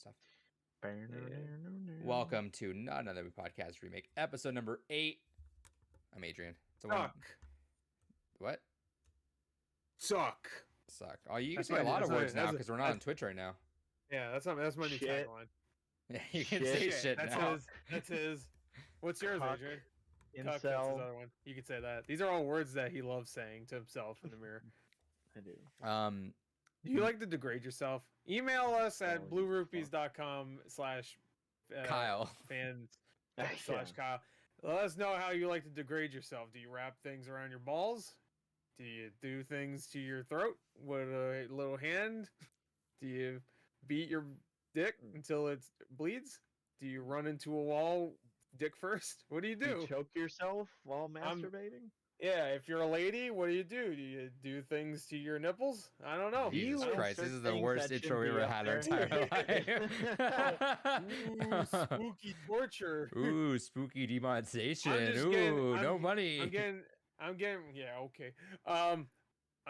stuff. Welcome to Not Another Podcast Remake, episode number 8. I'm Adrian. Suck. What? Suck. Oh, you can say a lot of words now because we're not on Twitch right now. Yeah, that's my new tagline. Yeah, you can say shit now. That's his. What's yours, Adrian? Incel. Cuck, that's his other one. You can say that. These are all words that he loves saying to himself in the mirror. I do. Do you like to degrade yourself? Email us at bluerupees.com/Kyle fans/Kyle. Let us know how you like to degrade yourself. Do you wrap things around your balls? Do you do things to your throat with a little hand? Do you beat your dick until it bleeds? Do you run into a wall dick first? What do you do? You choke yourself while masturbating? Yeah, if you're a lady, what do? Do you do things to your nipples? I don't know. Jesus Christ, this is the worst intro we ever had in our entire life. Ooh, spooky torture. Ooh, spooky demonetization. Ooh, no money. I'm getting, yeah, okay. I'm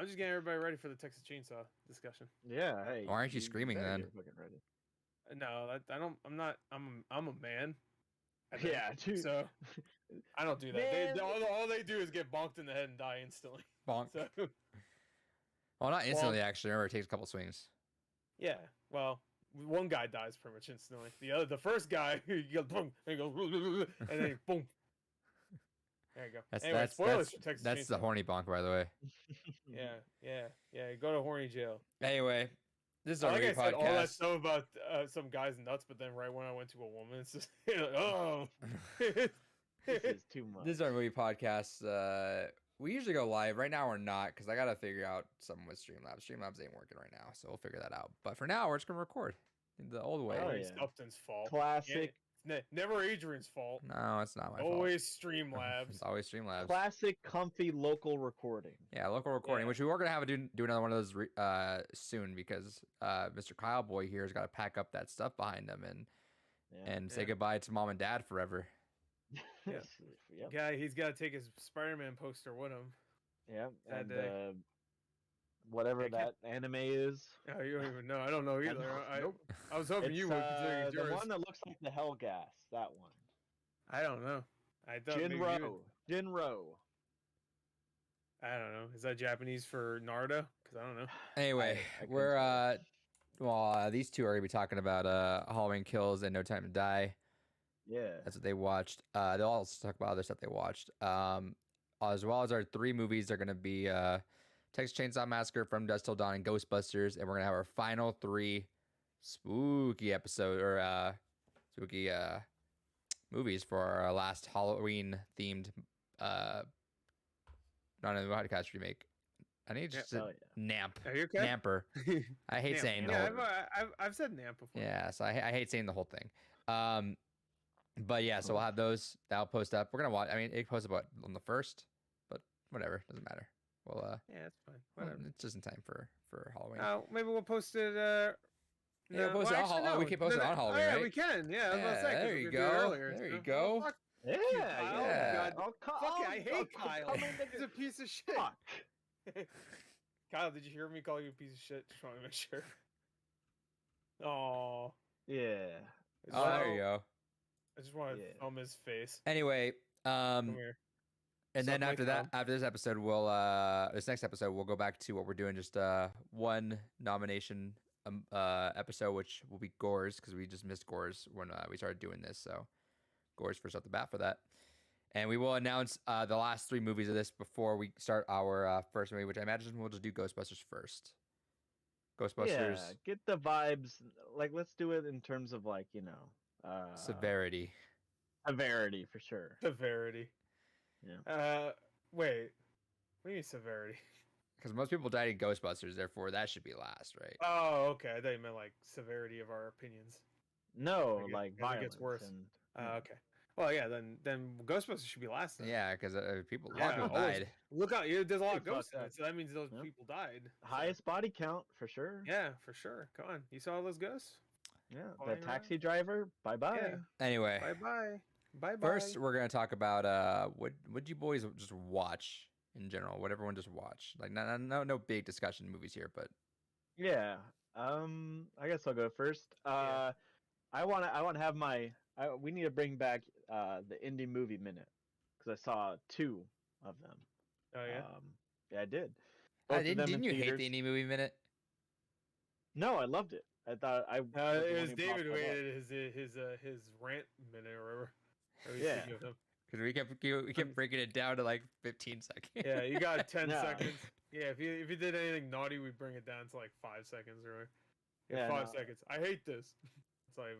just getting everybody ready for the Texas Chainsaw discussion. Yeah, hey. Why aren't you screaming then? Ready. No, I don't. I'm not. I'm a man. Yeah, dude. So I don't do that. All they do is get bonked in the head and die instantly. Bonk. So, well, not instantly, actually. Remember, it takes a couple swings. Yeah. Well, one guy dies pretty much instantly. The first guy, he goes boom, and he goes, and then boom. There you go. That's the horny bonk, by the way. Yeah. Go to horny jail. Anyway, this is our like I podcast. said all that stuff about some guy's nuts, but then right when I went to a woman, it's just like, oh, this is too much. This is our movie podcast. We usually go live. Right now, we're not because I gotta figure out something with Streamlabs. Streamlabs ain't working right now, so we'll figure that out. But for now, we're just gonna record the old way. Oh, yeah. Upton's fault. Classic. Never Adrian's fault. No, it's not my fault. fault. Always Streamlabs. It's always Streamlabs. Classic, comfy local recording. Yeah, local recording, which we were gonna have to do another one of those soon because Mr. Kyle Boy here has got to pack up that stuff behind him and say goodbye to mom and dad forever. Yeah, yep. He's got to take his Spider-Man poster with him. Yeah, and whatever that anime is. Oh, you don't even know. I don't know either. Nope. I was hoping you would. Considering the one that looks like the Hell Gas. That one. I don't know. I thought Jinro. I don't know. Is that Japanese for Naruto? Because I don't know. Anyway, these two are gonna be talking about Halloween Kills and No Time to Die. Yeah, that's what they watched. They'll also talk about other stuff they watched. As well as our 3 movies, they're gonna be Texas Chainsaw Massacre, From Dusk Till Dawn, and Ghostbusters, and we're gonna have our final 3 spooky episode or spooky movies for our last Halloween themed Not Another Podcast Remake. I need just Namp. Are you okay? Namper. I hate saying the whole. I've said Namp before. Yeah, so I hate saying the whole thing. But yeah, so we'll have those. That'll post up. We're gonna watch. I mean, it posted on the 1st, but whatever, doesn't matter. Well, yeah, it's fine. Whatever. Well, it's just in time for Halloween. Maybe we'll post it. We can post it on Halloween, right? Yeah, we can. Yeah, I was about to say, there you go. There you go. Yeah. I hate Kyle. He's a piece of shit. Kyle, did you hear me call you a piece of shit? Just want to make sure. Oh. Yeah. Oh, there you go. I just want to thumb his face. Anyway, Come here. And then after this episode, this next episode, we'll go back to what we're doing, just one nomination episode, which will be Gores, because we just missed Gores when we started doing this. So Gores first off the bat for that. And we will announce the last 3 movies of this before we start our first movie, which I imagine we'll just do Ghostbusters first. Ghostbusters. Yeah, get the vibes. Like, let's do it in terms of, like, severity. Severity, for sure. Severity. Yeah. Wait. What do you mean severity? Because most people died in Ghostbusters, therefore that should be last, right? Oh, okay. I thought you meant like severity of our opinions. No, like violence. It gets worse. Okay. Well, yeah. Then Ghostbusters should be last. Then. Yeah, because a lot of people died. Look out! There's a lot of ghosts. So that means those people died. Highest body count for sure. Yeah, for sure. Come on, you saw all those ghosts? Yeah. The taxi driver. Bye bye. Yeah. Anyway. Bye bye. Bye bye. First, we're gonna talk about what you boys just watch in general. What everyone just watch. Like no big discussion movies here, but yeah. I guess I'll go first. Yeah. I want to have my. We need to bring back the indie movie minute because I saw 2 of them. Oh yeah. Yeah, I did. Both of them Didn't in you hate theaters. the indie movie minute? No, I loved it. I thought I was the It one was who brought David who that up. hated his rant minute or whatever. Or he's Yeah. thinking of him. Because we kept breaking it down to like 15 seconds. Yeah, you got 10 No. seconds. Yeah, if you did anything naughty, we bring it down to like 5 seconds or Yeah, 5 no. seconds. I hate this. That's all I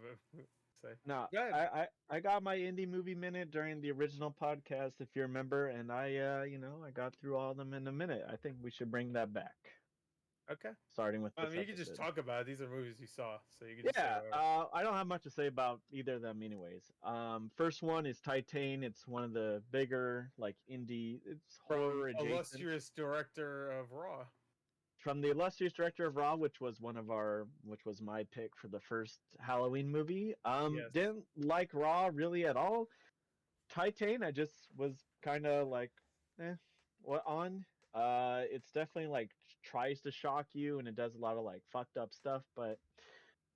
say. No, Go ahead. I got my indie movie minute during the original podcast, if you remember, and I got through all of them in a minute. I think we should bring that back, Okay. starting with I this mean, you can just episode. talk about it. These are movies you saw, so you can just say Yeah, whatever. I don't have much to say about either of them, anyways. First one is Titan. It's one of the bigger like indie. It's horror From adjacent. illustrious director of Raw. From the illustrious director of Raw, which was my pick for the first Halloween movie. Yes. Didn't like Raw really at all. Titan, I just was kind of like, what on? It's definitely like tries to shock you, and it does a lot of like fucked up stuff, but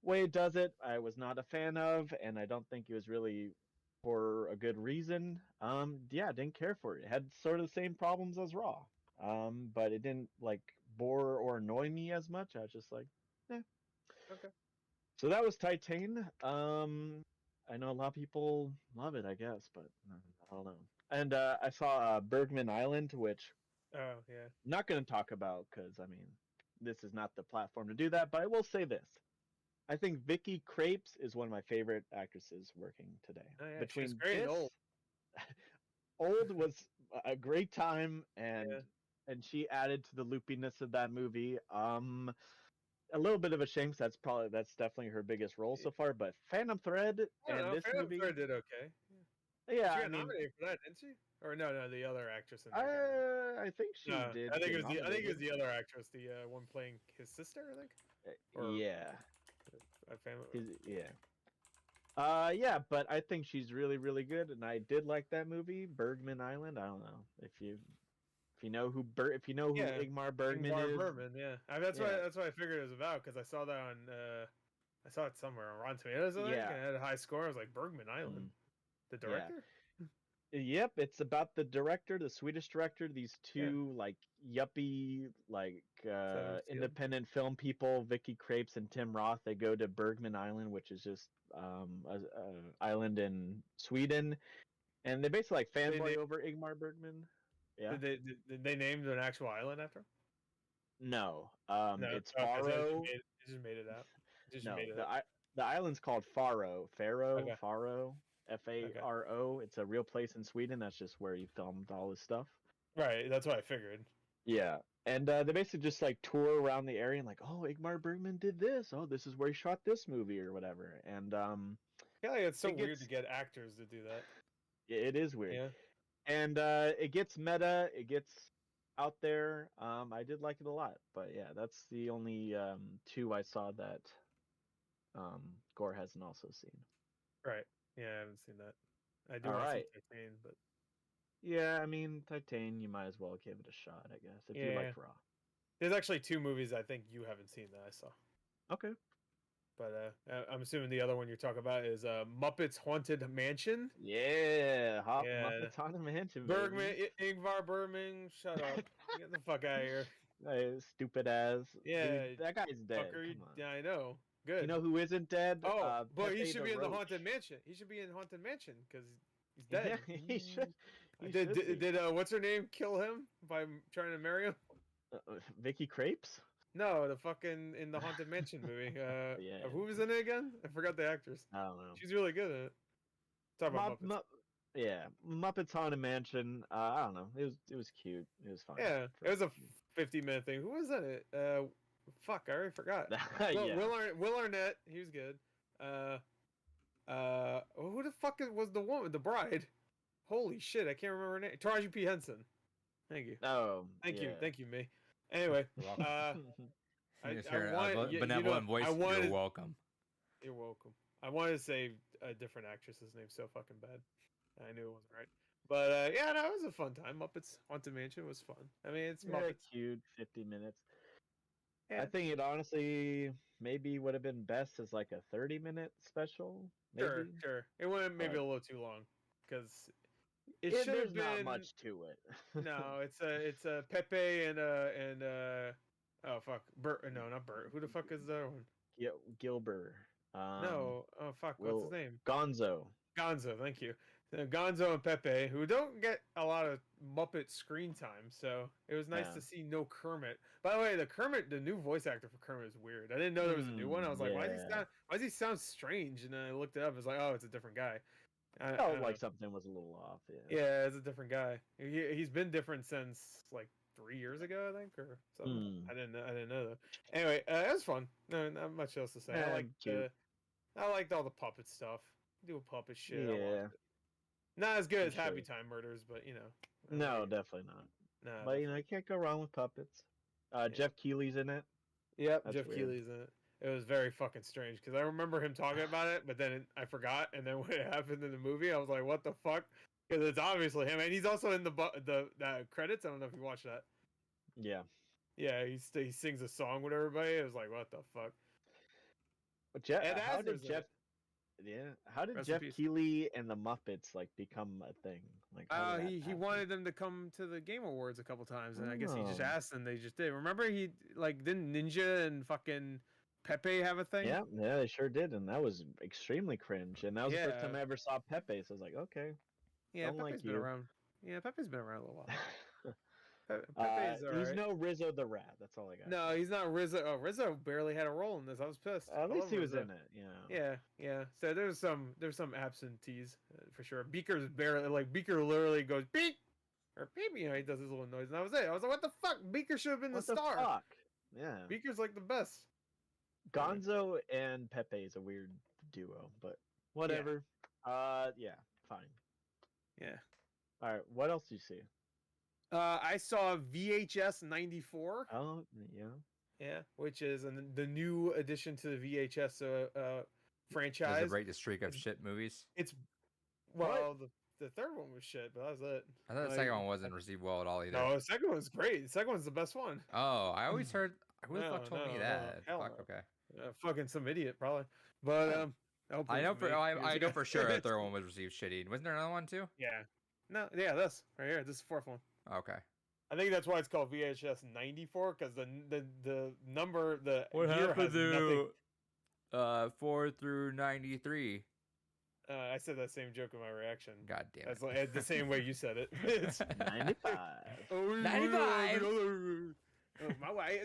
way it does it, I was not a fan of, and I don't think it was really for a good reason. Yeah, didn't care for it. It had sort of the same problems as Raw. But it didn't like bore or annoy me as much. I was just like, eh. Okay. So that was Titan. I know a lot of people love it, I guess, but I don't know. And I saw Bergman Island, which Oh yeah. I'm not going to talk about because I mean, this is not the platform to do that. But I will say this: I think Vicky Krieps is one of my favorite actresses working today. Oh yeah. She was Between great this, and old. Old was a great time, and Yeah. she added to the loopiness of that movie. A little bit of a shame. 'Cause that's definitely her biggest role so far. But Phantom Thread I don't and know. this Phantom movie, Thread did okay. yeah, She I got mean, nominated for that, didn't she? Or no, the other actress in there. I think she No, did. I think get it was I think it was nominated. the other actress, the one playing his sister, I think. Or Yeah, I found yeah. Yeah, but I think she's really, really good, and I did like that movie, Bergman Island. I don't know if you know who Yeah, Ingmar Bergman Ingmar is. Bergman. Yeah, that's Yeah, what I figured it was about because I saw that on I saw it somewhere on Rotten Tomatoes, I think, yeah, and it had a high score. I was like, Bergman Island, mm, the yeah. director. Yep, it's about the director, the Swedish director. These Yeah, two like yuppie, like so independent film people, Vicky Krieps and Tim Roth. They go to Bergman Island, which is just a island in Sweden, and they basically like they fanboy named, over Ingmar Bergman. Yeah. did they named an actual island after him? No, No, it's okay, so Faro. it just made it out. It just No, made it up. the island's called Faro. Okay, Faro, okay, Faro. It's a real place in Sweden. That's just where he filmed all his stuff. right. That's what I figured. Yeah, and they basically just like tour around the area and like, oh, Ingmar Bergman did this. Oh, this is where he shot this movie or whatever. And Yeah, like, it's so it weird gets to get actors to do that. it is weird, Yeah. and it gets meta. It gets out there. I did like it a lot, but yeah, that's the only 2 I saw that Gore hasn't also seen. Right. Yeah, I haven't seen that. I do All want to see right. Titan, but Yeah, I mean, Titan, you might as well give it a shot, I guess, if you yeah. liked Raw. There's actually 2 movies I think you haven't seen that I saw. Okay. But I'm assuming the other one you're talking about is Muppets Haunted Mansion. Yeah, Hop Yeah. Muppets Haunted Mansion, Bergman, baby. Ingvar Bergman, shut up. Get the fuck out of here. Stupid ass. Yeah, Dude, that guy's dead. fucker. Come on. Yeah, I know. Good. You know who isn't dead? Oh, but he Pepe should the be in the Roach. Haunted Mansion. He should be in Haunted Mansion because he's dead. Yeah, he should. He Did should be. what's her name kill him by trying to marry him? Vicky Krieps? No, the fucking in the Haunted Mansion movie. Yeah. Who was in it again? I forgot the actress. I don't know. She's really good at it. Talk about Muppets. Yeah, Muppets Haunted Mansion. I don't know. It was cute. It was fun. Yeah, it was a 50-minute thing. Who was in it? Fuck, I already forgot. Yeah. Will Arnett, he was good. Who the fuck was the woman, the bride? Holy shit, I can't remember her name. Taraji P Henson. Thank you. Oh, Thank yeah. you, me. Anyway, benevolent voice. You're welcome. You're welcome. I wanted to say a different actress's name so fucking bad. I knew it wasn't right. But yeah, no, it was a fun time. Muppets Haunted Mansion was fun. I mean, it's Muppets. Cute, 50 minutes. I think it honestly maybe would have been best as like a 30-minute special. Maybe. Sure. It went maybe But a little too long because it should there's have not been. much to it. No, it's a Pepe and oh fuck Bert. No, not Bert. Who the fuck is the other one? Gilbert. No, oh fuck, what's his name? Gonzo. Gonzo. Thank you. Gonzo and Pepe, who don't get a lot of Muppet screen time, so it was nice Yeah. to see no Kermit. By the way, the new voice actor for Kermit is weird. I didn't know there was a new one. I was like, why does he sound strange? And then I looked it up. It's like, oh, it's a different guy. I Felt don't like know. something was a little off. Yeah. Yeah, it's a different guy. He's been different since like 3 years ago, I think, or something. I didn't know that. Anyway, it was fun. No, not much else to say. Yeah, cute. I liked all the puppet stuff. Do puppet shit. I Yeah. watched it. Not as good For as Happy sure. Time Murders, but you know. No, definitely not. No. But you know, you can't go wrong with puppets. Jeff Keighley's in it. Yep, That's Jeff weird. Keighley's in it. It was very fucking strange because I remember him talking about it, but then I forgot, and then when it happened in the movie, I was like, "What the fuck?" Because it's obviously him, and he's also in the credits. I don't know if you watched that. Yeah. Yeah, he sings a song with everybody. It was like, "What the fuck?" But Ed how Asner's did in Jeff? it. Yeah. How did Rest in Jeff peace. Keighley and the Muppets like become a thing? Like, how did that He happen? wanted them to come to the Game Awards a couple times, and I guess he just Oh. asked, and they just did. Remember, he like didn't Ninja and fucking Pepe have a thing? Yeah, they sure did, and that was extremely cringe. And that was the first Yeah. time I ever saw Pepe, so I was like, okay. Yeah, Don't Pepe's like been you. around. Yeah, Pepe's been around a little while. Pepe's He's alright. no Rizzo the Rat. That's all I got. No, he's not Rizzo. Oh, Rizzo barely had a role in this. I was pissed. At I least love he was Rizzo. in it. Yeah. Yeah. So there's some absentees for sure. Beaker's barely Beaker literally goes beep or beep. You know, he does his little noise, and that was it. I was like, what the fuck? Beaker should have been What the star. fuck? Yeah. Beaker's like the best. Gonzo and Pepe is a weird duo, but whatever. Yeah, fine. Yeah. All right, what else do you see? I saw VHS 94. Oh, yeah. Yeah, which is the new addition to the VHS franchise. Does it break the streak of shit movies? It's well, the third one was shit, but that was it. I thought the second one wasn't received well at all either. No, the second one's great. The second one's the best one. Oh, I always heard. Who the No, fuck told me no, that? hell Fuck. no. Okay. Fucking some idiot, probably. But I know for I know know for sure the third one was received shitty. Wasn't there another one too? Yeah. No, yeah, this right here. This is the fourth one. Okay. I think that's why it's called VHS 94 because the number the What year happened has nothing. to 4 through 93? I said that same joke in my reaction. God damn it. That's like the same way you said it. It's 95. 95.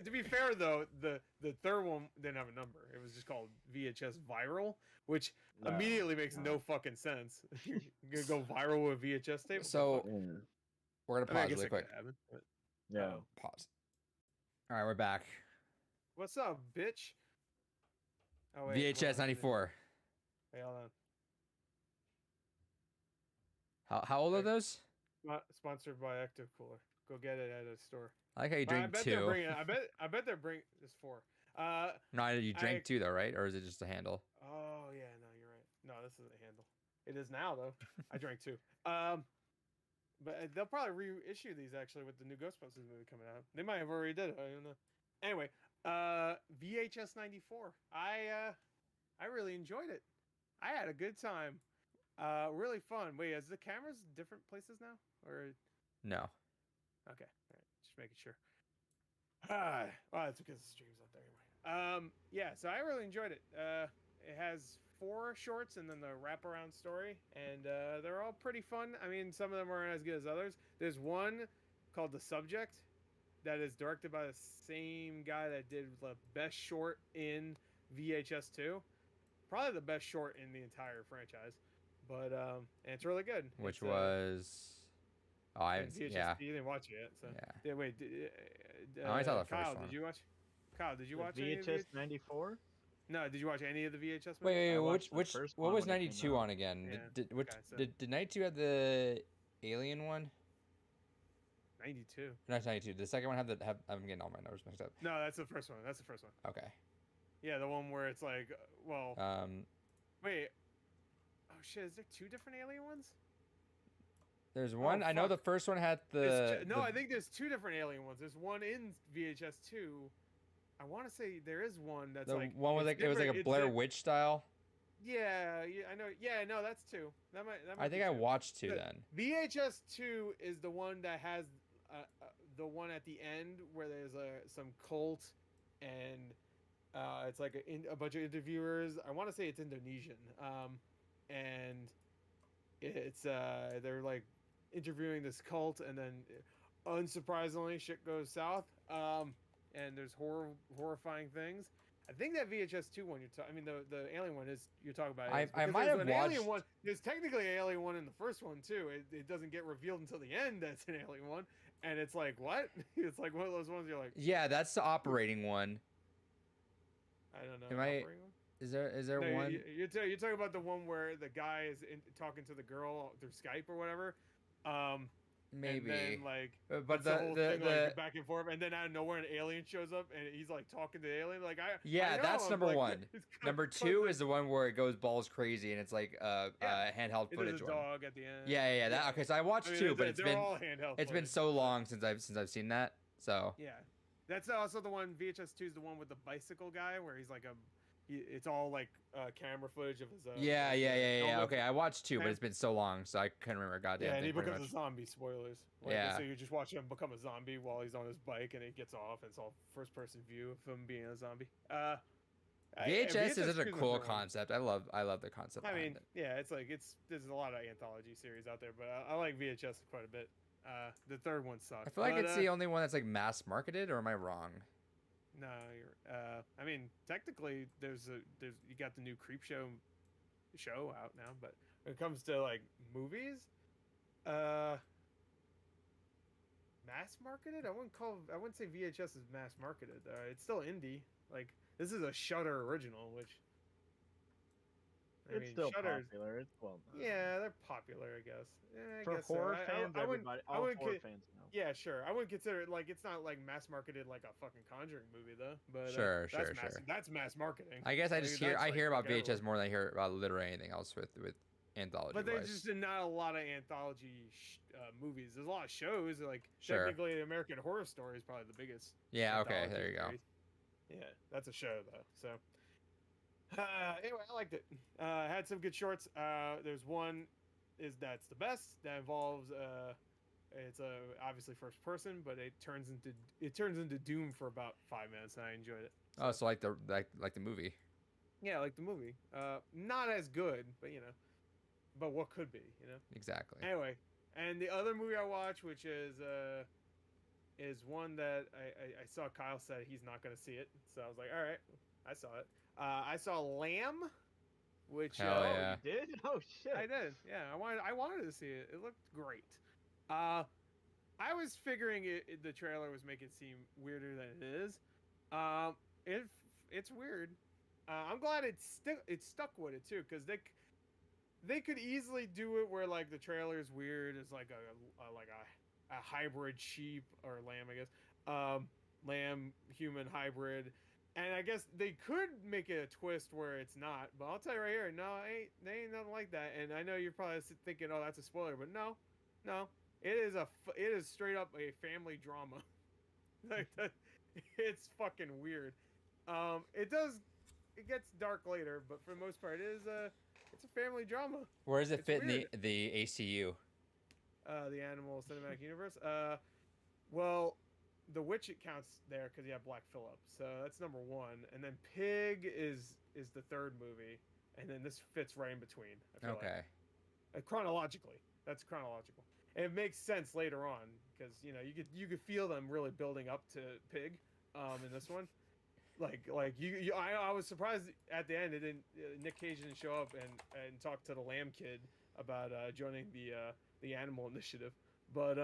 To be fair though, the third one didn't have a number. It was just called VHS Viral, which No, immediately makes no fucking sense. You're gonna go viral with VHS tape. So Yeah. we're gonna I pause guess really it quick. could happen, but- Yeah. Pause. All right, we're back. What's up, bitch? Oh, wait, hold VHS on. 94. Wait, hold on. How old are those? Sponsored by Active Cooler. Go get it at a store. I like how you I drink bet two. they're bringing. I bet they're bringing. There's 4. No, you drink two though, right? Or is it just a handle? Oh yeah, no, you're right. No, this isn't a handle. It is now though. I drank 2. But they'll probably reissue these actually with the new Ghostbusters movie coming out. They might have already did it. I don't know. Anyway, VHS 94. I really enjoyed it. I had a good time. Really fun. Wait, is the cameras different places now? Or No. okay, all right, just making sure. Well, that's because the stream's up there anyway. Yeah, so I really enjoyed it. It has 4 shorts and then the wraparound story, and they're all pretty fun. I mean, some of them aren't as good as others. There's one called The Subject that is directed by the same guy that did the best short in VHS 2. Probably the best short in the entire franchise. But and it's really good. Which It's, was. Oh, I haven't seen. VHS, Yeah. You didn't watch it yet, so Yeah. wait. I only saw the first Kyle, one. did you watch? Kyle, did you The watch any of VHS the 94? No, did you watch any of the VHS movies? Wait, I which watched the first what one was when it came 92 out. on again? Yeah, Which okay, so- did 92 have the alien one? 92. No, it's 92. The second one had I'm getting all my numbers mixed up. No, that's the first one. Okay. Yeah, the one where it's like, well, wait. Oh shit, is there 2 different alien ones? There's one. I know fuck. the first one had I the think there's 2 different alien ones. There's one in VHS 2 I want to say there is one that's The like one with it's like it was like a different, Blair Witch style. Yeah, I know. Yeah, no, that's two. That might I be think I two. watched two The then. VHS 2 is the one that has the one at the end where there's some cult and it's like a bunch of interviewers. I want to say it's Indonesian. And it's they're like interviewing this cult, and then unsurprisingly shit goes south. And there's horrifying things. I think that VHS 2 one I mean the alien one is you're talking about I is because might there's have an alien watched. one. There's technically an alien one in the first one too. It doesn't get revealed until the end that's an alien one, and it's like what? It's like one of those ones you're like, Yeah, that's the operating one. I don't know. Am I? Operating one? Is there No, one? you're talking about the one where the guy is talking to the girl through Skype or whatever. Maybe. And then like, but the whole thing, the like back and forth, and then out of nowhere an alien shows up and he's like talking to the alien. Like yeah, I know, that's I'm number like, one. Number two is the one where it goes balls crazy and it's like handheld footage There's a one. dog at the end. Yeah. That, okay, so I watched two, but they're all handheld. it's been so long since I've seen that. So yeah, that's also the one. VHS 2 is the one with the bicycle guy where he's like it's all like camera footage of his. Yeah. Okay, I watched two, but and- it's been so long, so I couldn't remember goddamn Yeah, and he thing pretty becomes much. a zombie. Spoilers. Like, Yeah. So you just watch him become a zombie while he's on his bike, and he gets off, and it's all first-person view of him being a zombie. VHS is such a 2 cool number one. concept. I love the concept. I behind mean, it. yeah, it's like there's a lot of anthology series out there, but I like VHS quite a bit. The third one sucks. I feel like but, it's the only one that's like mass marketed, or am I wrong? No, I mean, technically, you got the new Creep show out now, but when it comes to like movies, mass marketed. I wouldn't say VHS is mass marketed. It's still indie. Like this is a Shudder original, which It's still Shudder's, popular. It's well known. yeah, they're popular, I guess. I For guess so. horror I fans, wouldn't- everybody, I all wouldn't horror ki- fans know. Yeah, sure. I wouldn't consider it like it's not like mass marketed like a fucking Conjuring movie though. But Sure. That's mass marketing. I guess I Like, just that's, I like, hear about forgettable. VHS more than I hear about literally anything else with anthology. But there's just not a lot of anthology movies. There's a lot of shows. Like Sure. technically, American Horror Story is probably the biggest. Yeah. Okay. anthology There you go. series. Yeah, that's a show though. So anyway, I liked it. Had some good shorts. There's one that's the best that involves it's obviously first person, but it turns into Doom for about 5 minutes, and I enjoyed it. Oh, so like the movie. Yeah, like the movie. Not as good, but but what could be, Exactly. Anyway, and the other movie I watched, which is one that I saw Kyle said he's not going to see it, so I was like, all right, I saw it. I saw Lamb, which Hell yeah. You did? Oh shit! I did. Yeah, I wanted to see it. It looked great. I was figuring the trailer was making it seem weirder than it is. It's weird. I'm glad it stuck with it too, because they could easily do it where like the trailer is weird. It's like a hybrid sheep or lamb, I guess. Lamb human hybrid. And I guess they could make it a twist where it's not, but I'll tell you right here, no, they ain't nothing like that. And I know you're probably thinking, oh, that's a spoiler, but no, it is straight up a family drama. Like it's fucking weird. It gets dark later, but for the most part, it's a family drama. Where does it It's fit in weird. the ACU? The Animal Cinematic Universe. Well, The Witch, it counts there because you have Black Phillip, so that's number one. And then Pig is the third movie, and then this fits right in between. I feel Okay. like. Chronologically, that's chronological, and it makes sense later on because you could feel them really building up to Pig, in this one. I was surprised at the end it didn't. Nick Cage didn't show up and talk to the Lamb kid about joining the Animal Initiative, but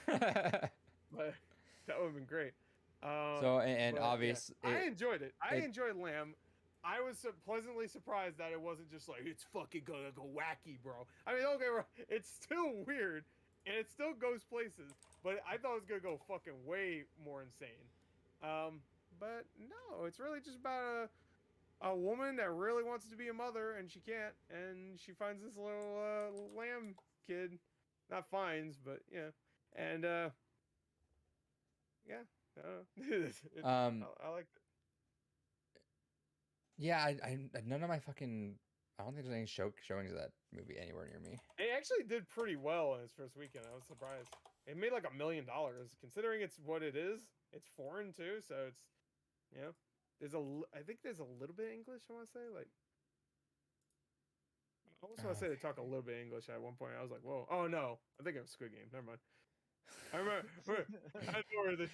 but that would have been great. So and but, obvious. yeah. I enjoyed it. I enjoyed Lamb. I was pleasantly surprised that it wasn't just like it's fucking gonna go wacky, bro. I mean, okay, bro, it's still weird and it still goes places, but I thought it was gonna go fucking way more insane. But no, it's really just about a woman that really wants to be a mother and she can't, and she finds this little lamb kid. Not finds, but yeah, and yeah. I liked it. Yeah, none of my fucking. I don't think there's any showings of that movie anywhere near me. It actually did pretty well in its first weekend. I was surprised. It made like $1 million, considering it's what it is. It's foreign too, so it's, you know, I think there's a little bit of English. I want to say like. I almost want to say they talk a little bit of English at one point. I was like, whoa. Oh no, I think it was Squid Game. Never mind. I remember. I know where they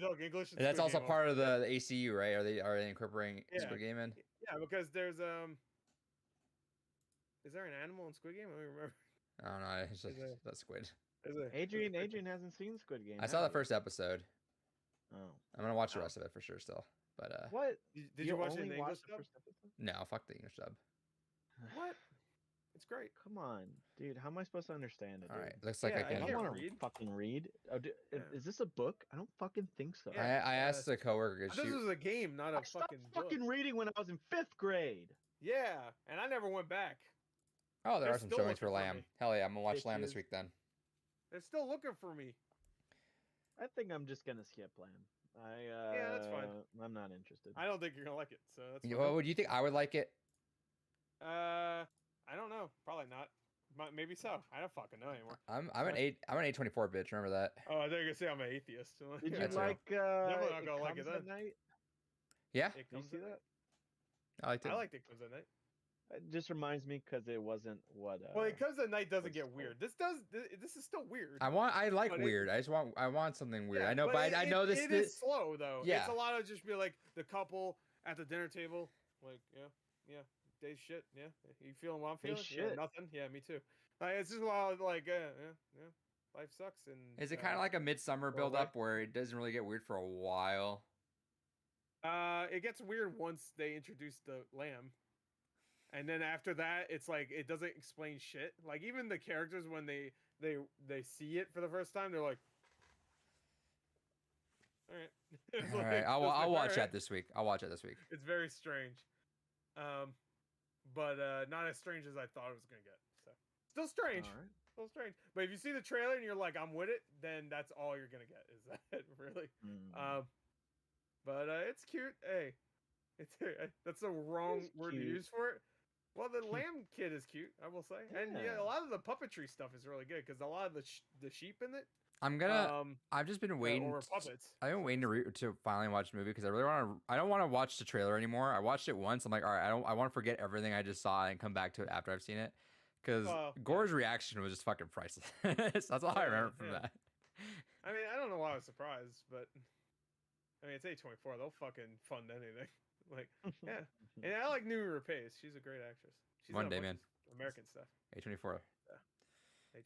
talk English. And that's also part of the ACU, right? Are they incorporating Squid Game in? Yeah, because there's Is there an animal in Squid Game? I don't remember. I don't know. It's just that's Squid. Adrian hasn't seen Squid Game. I saw the first episode. Oh. I'm gonna watch the rest of it for sure still. But what? Did you watch it in the English dub? No, fuck the English dub. What? It's great. Come on, dude. How am I supposed to understand it? All right, looks like I can. I don't want to fucking read. Oh, is this a book? I don't fucking think so. Yeah, I asked the coworker. This was a game, not a fucking book. Fucking reading when I was in 5th grade. Yeah, and I never went back. Oh, there are some showings for Lamb. Hell yeah, I'm gonna watch Lamb this week then. They're still looking for me. I think I'm just gonna skip Lamb. Yeah, that's fine. I'm not interested. I don't think you're gonna like it, so that's fine. Well, would you think I would like it? I don't know. Probably not. Maybe so. I don't fucking know anymore. I'm an A24 bitch. Remember that? Oh, I thought you were gonna say I'm an atheist. Did you like? Definitely not gonna like it then. Night? Yeah. It Comes at Night. I liked it. I liked It Comes at Night. It just reminds me because it wasn't what. Well, It Comes at Night doesn't get weird. This does. This is still weird. I like weird. I want something weird. Yeah, I know, but I know this. It is slow though. Yeah. It's a lot of just be like the couple at the dinner table, like yeah. Day's shit. Yeah. You feeling what I'm feeling? Shit. Yeah, nothing. Yeah, me too. It's just a lot of like, yeah. Life sucks. And is it kind of like a midsummer build up where it doesn't really get weird for a while? It gets weird once they introduce the lamb, and then after that, it's like it doesn't explain shit. Like even the characters when they see it for the first time, they're like, all right, all right. I'll watch that this week. I'll watch it this week. It's very strange. But not as strange as I thought it was gonna get. So still strange, still strange. But if you see the trailer and you're like, I'm with it, then that's all you're gonna get. Is that really? But it's cute. Hey, that's the wrong word to use for it. Well, the lamb kid is cute, I will say, and yeah, a lot of the puppetry stuff is really good because a lot of the sheep in it. I've just been waiting. Or puppets. I've been waiting to finally watch the movie because I really want to. I don't want to watch the trailer anymore. I watched it once. I'm like, all right, I want to forget everything I just saw and come back to it after I've seen it. Because Gore's reaction was just fucking priceless. That's all I remember from that. I mean, I don't know why I was surprised, but I mean, it's A24. They'll fucking fund anything. Like, yeah. And I like Numi Rapace. She's a great actress. She's One day, man. American stuff. A24. Yeah.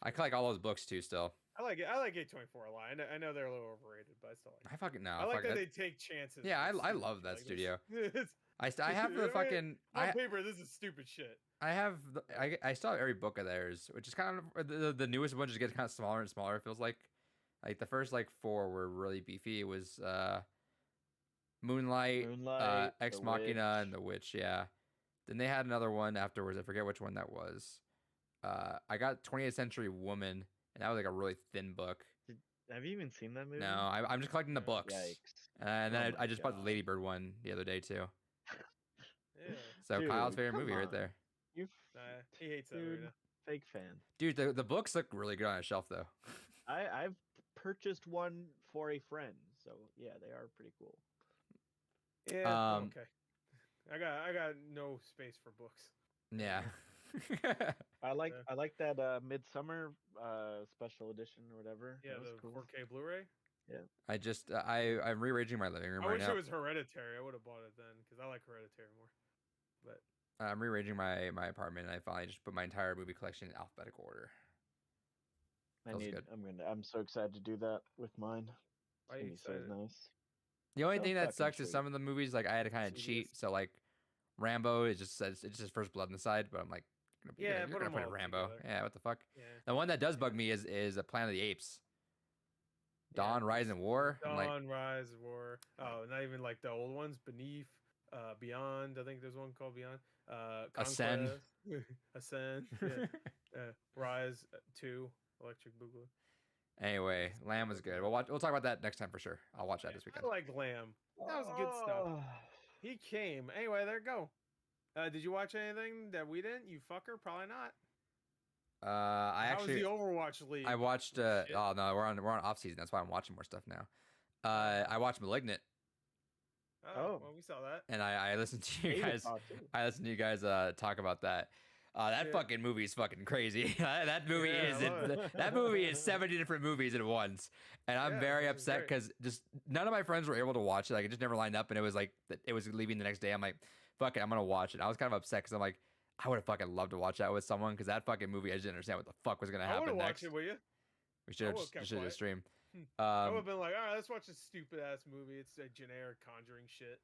I collect all those books too. Still, I like it. I like A24 a lot. I know they're a little overrated, but I still like it. I fucking know. I like that they take chances. Yeah, I love that studio. I have the fucking. On paper, this is stupid shit. I still have every book of theirs, which is kind of the newest one. Just gets kind of smaller and smaller. It feels like the first 4 were really beefy. It was Moonlight, Ex Machina, and The Witch. Yeah. Then they had another one afterwards. I forget which one that was. I got 20th Century Woman, and that was like a really thin book. Have you even seen that movie? No, I'm just collecting the books. Yikes. And then I just bought the Lady Bird one the other day too. Yeah. So Kyle's favorite movie right there. You he hates that movie. Fake fan. Dude, the books look really good on a shelf though. I've purchased one for a friend, so yeah, they are pretty cool. Yeah. Okay. I got no space for books. Yeah. I like that Midsummer special edition or whatever. Yeah, the cool. 4K Blu-ray. Yeah. I'm rearranging my living room right now. I wish it was Hereditary. I would have bought it then because I like Hereditary more. But I'm rearranging my apartment, and I finally just put my entire movie collection in alphabetical order. I'm so excited to do that with mine. It's gonna be so nice. The only thing that sucks is some of the movies I had to kind of cheat. So Rambo, it just says it's just First Blood on the side, but I'm like, you're gonna put it Rambo. Together. Yeah, what the fuck? Yeah. The one that does bug me is a Planet of the Apes. Dawn, Rise, and War. Dawn, Rise, War. Oh, not even like the old ones. Beneath, Beyond. I think there's one called Beyond. Ascend. Ascend. Yeah. Rise 2. Electric Boogaloo. Anyway, Lamb was good. We'll talk about that next time for sure. I'll watch that this weekend. I like Lamb. That was good stuff. He came. Anyway, there you go. Did you watch anything that we didn't? You fucker, probably not. I How actually was the Overwatch League? I watched. Shit. Oh no, we're on off season. That's why I'm watching more stuff now. I watched Malignant, Oh, well, we saw that. and I listened to you David guys. saw it too. I listened to you guys talk about that. That Yeah. fucking movie is fucking crazy. that movie Yeah, I love that movie is 70 different movies at once, and I'm Yeah, very which is upset great. because just none of my friends were able to watch it. Like it just never lined up, and it was like it was leaving the next day. I'm like, fuck it, I'm gonna watch it. I was kind of upset because I'm like, I would have fucking loved to watch that with someone because that fucking movie I just didn't understand what the fuck was gonna I would happen have next. watched it with you. We should have would've kept just quiet. stream. I would have been like, all right, let's watch this stupid ass movie. It's a generic Conjuring shit.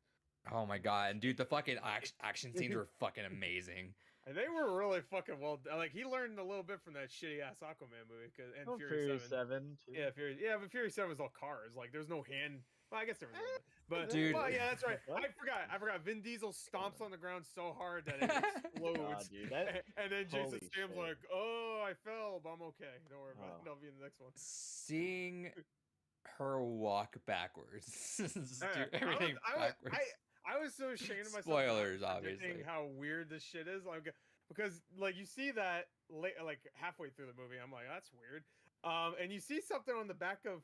Oh my god, and dude, the fucking action scenes were fucking amazing. And they were really fucking well. Like he learned a little bit from that shitty ass Aquaman movie, and Oh, Fury 7. 7 too. Yeah, but Fury 7 was all cars. Like there's no hand. Well, I guess there was a little bit. But Dude. well, yeah, that's right. What? I forgot. Vin Diesel stomps on the ground so hard that it explodes. God, dude, that- and then Jason holy Statham's shit. like, "Oh, I fell, but I'm okay. Don't worry about it. Oh. That'll be in the next one." Seeing her walk backwards, do everything backwards. I was so ashamed of myself. Spoilers, not predicting obviously. How weird this shit is, like, because like you see that like halfway through the movie, I'm like, that's weird. And you see something on the back of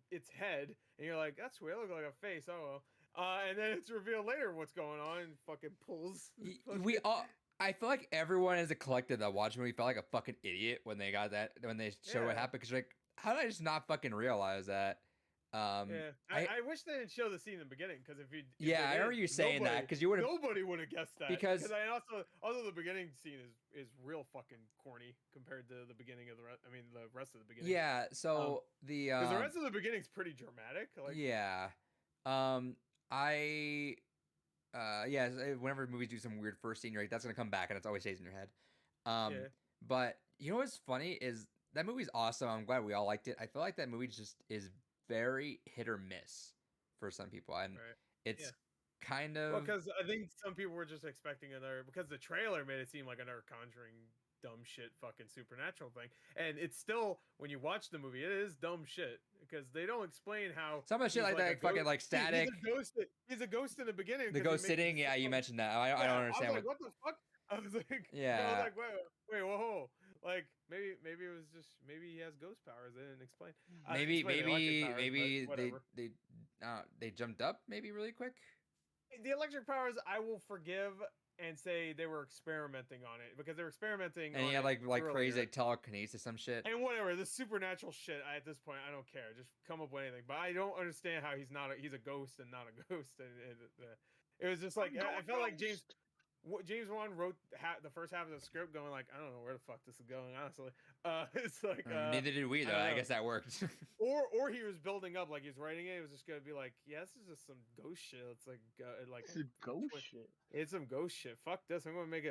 its head, and you're like, that's weird. It looks like a face. Oh well. And then it's revealed later what's going on. And fucking pulls. We all. I feel like everyone as a collective that watched the movie felt like a fucking idiot when they got that when they showed what Yeah. happened because like, how did I just not fucking realize that? Yeah, I wish they didn't show the scene in the beginning because if Yeah, I remember you saying that because you would have. nobody would have guessed that Because- I also the beginning scene is real fucking corny compared to the beginning of the rest. I mean the rest of the beginning. Yeah, so because the rest of the beginning's pretty dramatic. Like yeah, whenever movies do some weird first scene, you're like, that's gonna come back and it always stays in your head. Yeah. But you know what's funny is that movie's awesome. I'm glad we all liked it. I feel like that movie just is very hit or miss for some people, and Right. it's Yeah. kind of because I think some people were just expecting another because the trailer made it seem like another Conjuring dumb shit fucking supernatural thing, and it's still when you watch the movie it is dumb shit because they don't explain how some of the shit he's like that, a fucking ghost- like static. He's a ghost in the beginning. The 'cause ghost he makes sitting, this yeah, you fucking- mentioned that. I Yeah, don't understand I was like, what the fuck? I was like, Yeah. I was like, wait, whoa, like maybe it was just maybe he has ghost powers. They didn't explain. They maybe explained the electric powers, maybe but they whatever. they jumped up maybe really quick. The electric powers I will forgive and say they were experimenting on it because they were experimenting. And on he had it like crazy earlier. like, telekinesis some shit. And whatever, the supernatural shit. At this point, I don't care. Just come up with anything. But I don't understand how he's a ghost and not a ghost. And it was just like I felt like James Wan wrote the first half of the script, going like, I don't know where the fuck this is going. Honestly, it's like Neither did we I though. don't I know. guess that worked. or he was building up like he's writing it. It was just gonna be like, yeah, this is just some ghost shit. It's like This is ghost shit. it's some ghost shit. Fuck this. I'm gonna make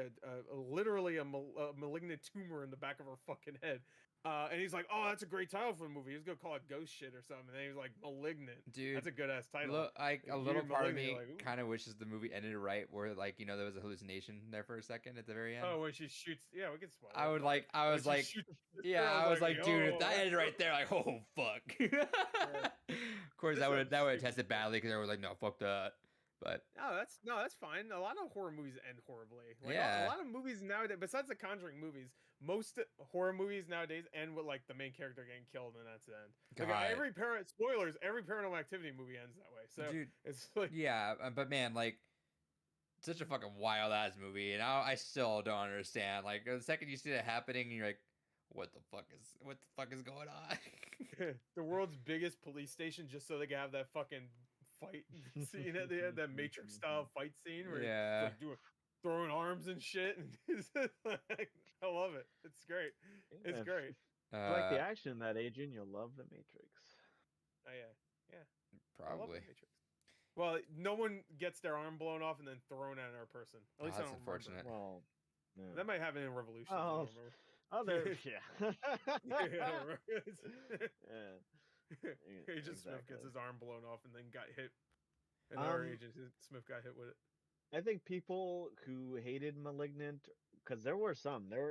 literally a malignant tumor in the back of her fucking head. And he's like, oh, that's a great title for the movie. He's gonna call it Ghost Shit or something. And then he was like, Malignant. Dude, That's a good ass title. look, like a If little you're part of malignant, me you're like, ooh. kind of wishes the movie ended right where like there was a hallucination there for a second at the very end. Oh, when she shoots, yeah, we can spoil. I it. was When she like, shoots the yeah, girl, I was like, dude, if "Yo, that ended what right the there, like, oh fuck. Of course, This that would sounds have stupid. tested badly because everyone was like, no, fuck that. But No, that's fine. A lot of horror movies end horribly. Like, Yeah. a lot of movies nowadays, besides the Conjuring movies, most horror movies nowadays end with like the main character getting killed and that's the end. Like God. every Paranormal Activity movie ends that way. So dude, it's like yeah, but man, like, such a fucking wild ass movie, and I still don't understand. Like, the second you see that happening, you're like, what the fuck is going on? the world's biggest police station just so they can have that fucking fight scene at the end, that Matrix style fight scene where Yeah. it's like throwing arms and shit. And it's like, I love it. It's great. It's Yeah, great. If you like the Uh, action in that, Adrian, you'll love the Matrix. Oh yeah. I love probably. the Matrix. Well, no one gets their arm blown off and then thrown at another person. At Oh, least I that's don't remember. unfortunate. Well, yeah. That might happen in Revolution. Oh, oh, there, yeah. Yeah. Agent Smith gets exactly. his arm blown off and then got hit. And our Um, Agent Smith got hit with it. I think people who hated Malignant, because there were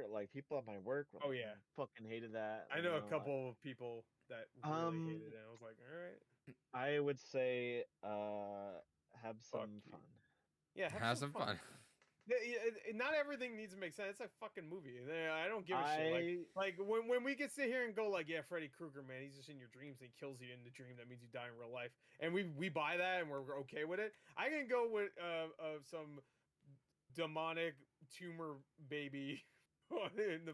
like people at my work. Were Oh, like, yeah. fucking hated that. I you know a like, couple of people that really hated it. And I was like, all right. I would say, have some you. fun. Yeah, Have some fun. not everything needs to make sense. It's a fucking movie. I don't give a shit. Like when we can sit here and go like, yeah, Freddy Krueger, man, he's just in your dreams and he kills you in the dream. That means you die in real life, and we buy that and we're okay with it. I can go with some demonic tumor baby.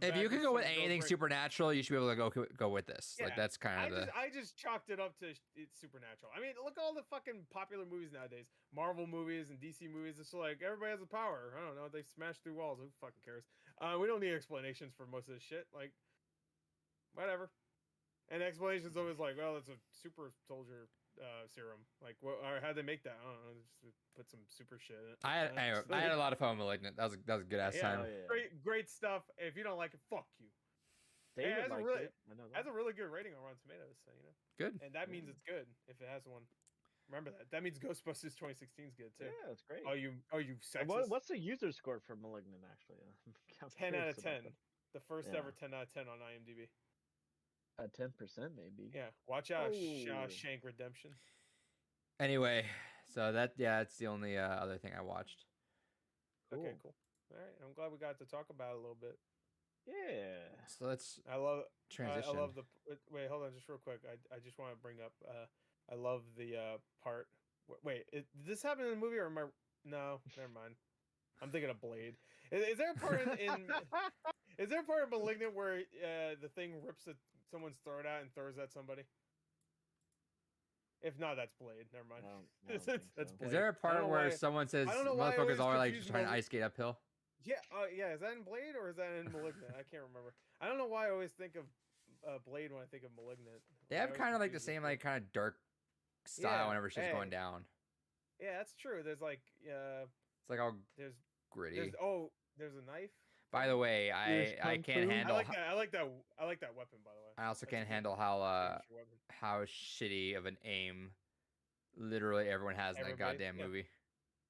If you can go with anything supernatural, you should be able to go with this. Yeah, like that's kind of I just chalked it up to it's supernatural. I mean, look at all the fucking popular movies nowadays, Marvel movies and DC movies. It's like everybody has a power. I don't know. They smash through walls. Who fucking cares? We don't need explanations for most of this shit. Like, whatever. And explanations always like, well, it's a super soldier serum. Like, what? Or how'd they make that? I don't know. Just put some super shit in it. I had a lot of fun with Malignant. That was a good ass time. Yeah. Great stuff. If you don't like it, fuck you. David has a really good rating on Rotten Tomatoes, so Good. And that means it's good if it has one. Remember that. That means Ghostbusters 2016 is good too. Yeah, that's great. Oh, you sexist. What's the user score for Malignant actually? 10 out of 10. The first ever 10 out of 10 on IMDb. 10% maybe. Yeah, watch out, Shawshank Redemption. Anyway, so that's the only other thing I watched. Cool. Okay, cool. All right, I'm glad we got to talk about it a little bit. Yeah. So let's transition. I love the wait. Hold on, just real quick. I just want to bring up. I love the part. Wait, did this happen in the movie or am I? No, never mind. I'm thinking of Blade. Is there a part in is there a part of Malignant where the thing rips someone's throat out and throws at somebody? If not, that's Blade. Never mind. That's Blade. Is there a part where someone says motherfuckers are like just trying to ice skate uphill? Yeah, yeah. Is that in Blade or is that in Malignant? I can't remember. I don't know why I always think of Blade when I think of Malignant. They have kind of like the same like kind of dark style whenever she's going down. Yeah, that's true. There's like it's like all gritty. There's a knife. By the way, I can't handle. I like that weapon. By the way, I also can't handle how shitty of an aim literally everyone has in that goddamn movie.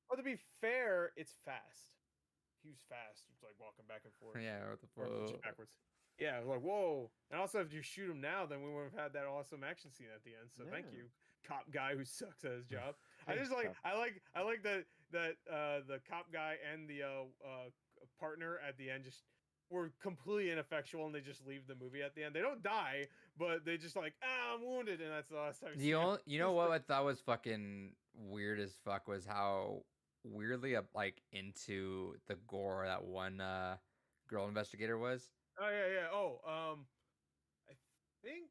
Well, to be fair, it's fast. He was fast. It's like walking back and forth. Yeah, what the fuck? Backwards. Yeah, like whoa. And also, if you shoot him now, then we would have had that awesome action scene at the end. So thank you, cop guy who sucks at his job. I just like I like that the cop guy and the partner at the end just were completely ineffectual and they just leave the movie at the end. They don't die, but they just like I'm wounded, and that's the last time. You know what I thought was fucking weird as fuck was how weirdly like into the gore that one girl investigator was. Oh yeah. I think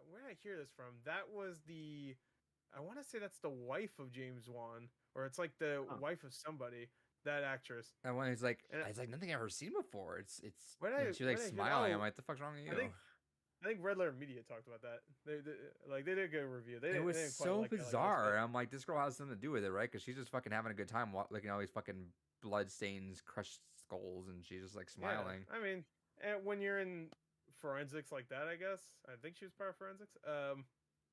where did I hear this from? That was I want to say that's the wife of James Wan, or it's like the wife of somebody. That actress. And when he's like, it's like nothing I've ever seen before. It's. She's like smiling. I'm like, the fuck's wrong with you? I think Red Letter Media talked about that. They did a good review. It was so bizarre. I'm like, this girl has something to do with it, right? Because she's just fucking having a good time looking at all these fucking blood stains, crushed skulls, and she's just like smiling. Yeah. I mean, when you're in forensics like that, I guess I think she was part of forensics.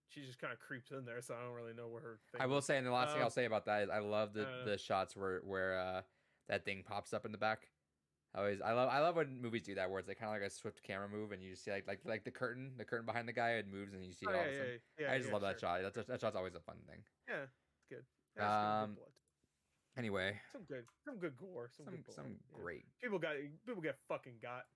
She just kind of creeps in there, so I don't really know where her thing I will say, and the last thing I'll say about that is I love the shots where that thing pops up in the back. I love when movies do that, where it's like kind of like a swift camera move, and you just see like the curtain behind the guy, it moves, and you see all of a sudden. I just love that shot. That shot's always a fun thing. Yeah, it's good. Yeah, it's good anyway, some good gore, some great. People get fucking got,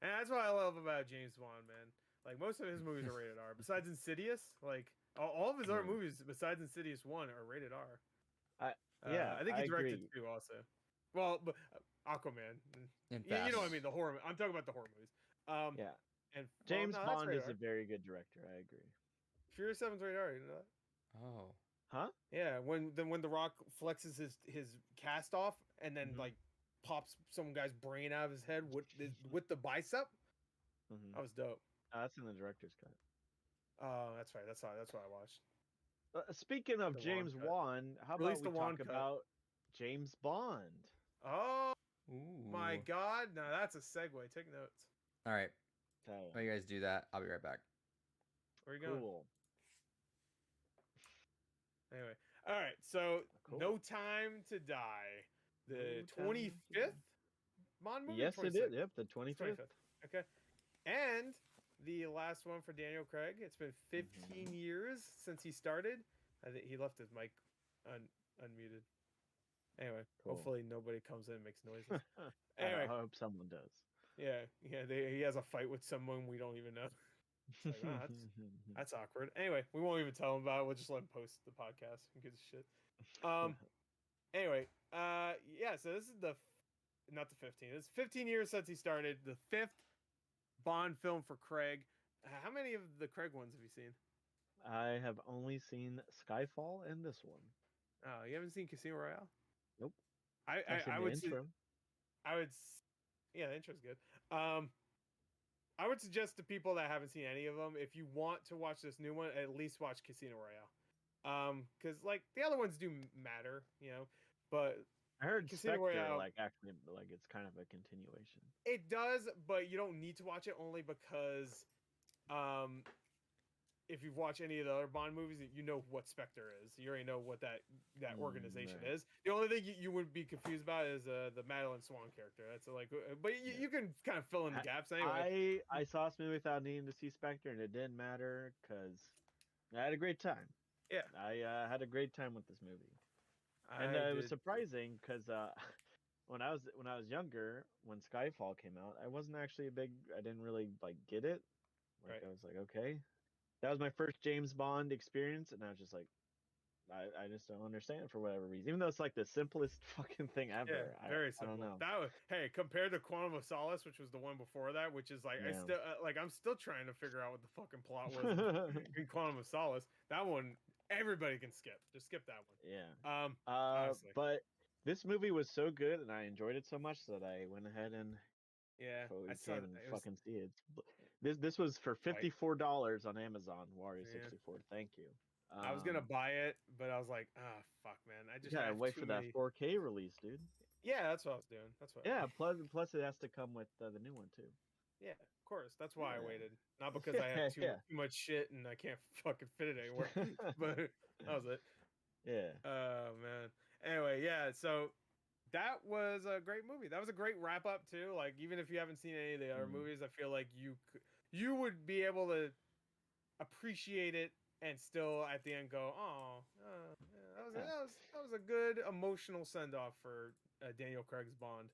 and that's what I love about James Wan, man. Like most of his movies are rated R. Besides Insidious, like all of his other movies besides Insidious 1 are rated R. I think he directed 2 also. Well, but Aquaman. You know what I mean? The horror. I'm talking about the horror movies. Yeah. And James Bond is a very good director. I agree. Furious 7's rated R. You know that? Oh. Huh? Yeah. When The Rock flexes his cast off and then like pops some guy's brain out of his head with the bicep. That was dope. That's in the director's cut. Oh, that's right. That's what I watched. Speaking of James Wan, how about we talk about James Bond? Oh my God! Now that's a segue. Take notes. All right. While you guys do that, I'll be right back. Where are you going? Cool. Anyway, all right. So, No Time to Die, the 25th Bond movie. Yes, it is. Yep, the 25th. Okay, and the last one for Daniel Craig. It's been 15 years since he started. I think he left his mic unmuted. Anyway, Cool. hopefully nobody comes in and makes noises. I Anyway, hope someone does. yeah. He has a fight with someone we don't even know. It's like, oh, that's awkward. Anyway, we won't even tell him about it. We'll just let him post the podcast. Who gives a shit? Anyway, yeah. So this is not the 15th. It's 15 years since he started the 5th Bond film for Craig. How many of the Craig ones have you seen? I have only seen Skyfall and this one. Oh, you haven't seen Casino Royale? Nope. I would say yeah, the intro's good. I would suggest to people that haven't seen any of them, if you want to watch this new one, at least watch Casino Royale. Because like the other ones do matter, but I heard Casino Spectre, Royale, like actually, like it's kind of a continuation. it does, but you don't need to watch it only because, if you've watched any of the other Bond movies, you know what Spectre is. You already know what that organization Right. is. The only thing you would be confused about is the Madeline Swan character. That's like, but you can kind of fill in the gaps anyway. I saw this movie without needing to see Spectre, and it didn't matter because I had a great time. Yeah, I had a great time with this movie, and it was surprising because when I was younger, when Skyfall came out, I wasn't actually I didn't really like get it. Like Right. I was like, okay, that was my first James Bond experience, and I was just like, I just don't understand for whatever reason. Even though it's like the simplest fucking thing ever. Yeah, very I don't simple. know. That was, hey, compared to Quantum of Solace, which was the one before that, which is like Yeah. I'm still trying to figure out what the fucking plot was in Quantum of Solace. That one everybody can skip. Just skip that one. Yeah. Honestly. But this movie was so good, and I enjoyed it so much that I went ahead and Yeah, I saw came and it. fucking see it. This was for $54 on Amazon. Wario Yeah. 64. Thank you. I was gonna buy it, but I was like, ah, fuck, man. I just gotta have wait too for many... that 4K release, dude. Yeah, that's what I was doing. That's what. Yeah. Plus it has to come with the new one too. Yeah, of course. That's why I Yeah. waited. Not because I have too Yeah. much shit and I can't fucking fit it anywhere. But that was it. Yeah. Oh man. Anyway, yeah. So that was a great movie. That was a great wrap up too. Like even if you haven't seen any of the other movies, I feel like you would be able to appreciate it and still at the end go, oh, yeah, that was a good emotional send off for Daniel Craig's Bond.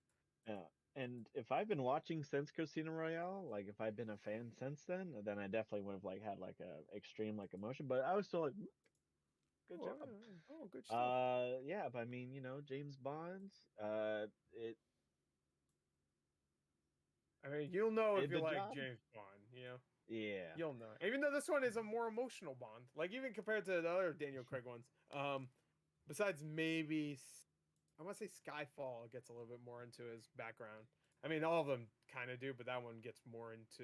Yeah. And if I've been watching since Casino Royale, like if I've been a fan since then I definitely would have like had like a extreme like emotion. But I was still like, good job. Yeah. Oh, good stuff. Yeah, but I mean, James Bond, it I mean, you'll know if did you the like job. James Bond, Yeah. You'll know. Even though this one is a more emotional Bond, like even compared to the other Daniel Craig ones. Besides maybe, I want to say Skyfall gets a little bit more into his background. I mean, all of them kind of do, but that one gets more into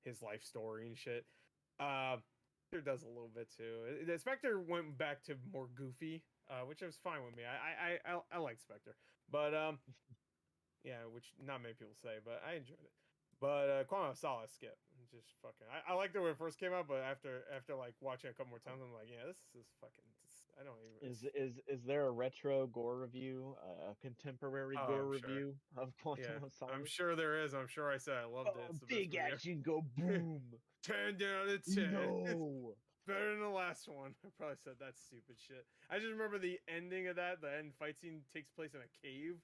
his life story and shit. Spectre does a little bit too. The Spectre went back to more goofy, which was fine with me. I like Spectre, but yeah, which not many people say, but I enjoyed it. But Quantum of Solace skip. Just fucking. I liked it when it first came out, but after like watching it a couple more times, I'm like, yeah, this is fucking. I don't even. Is there a retro gore review, a contemporary gore review of Quantum of Solace? I'm sure there is. I'm sure I said I loved it. It's the big action, go boom. 10 down to 10. No. Better than the last one. I probably said that stupid shit. I just remember the ending of that. The end fight scene takes place in a cave,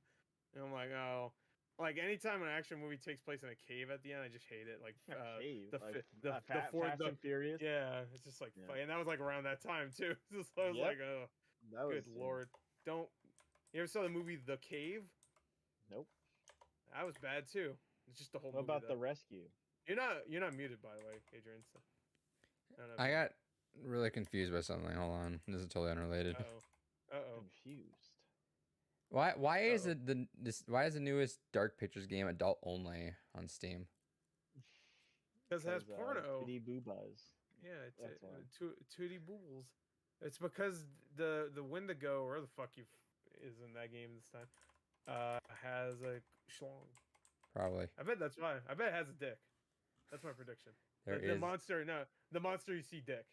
and I'm like, oh. Like anytime an action movie takes place in a cave at the end, I just hate it. Like Fast and Furious. Yeah, it's just like, and that was like around that time too. So I was like, oh, good lord, don't. You ever saw the movie The Cave? Nope. That was bad too. It's just the whole. What movie, about The Rescue? You're not muted, by the way, Adrian. So. I got really confused by something. Hold on, this is totally unrelated. Confused. Why is why is the newest Dark Pictures game adult only on Steam? Because it has porno. Tootie boobas. Yeah, it's Tootie boobles. It's because the Wendigo or the fuck you is in that game this time has a schlong. Probably. I bet that's why. I bet it has a dick. That's my prediction. The monster you see dick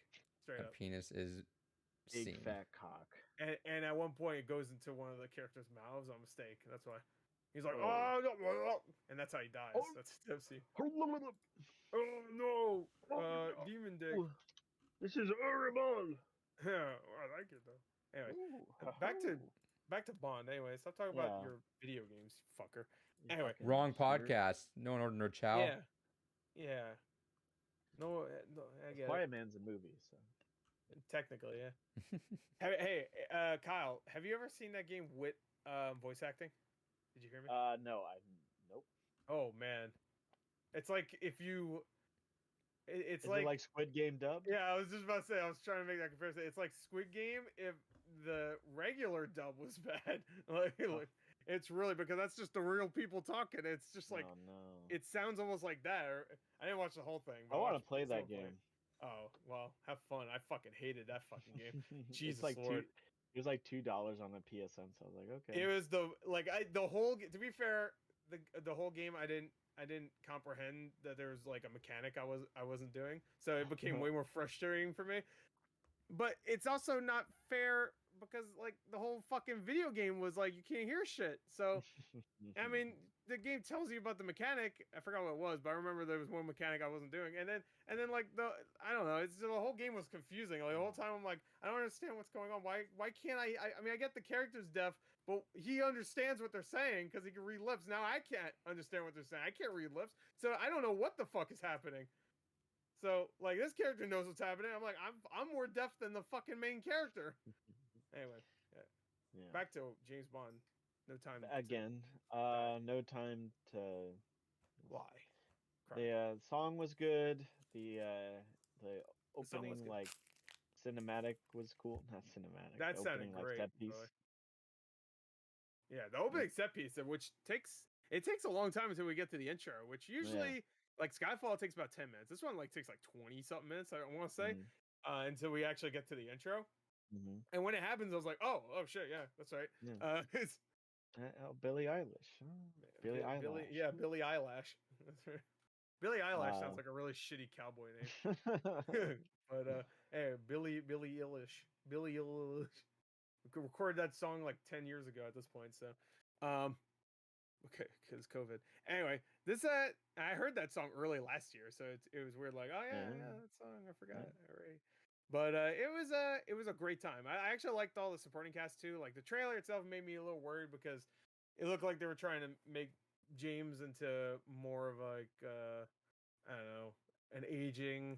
straight up. Penis is big seen. Fat cock. And at one point it goes into one of the characters' mouths on mistake. That's why. He's like, oh no, and that's how he dies. That's Tipsy. Oh no, demon dick. This is horrible. Yeah, I like it though. Anyway, back to back to Bond. Anyway, stop talking about Yeah. your video games, you fucker. You Anyway, fucking Wrong shooter. podcast. No one ordered no chow. yeah. No, no, I get it. Quiet Man's a movie, so. Technically, yeah. Hey, Kyle, have you ever seen that game with voice acting? Did you hear me? No, nope. Oh man, it's like if you, it's Is like, it like Squid Game dub? yeah, I was just about to say, I was trying to make that comparison. It's like Squid Game if the regular dub was bad. like, it's really, because that's just the real people talking. It's just like, Oh no. it sounds almost like that. I didn't watch the whole thing. I But want to watched play someone that game. Oh well, have fun. I fucking hated that fucking game. Jesus It's like Lord. It was like $2 on the PSN, so I was like, okay. It was the whole. To be fair, the whole game I didn't comprehend that there was like a mechanic I wasn't doing, so it became way more frustrating for me. But it's also not fair because like the whole fucking video game was like you can't hear shit. So I mean, the game tells you about the mechanic. I forgot what it was, but I remember there was one mechanic I wasn't doing. And then like I don't know. It's the whole game was confusing. Like the whole time I'm like, I don't understand what's going on. Why can't I mean, I get the character's deaf, but he understands what they're saying because he can read lips. Now I can't understand what they're saying. I can't read lips, so I don't know what the fuck is happening. So like this character knows what's happening. I'm like, I'm more deaf than the fucking main character. Anyway, Yeah. back to James Bond. No time Again. No time to lie. The song was good. The song was opening good. like cinematic was cool. Not cinematic. That the sounded opening like great. set piece. Yeah, the opening set piece, which takes a long time until we get to the intro, which usually like Skyfall takes about 10 minutes. This one like takes like 20 something minutes, I want to say, until we actually get to the intro. And when it happens, I was like, oh shit, yeah, that's right. Yeah. It's Billie Eilish. Billie Eyelash. Billie Eyelash. That's right. Billie Eyelash sounds like a really shitty cowboy name. But hey, Billie Eilish. Billie Eilish. We recorded that song like 10 years ago at this point, so okay, because COVID. Anyway, this I heard that song early last year, so it was weird, like, oh yeah, that song, I forgot it already. But it was a great time. I actually liked all the supporting cast too. Like the trailer itself made me a little worried because it looked like they were trying to make James into more of like I don't know, an aging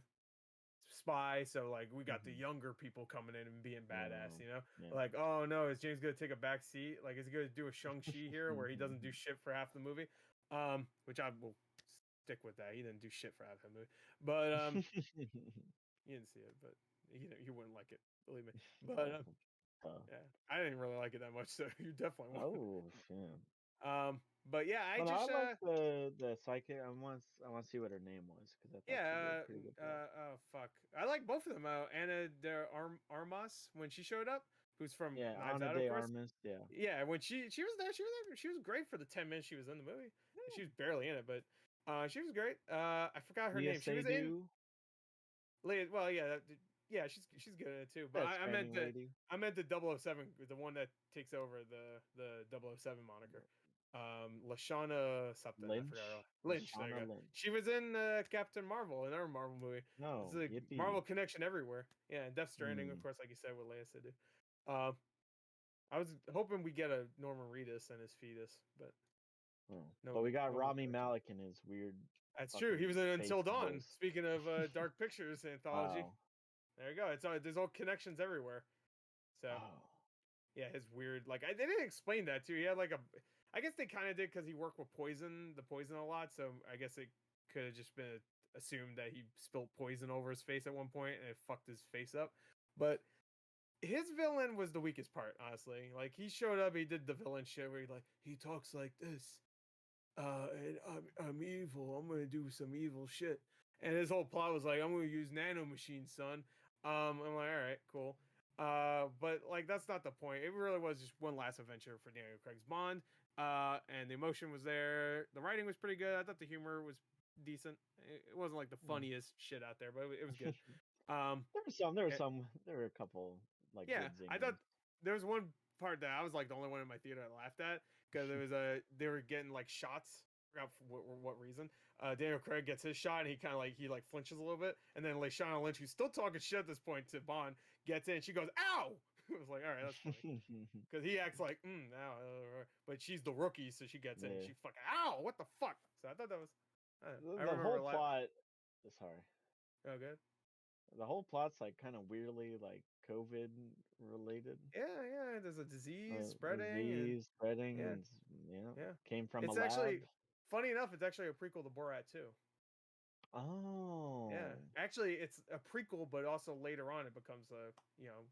spy. So like we got the younger people coming in and being badass, you know? Yeah. Like, oh no, is James gonna take a back seat? Like is he gonna do a Shang-Chi here where he doesn't do shit for half the movie? Which I will stick with that. He didn't do shit for half the movie. But you didn't see it, but you wouldn't like it, believe me. But yeah, I didn't really like it that much, so you definitely won't. Oh shit. But yeah, I like the psychic. I want to see what her name was because I thought she did a pretty good job. Oh fuck, I like both of them. Anna de Armas when she showed up, who's from Knives Anna Out, de of course. Armas. Yeah. Yeah, when she was there, she was great for the 10 minutes she was in the movie. Yeah. She was barely in it, but she was great. I forgot her name. She was in. Well, yeah, she's good at it too. But I meant the 007, the one that takes over the 007 moniker. Lashana something. Lynch. I forgot. Lynch. There you go. She was in Captain Marvel, another Marvel movie. No, it's a Marvel connection everywhere. Yeah, and Death Stranding, of course, like you said, with Leia Seydoux. I was hoping we get a Norman Reedus and his fetus, but no. But we got Rami Malek in his weird. That's true. He was in Until Dawn. Voice. Speaking of Dark Pictures anthology, there you go. There's all connections everywhere. So yeah, his weird they didn't explain that too. He had like I guess they kind of did because he worked with the poison a lot. So I guess it could have just been assumed that he spilled poison over his face at one point and it fucked his face up. But his villain was the weakest part, honestly. Like he showed up, he did the villain shit where he talks like this. And I'm evil. I'm gonna do some evil shit. And his whole plot was like, I'm gonna use nano machines, son. I'm like, all right, cool. But like that's not the point. It really was just one last adventure for Daniel Craig's Bond. And the emotion was there. The writing was pretty good. I thought the humor was decent. It wasn't like the funniest shit out there, but it was good. There were a couple good zingers. I thought there was one part that I was like the only one in my theater that laughed at because they were getting like shots. I forgot for what reason. Daniel Craig gets his shot and he kind of he flinches a little bit, and then Lashana Lynch, who's still talking shit at this point to Bond, gets in. She goes, "Ow!" It was like, all right, that's funny. Because he acts like, now, but she's the rookie, so she gets in and she fucking, ow, what the fuck? So I thought that was, I The whole remember plot. Sorry. Oh, good. The whole plot's like kind of weirdly like COVID related. Yeah. There's a disease spreading, yeah, and yeah. came from a It's lab. actually funny enough. It's actually a prequel to Borat too. Oh. Yeah, actually, it's a prequel, but also later on it becomes a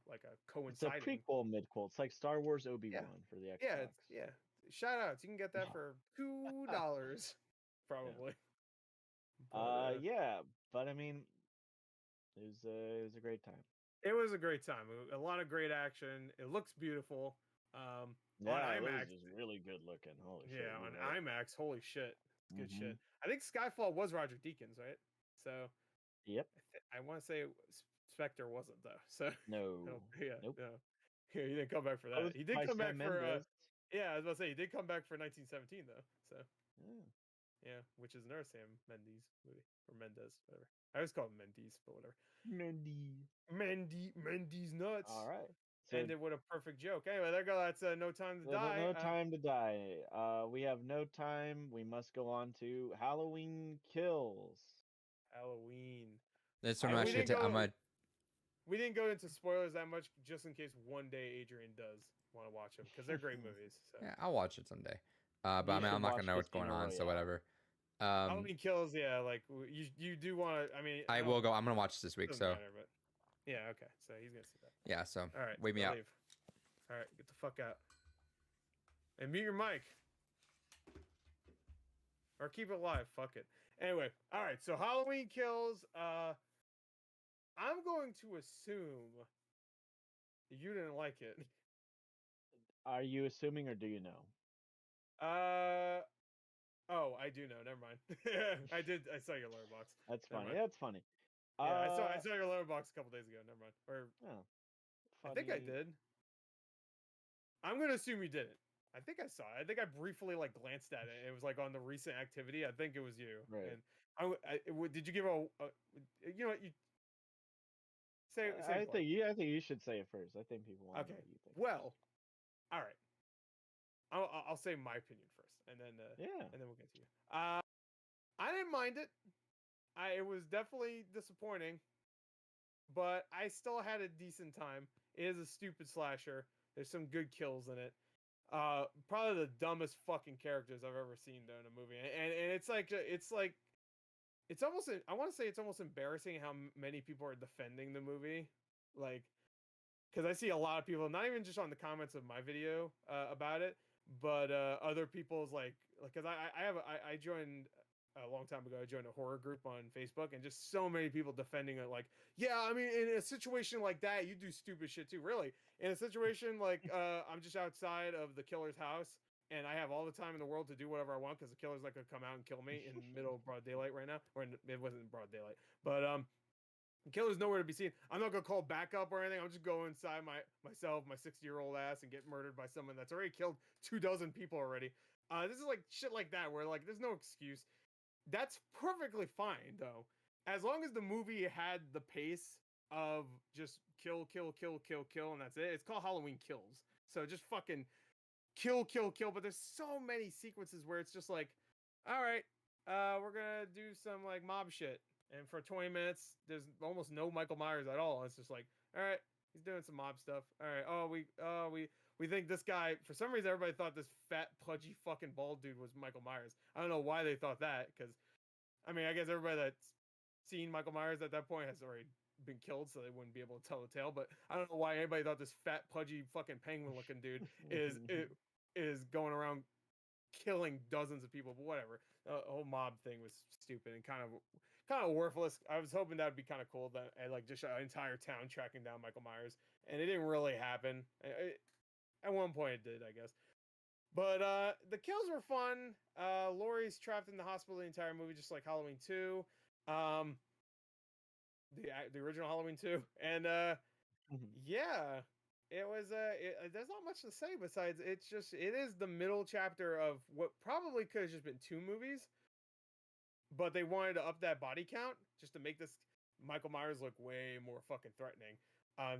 like a It's a coinciding. prequel midquel. It's like Star Wars Obi-Wan Yeah, for the Xbox. yeah. Shout outs. You can get that for $2 probably. But, yeah, but I mean, it was a great time. it was a great time. A lot of great action. It looks beautiful. On Yeah, it was IMAX. just really good looking. Holy shit. Yeah, on IMAX. Holy shit. Good shit. Mhm. I think Skyfall was Roger Deakins, right? So Yep. I want to say Spectre wasn't though. So No. yeah, Nope. no. Yeah, he didn't come back for that. Both He did by come back Sam for Mendes. yeah, I was about to say he did come back for 1917 though. So Yeah. yeah, which is another Sam Mendes movie or Mendes, whatever. I always call him Mendes, but whatever. Mendy's nuts. All right. So Ended with a perfect joke. Anyway, there go. That's No Time to Die. no time to die. We have no time. We must go on to Halloween Kills. Halloween. This one I'm we actually didn't I'm go. gonna We didn't go into spoilers that much, just in case one day Adrian does want to watch them because they're great movies. So. yeah, I'll watch it someday. But You I mean, should I'm not watch gonna know what's going Casino on, so Royale. whatever. Halloween Kills, yeah, like you do want to. I mean, I will go. I'm gonna watch this week, so matter, but yeah, okay. So he's gonna see that. yeah. So All right, wait me out. Leave. All right, get the fuck out and mute your mic or keep it live. Fuck it. Anyway, all right. So Halloween Kills. I'm going to assume you didn't like it. Are you assuming or do you know? Oh, I do know. Never mind. I did. I saw your letterbox. That's Never funny. mind. That's funny. Yeah, I saw your letterbox a couple days ago. Never mind. Or funny. I think I did. I'm gonna assume you didn't. I think I saw it. I think I briefly like glanced at it. It was like on the recent activity. I think it was you. Right. And did you give a you know what you say? I think you should say it first. I think people want to know what you think. Well, all right. I'll say my opinion first, and then and then we'll get to you. I didn't mind it. It was definitely disappointing, but I still had a decent time. It is a stupid slasher. There's some good kills in it. Probably the dumbest fucking characters I've ever seen though in a movie, and it's almost I want to say it's almost embarrassing how many people are defending the movie, like, because I see a lot of people, not even just on the comments of my video about it, but other people's like because I joined a long time ago. I joined a horror group on Facebook, and just so many people defending it. Like, yeah, I mean, in a situation like that, you do stupid shit too. Really, in a situation like I'm just outside of the killer's house, and I have all the time in the world to do whatever I want because the killer's not gonna come out and kill me in the middle of broad daylight right now. Or it wasn't broad daylight, but the killer's nowhere to be seen. I'm not gonna call backup or anything. I'm just go inside myself, my 60-year-old ass, and get murdered by someone that's already killed 24 people already. This is like shit like that where like there's no excuse. That's perfectly fine though, as long as the movie had the pace of just kill, and that's it. It's called Halloween Kills, so just fucking kill. But there's so many sequences where it's just like, all right, we're gonna do some like mob shit. And for 20 minutes, there's almost no Michael Myers at all. It's just like, all right, he's doing some mob stuff. All right, we think this guy. For some reason, everybody thought this fat, pudgy, fucking bald dude was Michael Myers. I don't know why they thought that, because, I mean, I guess everybody that's seen Michael Myers at that point has already been killed, so they wouldn't be able to tell the tale. But I don't know why anybody thought this fat, pudgy, fucking penguin-looking dude is going around killing dozens of people. But whatever, the whole mob thing was stupid and kind of worthless. I was hoping that would be kind of cool, that like just an entire town tracking down Michael Myers, and it didn't really happen. At one point it did, I guess. But the kills were fun. Laurie's trapped in the hospital the entire movie, just like Halloween 2. The original Halloween 2. And yeah, it was there's not much to say besides it is the middle chapter of what probably could have just been 2 movies. But they wanted to up that body count just to make this Michael Myers look way more fucking threatening.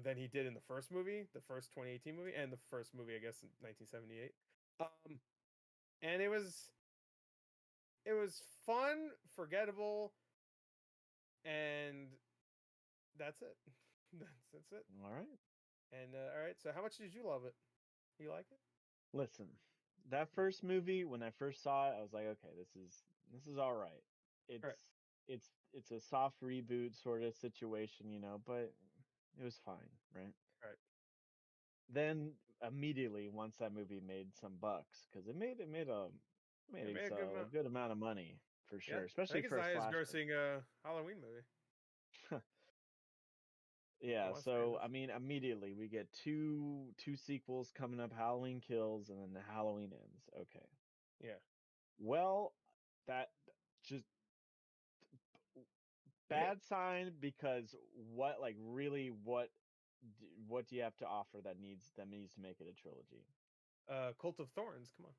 than he did in the first movie, the first 2018 movie, and the first movie, I guess, in 1978. And it was fun, forgettable, and that's it. That's it. All right. And all right, so how much did you love it? You like it? Listen, that first movie, when I first saw it, I was like, okay, this is all right. It's Right. it's a soft reboot sort of situation, but it was fine, right? Right. Then immediately once that movie made some bucks, because It made a good a amount. good amount of money for Yeah, sure, I especially think it's for the a highest slasher. grossing Halloween movie. I Yeah, want to say it so is. I mean, immediately we get two sequels coming up, Halloween Kills and then the Halloween Ends. Okay. Yeah. Well, that just bad sign because what do you have to offer that needs to make it a trilogy? Cult of Thorns. Come on.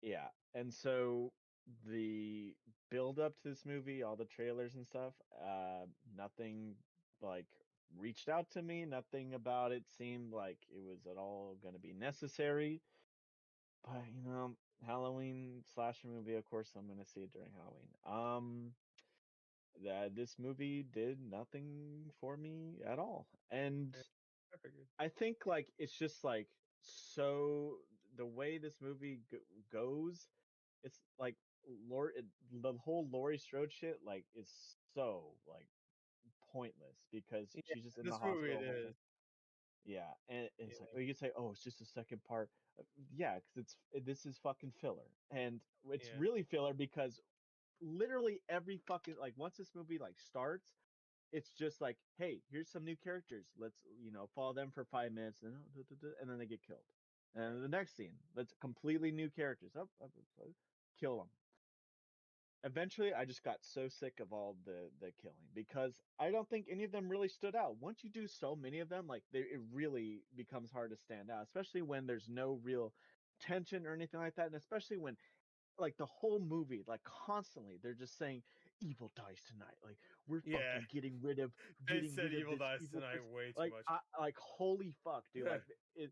Yeah. And so the build up to this movie, all the trailers and stuff, nothing like reached out to me. Nothing about it seemed like it was at all going to be necessary. But Halloween slasher movie, of course, I'm going to see it during Halloween. That this movie did nothing for me at all, and Yeah, I figured. I think like it's just like so the way this movie goes, it's like the whole Laurie Strode shit like is so like pointless because Yeah, she's just in the this movie hospital it the whole is. time. Yeah, and it's like, Yeah. oh, you could say, oh, it's just a second part. Yeah, because this is fucking filler, and it's Yeah. really filler because literally every fucking like once this movie like starts, it's just like, hey, here's some new characters. Let's follow them for 5 minutes, and then they get killed. Right. And the next scene, let's completely new characters. Kill them. Eventually, I just got so sick of all the killing because I don't think any of them really stood out. Once you do so many of them, like it really becomes hard to stand out, especially when there's no real tension or anything like that, and especially when like the whole movie, like constantly, they're just saying evil dies tonight. Like we're Yeah. fucking They getting said rid of Evil this Dies evil Tonight person. way too Like much. holy fuck, dude. Yeah. Like it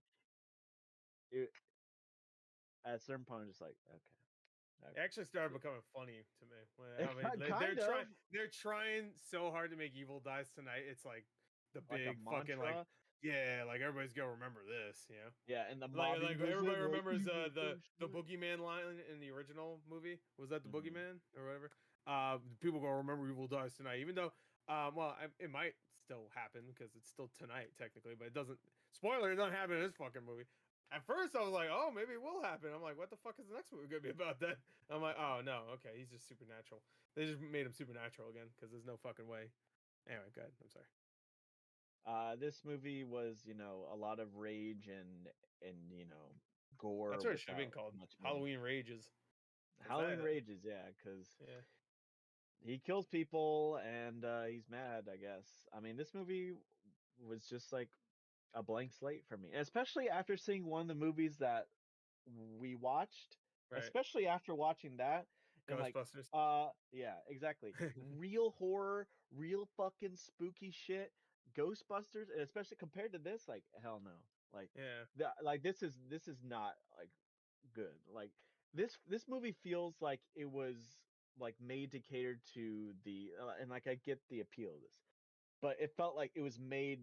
at a certain point, I'm just like, It actually started okay. becoming funny to me. I mean, It kind of they're trying so hard to make Evil Dies Tonight. It's like the like a big fucking like, mantra. yeah, like everybody's gonna remember this, Yeah, and the Like mobbing goes everybody in like remembers evil dies the tonight. boogeyman line in the original movie. Was that the Mhm. boogeyman or whatever? People gonna remember Evil Dies Tonight, even though it might still happen because it's still tonight technically, but it doesn't. Spoiler: it doesn't happen in this fucking movie. At first, I was like, "Oh, maybe it will happen." I'm like, "What the fuck is the next movie gonna be about?" Then I'm like, "Oh no, okay, he's just supernatural." They just made him supernatural again because there's no fucking way. Anyway, go ahead. I'm sorry. This movie was, a lot of rage and gore That's what it should have been without called. much meat. Halloween Rages. Cause Halloween that, rages, yeah, because yeah, he kills people and he's mad, I guess. I mean, this movie was just like a blank slate for me, and especially after seeing one of the movies that we watched, right. especially after watching that, and like, Ghostbusters. yeah, exactly, real horror, real fucking spooky shit, Ghostbusters, and especially compared to this, like, hell no, like, Yeah. like this is not like good. Like this movie feels like it was like made to cater to the and like I get the appeal of this, but it felt like it was made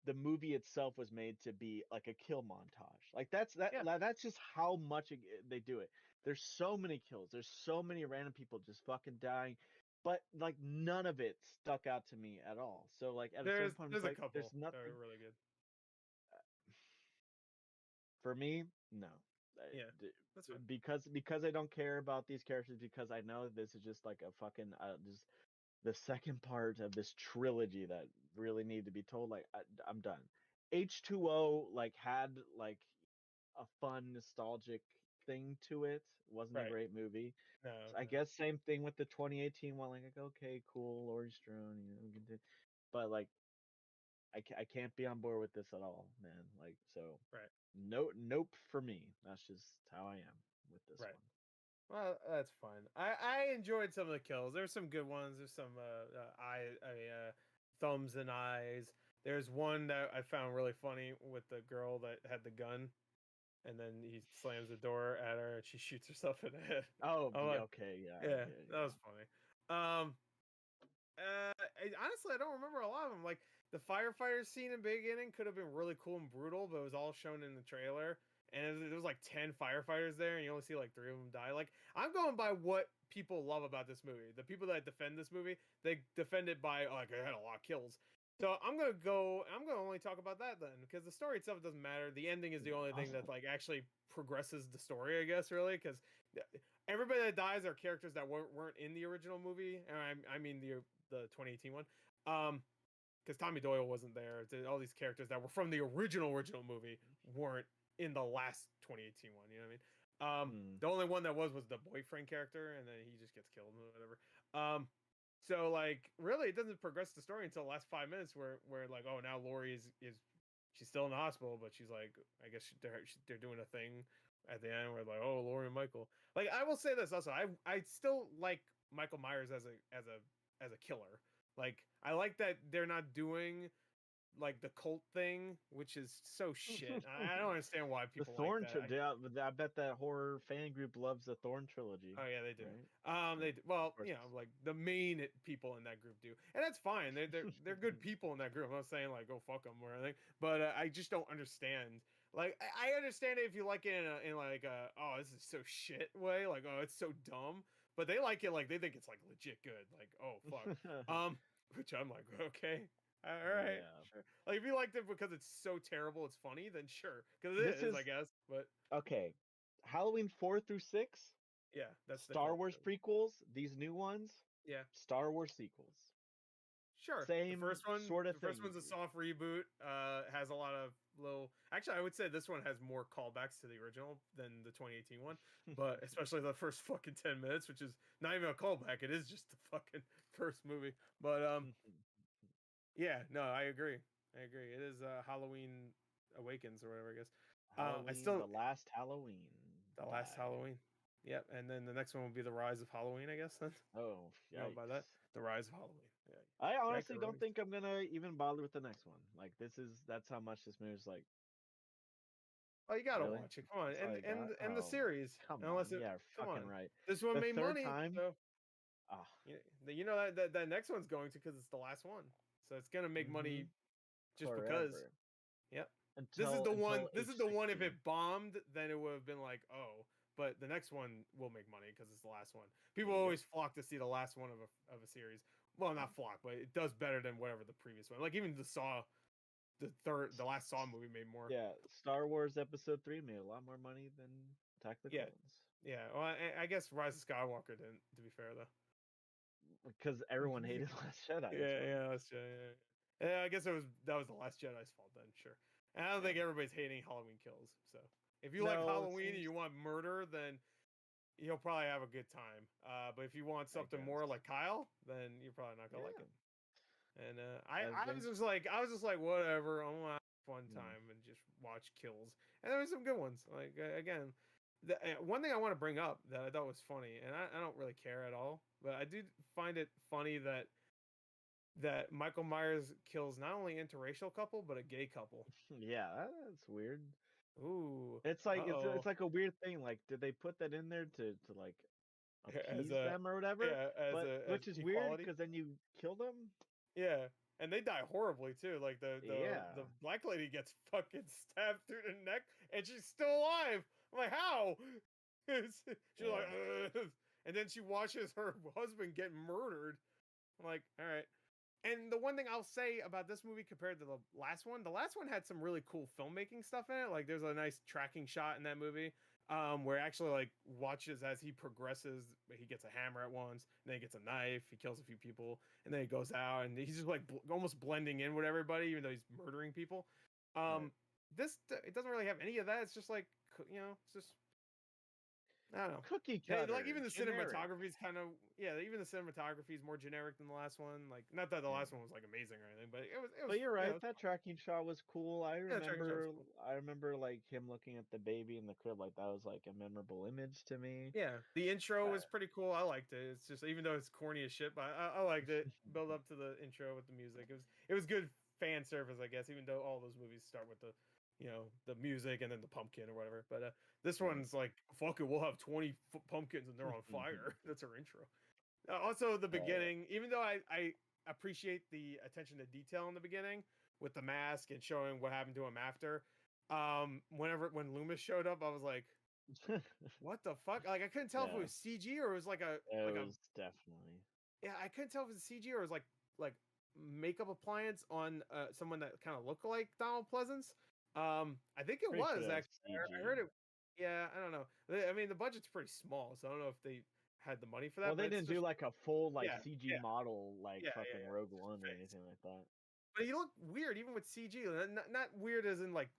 the movie itself was made to be like a kill montage. Like Yeah. that's just how much they do it. There's so many kills. There's so many random people just fucking dying, but like none of it stuck out to me at all. So like at a certain point, it's There's a like there's couple that nothing are really good. for me. No, Yeah. That's fine. because I don't care about these characters because I know this is just like a fucking just the second part of this trilogy that really need to be told. Like I'm done. H2O like had like a fun nostalgic thing to it. Wasn't a Right. great movie. No, So I no. guess same thing with the 2018 one. Like okay, cool, Laurie Strode, we can do, but like I can't be on board with this at all, man. Like so, Right. nope for me. That's just how I am with this Right. one. Well, that's fine. I enjoyed some of the kills. There's some good ones. There's some thumbs and eyes. There's one that I found really funny with the girl that had the gun, and then he slams the door at her and she shoots herself in the head. Oh, I'm like, okay, yeah, yeah, that was funny. Honestly, I don't remember a lot of them. Like the firefighter scene in the beginning could have been really cool and brutal, but it was all shown in the trailer. And there was like 10 firefighters there, and you only see like 3 of them die. Like I'm going by what people love about this movie. The people that defend this movie, they defend it by like it had a lot of kills. So I'm gonna only talk about that then, because the story itself doesn't matter. The ending is the only thing that like actually progresses the story, I guess, really, because everybody that dies are characters that weren't in the original movie, and I mean the 2018 one. Because Tommy Doyle wasn't there. All these characters that were from the original movie weren't in the last 2018 one. You know what I mean? The only one that was the boyfriend character, and then he just gets killed or whatever. So like really, it doesn't progress the story until the last 5 minutes, where like, oh, now Lori is she's still in the hospital, but she's like, I guess they're doing a thing at the end where like, oh, Lori and Michael. Like I will say this also, I still like Michael Myers as a killer. Like I like that they're not doing like the cult thing, which is so shit. I don't understand why The people Thorn like that. I bet that horror fan group loves the Thorn trilogy. Oh yeah, they do. Right? They do. Well, you know, like the main people in that group do, and that's fine. They're good people in that group. I'm not saying like go fuck them or anything, but I just don't understand. Like I understand it if you like it in like oh, this is so shit way, like oh, it's so dumb. But they like it like they think it's like legit good. Like oh fuck, which I'm like okay. All right, Yeah. sure. Like if you liked it because it's so terrible, it's funny, then sure, because This is, is I guess. But okay. Halloween 4 through 6, yeah, that's the Star cult Wars thing. prequels, these new ones, Yeah, Star Wars sequels. sure. Same sort of The thing. first one's a soft reboot. Has a lot of little. Actually, I would say this one has more callbacks to the original than the 2018 one. But especially the first fucking 10 minutes, which is not even a callback. It is just the fucking first movie. But yeah, no, I agree. I agree. It is Halloween Awakens or whatever. I guess. I Halloween, still the last Halloween. the last Bye. Halloween. Yep, and then the next one will be the Rise of Halloween. I guess then. Oh, You know, by that, yikes. the Rise of Halloween. Yeah. I honestly don't Yikes. think I'm gonna even bother with the next one. Like that's how much this movie's like. Oh, you gotta Really? watch it. Come on, That's all you got? and the Oh, series. come on. Unless it, Yeah, come on, fucking right. this one The made third money, time, so ah, you know that next one's going to because it's the last one, so it's gonna make mm-hmm, money just because. forever Yep. This is until the one. until This age is the one. If 60. it bombed, then it would have been like, oh. But the next one will make money because it's the last one. People Yep. always flock to see the last one of a series. Well, not flock, but it does better than whatever the previous one. Like even the last Saw movie made more. Yeah, Star Wars Episode 3 made a lot more money than Attack of the Yeah, Clones. yeah. Well, I guess Rise of Skywalker didn't. To be fair, though. Because everyone hated Last Jedi. Yeah, that's yeah. I guess that was the Last Jedi's fault then, sure. And I don't think everybody's hating Halloween Kills. So if you like No, it Halloween and seems you want murder, then you'll probably have a good time. But if you want I something more guess. like Kyle, then you're probably not gonna like it. And I They- was just like whatever. I'm gonna have a fun Mm. time and just watch kills. And there were some good ones. Like again, one thing I want to bring up that I thought was funny, and I don't really care at all, but I do find it funny that Michael Myers kills not only an interracial couple but a gay couple. Yeah, that's weird. Ooh, It's like uh-oh. it's like a weird thing. Like, did they put that in there to like As appease a them or whatever? yeah, But as which is weird equality. because then you kill them. Yeah, and they die horribly too. Like Yeah. the black lady gets fucking stabbed through the neck and she's still alive. I'm like, how? She's like, ugh. And then she watches her husband get murdered. I'm like, all right. And the one thing I'll say about this movie compared to the last one had some really cool filmmaking stuff in it. Like there's a nice tracking shot in that movie, where actually like watches as he progresses. He gets a hammer at once, and then he gets a knife. He kills a few people, and then he goes out, and he's just like almost blending in with everybody, even though he's murdering people. Right. It doesn't really have any of that. It's just like it's just I don't know. Cookie Hey, cutter. like even the generic. cinematography is kind of even the cinematography is more generic than the last one. Like not that the last one was like amazing or anything, but it was. But you're right. You know, That tracking shot was cool. yeah, the tracking shot was cool. I remember like him looking at the baby in the crib. Like that was like a memorable image to me. Yeah, the intro was Uh, pretty cool. I liked it. It's just even though it's corny as shit, but I liked it. Build up to the intro with the music. It was good fan service, I guess. Even though all those movies start with the, the music and then the pumpkin or whatever. But this one's like, fuck it, we'll have 20 pumpkins and they're on fire. That's our intro. Also, the beginning, even though I appreciate the attention to detail in the beginning with the mask and showing what happened to him after. When Loomis showed up, I was like, what the fuck? Like, I couldn't tell if it was CG or it was like a. It was definitely. Yeah, I couldn't tell if it was CG or it was like makeup appliance on someone that kind of looked like Donald Pleasance. I think it was actually. I heard it. Yeah, I don't know. I mean, the budget's pretty small, so I don't know if they had the money for that. Well, they didn't do like a full CG model fucking Rogue One or anything like that. But he looked weird even with CG. Not weird as in like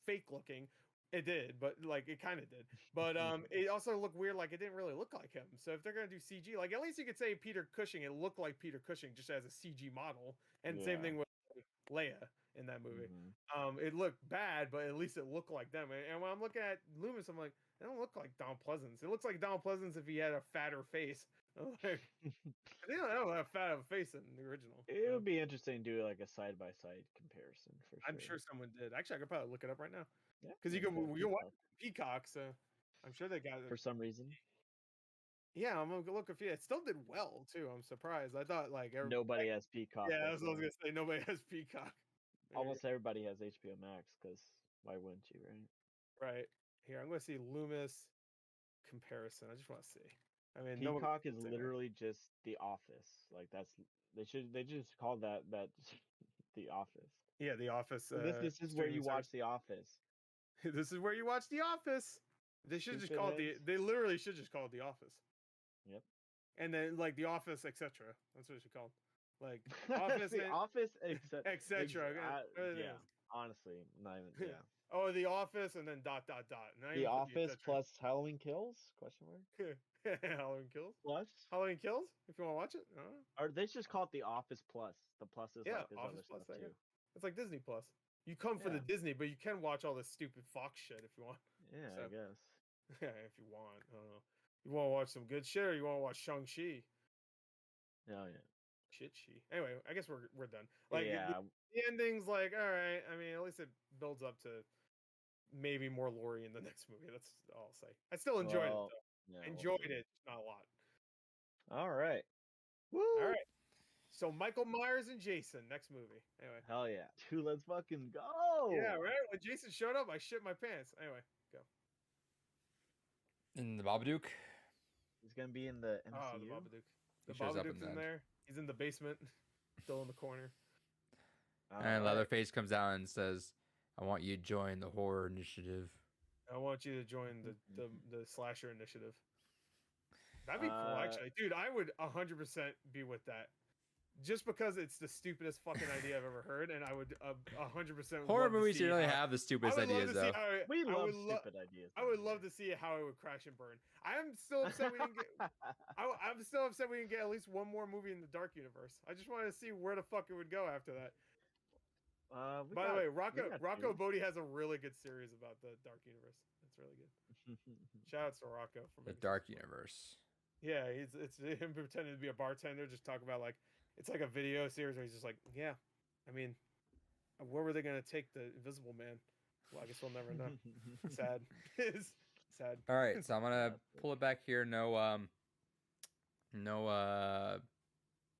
fake looking. It did, but like it kind of did. But it also looked weird, like it didn't really look like him. So if they're gonna do CG, like at least you could say Peter Cushing. It looked like Peter Cushing just as a CG model. And same thing with Leia in that movie. It looked bad, but at least it looked like them. And when I'm looking at Loomis, I'm like, it don't look like Donald Pleasance. It looks like Donald Pleasance if he had a fatter face. Like, they don't have fat of a face in the original. It would be interesting to do like a side by side comparison for sure. I'm sure someone did. Actually, I could probably look it up right now. Yeah, because you can watch Peacock, so I'm sure they got it for some reason. Yeah, I'm gonna look. It still did well too. I'm surprised. I thought like nobody has Peacock. Yeah, that's what I was gonna say. Nobody has Peacock. Almost everybody has HBO Max because why wouldn't you, right? Right. Here, I'm gonna see Loomis comparison. I just want to see. I mean, Peacock is literally just The Office. Like they just call that The Office. Yeah, The Office. This is where you watch The Office. This is where you watch The Office. They should just call it They literally should just call it The Office. Yep. And then like The Office, etc. That's what it should call. Like Office, The Office, etc. Yeah. Honestly, not even. Yeah. Oh, The Office, and then ... The Office plus Halloween Kills? Question mark. Halloween Kills. Plus Halloween Kills. If you want to watch it. Or they just call it The Office Plus. The plus is like this Office other Plus, stuff too. It's like Disney Plus. You come for the Disney, but you can watch all this stupid Fox shit if you want. Yeah, I guess. Yeah, if you want. I don't know. You want to watch some good shit, or you want to watch Shang-Chi? Oh yeah. Shit-chi. Anyway, I guess we're done. Like the ending's like, all right. I mean, at least it builds up to maybe more Laurie in the next movie. That's all I'll say. I still enjoyed it though. Yeah, enjoyed it, not a lot. All right. Woo! All right. So Michael Myers and Jason, next movie. Anyway. Hell yeah. Dude, let's fucking go. Yeah, right? When Jason showed up, I shit my pants. Anyway, go. In the Babadook? He's gonna be in the MCU. Oh, the Babadook. The Babadook's in there. He's in the basement, still in the corner. And Leatherface comes out and says, I want you to join the horror initiative. I want you to join the slasher initiative. That'd be cool, actually. Dude, I would 100% be with that. Just because it's the stupidest fucking idea I've ever heard, and I would 100%. Horror movies really have the stupidest ideas, though. We love stupid ideas. I would love to see how it would crash and burn. I'm still upset we didn't get. I'm still upset we didn't get at least one more movie in the Dark Universe. I just wanted to see where the fuck it would go after that. By the way, Rocco Bodie has a really good series about the Dark Universe. It's really good. Shout outs to Rocco from the Dark Universe. Yeah, it's him pretending to be a bartender, just talk about like it's like a video series where he's just like, yeah, I mean, where were they gonna take the Invisible Man? Well, I guess we'll never know. Sad. It's sad. All right, so I'm gonna pull it back here. No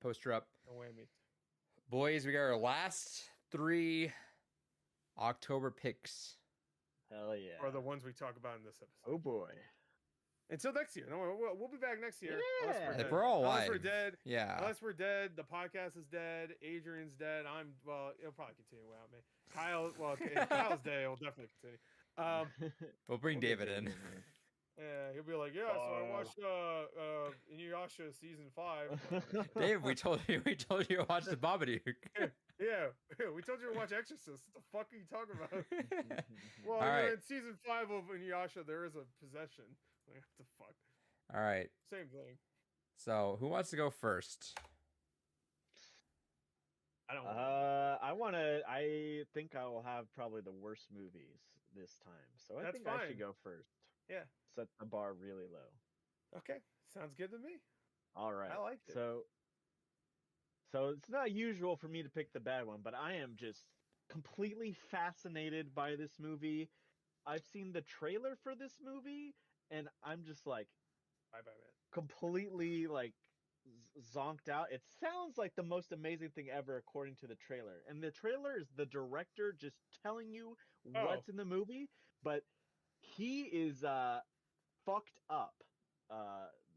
poster up. No whammy. Boys, we got our last 3 October picks. Hell yeah. Or the ones we talk about in this episode. Oh boy. Until next year. No, we'll be back next year. Yeah. If we're all alive. Unless we're dead. Yeah. Unless we're dead. The podcast is dead. Adrian's dead. It'll probably continue without me. Kyle's dead. It'll definitely continue. We'll bring David in. Yeah, he'll be like, yeah, so I watched Inuyasha season 5. Dave, we told you to watch the Babadook. Yeah, we told you to watch Exorcist. What the fuck are you talking about? Well, right. In season 5 of Inuyasha, there is a possession. Like, what the fuck? All right. Same thing. So, who wants to go first? I don't. I think I will have probably the worst movies this time, so I think I should go first. Yeah. Set the bar really low. Okay, sounds good to me. All right. I like it. So it's not usual for me to pick the bad one, but I am just completely fascinated by this movie. I've seen the trailer for this movie, and I'm just like Bye, man. completely like zonked out. It sounds like the most amazing thing ever according to the trailer. And the trailer is the director just telling you what's in the movie, but he is fucked up,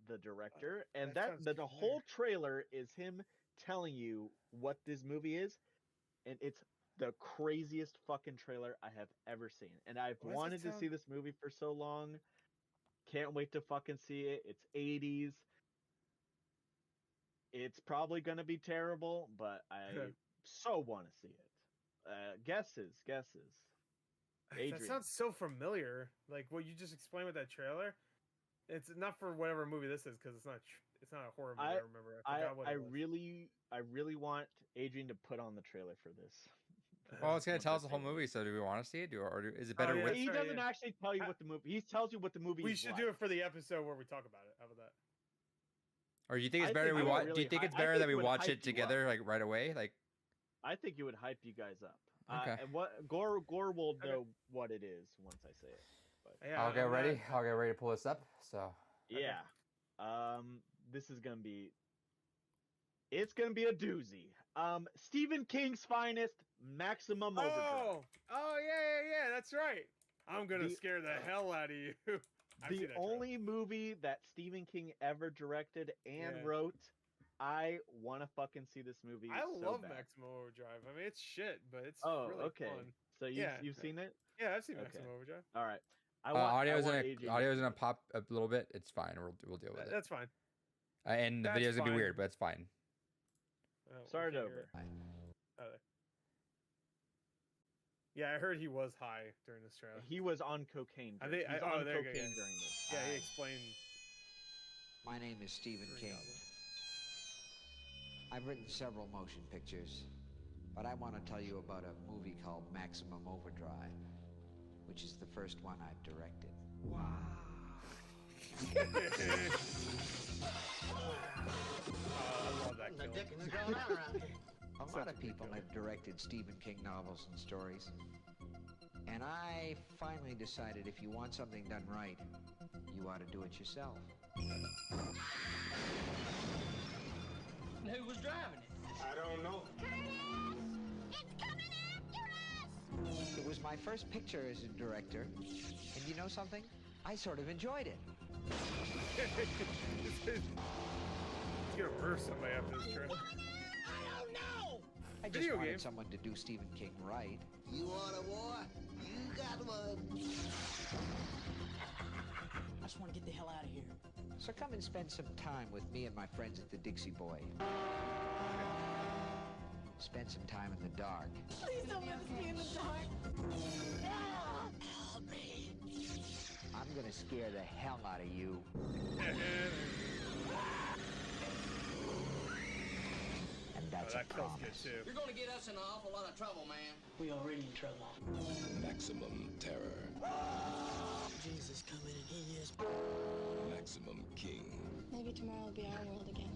the director, and that sounds the familiar. whole trailer is him telling you what this movie is, and it's the craziest fucking trailer I have ever seen. And I've Why does it wanted to sound- see this movie for so long. Can't wait to fucking see it. It's 80s. It's probably gonna be terrible, but I so want to see it. Guesses. That Adrian. sounds so familiar. Like what you just explained with that trailer. It's not for whatever movie this is because it's not a horror movie. I remember. I forgot what it was. I really want Adrian to put on the trailer for this. Well, it's gonna Once tell I us the whole see it. movie. So do we want to see it? Or is it better yeah. with? He Sorry, doesn't actually tell you what the movie. He tells you what the movie. We is should like. do it for the episode where we talk about it. How about that? Or do you think it's I better think we it would watch? Do really you think hy- it's I better think that we it would watch hype it you together, like right away? Like, I think it would hype you guys up. Okay. And what Gore will Okay. know what it is once I say it. But Yeah, I'll get I'm ready. not- I'll get ready to pull this up. So yeah, this is gonna be. It's gonna be a doozy. Stephen King's finest, Maximum Overdrive. Oh yeah. That's right. I'm gonna The- scare the hell out of you. I've seen The that trailer. only movie that Stephen King ever directed and Yeah. wrote. I want to fucking see this movie. I so love bad. Maximum Overdrive. I mean, it's shit, but it's Oh, really okay. fun. So you've seen it? Yeah, I've seen Okay. Maximum Overdrive. All right. I want audio's Adrian audio's to gonna see it. pop a little bit. It's fine. We'll deal with it. That's fine. And the that's video's gonna be fine. weird, but it's fine. Oh, we Start can't over. hear it. Oh, there. Yeah, I heard he was high during this trailer. He was on cocaine. I think- He's oh, on there you go, cocaine yeah. during this. Yeah, he explained. My name is Stephen during King. the album. I've written several motion pictures, but I want to tell you about a movie called Maximum Overdrive, which is the first one I've directed. I love that What the killer. dickens is going on around here? A lot of people have directed Stephen King novels and stories, and I finally decided if you want something done right, you ought to do it yourself. And who was driving it? I don't know. It was my first picture as a director, and you know something? I sort of enjoyed it. He's gonna murder somebody after this trailer. I just Video wanted game. someone to do Stephen King right. You want a war? You got one. I just want to get the hell out of here. So come and spend some time with me and my friends at the Dixie Boy. Spend some time in the dark. Please don't let us be in the dark. Help me. I'm gonna scare the hell out of you. And that's a That kills good promise. too. You're going to get us in an awful lot of trouble, man. We already in trouble. Maximum terror. Jesus coming and he is. Maximum King. Maybe tomorrow will be our world again.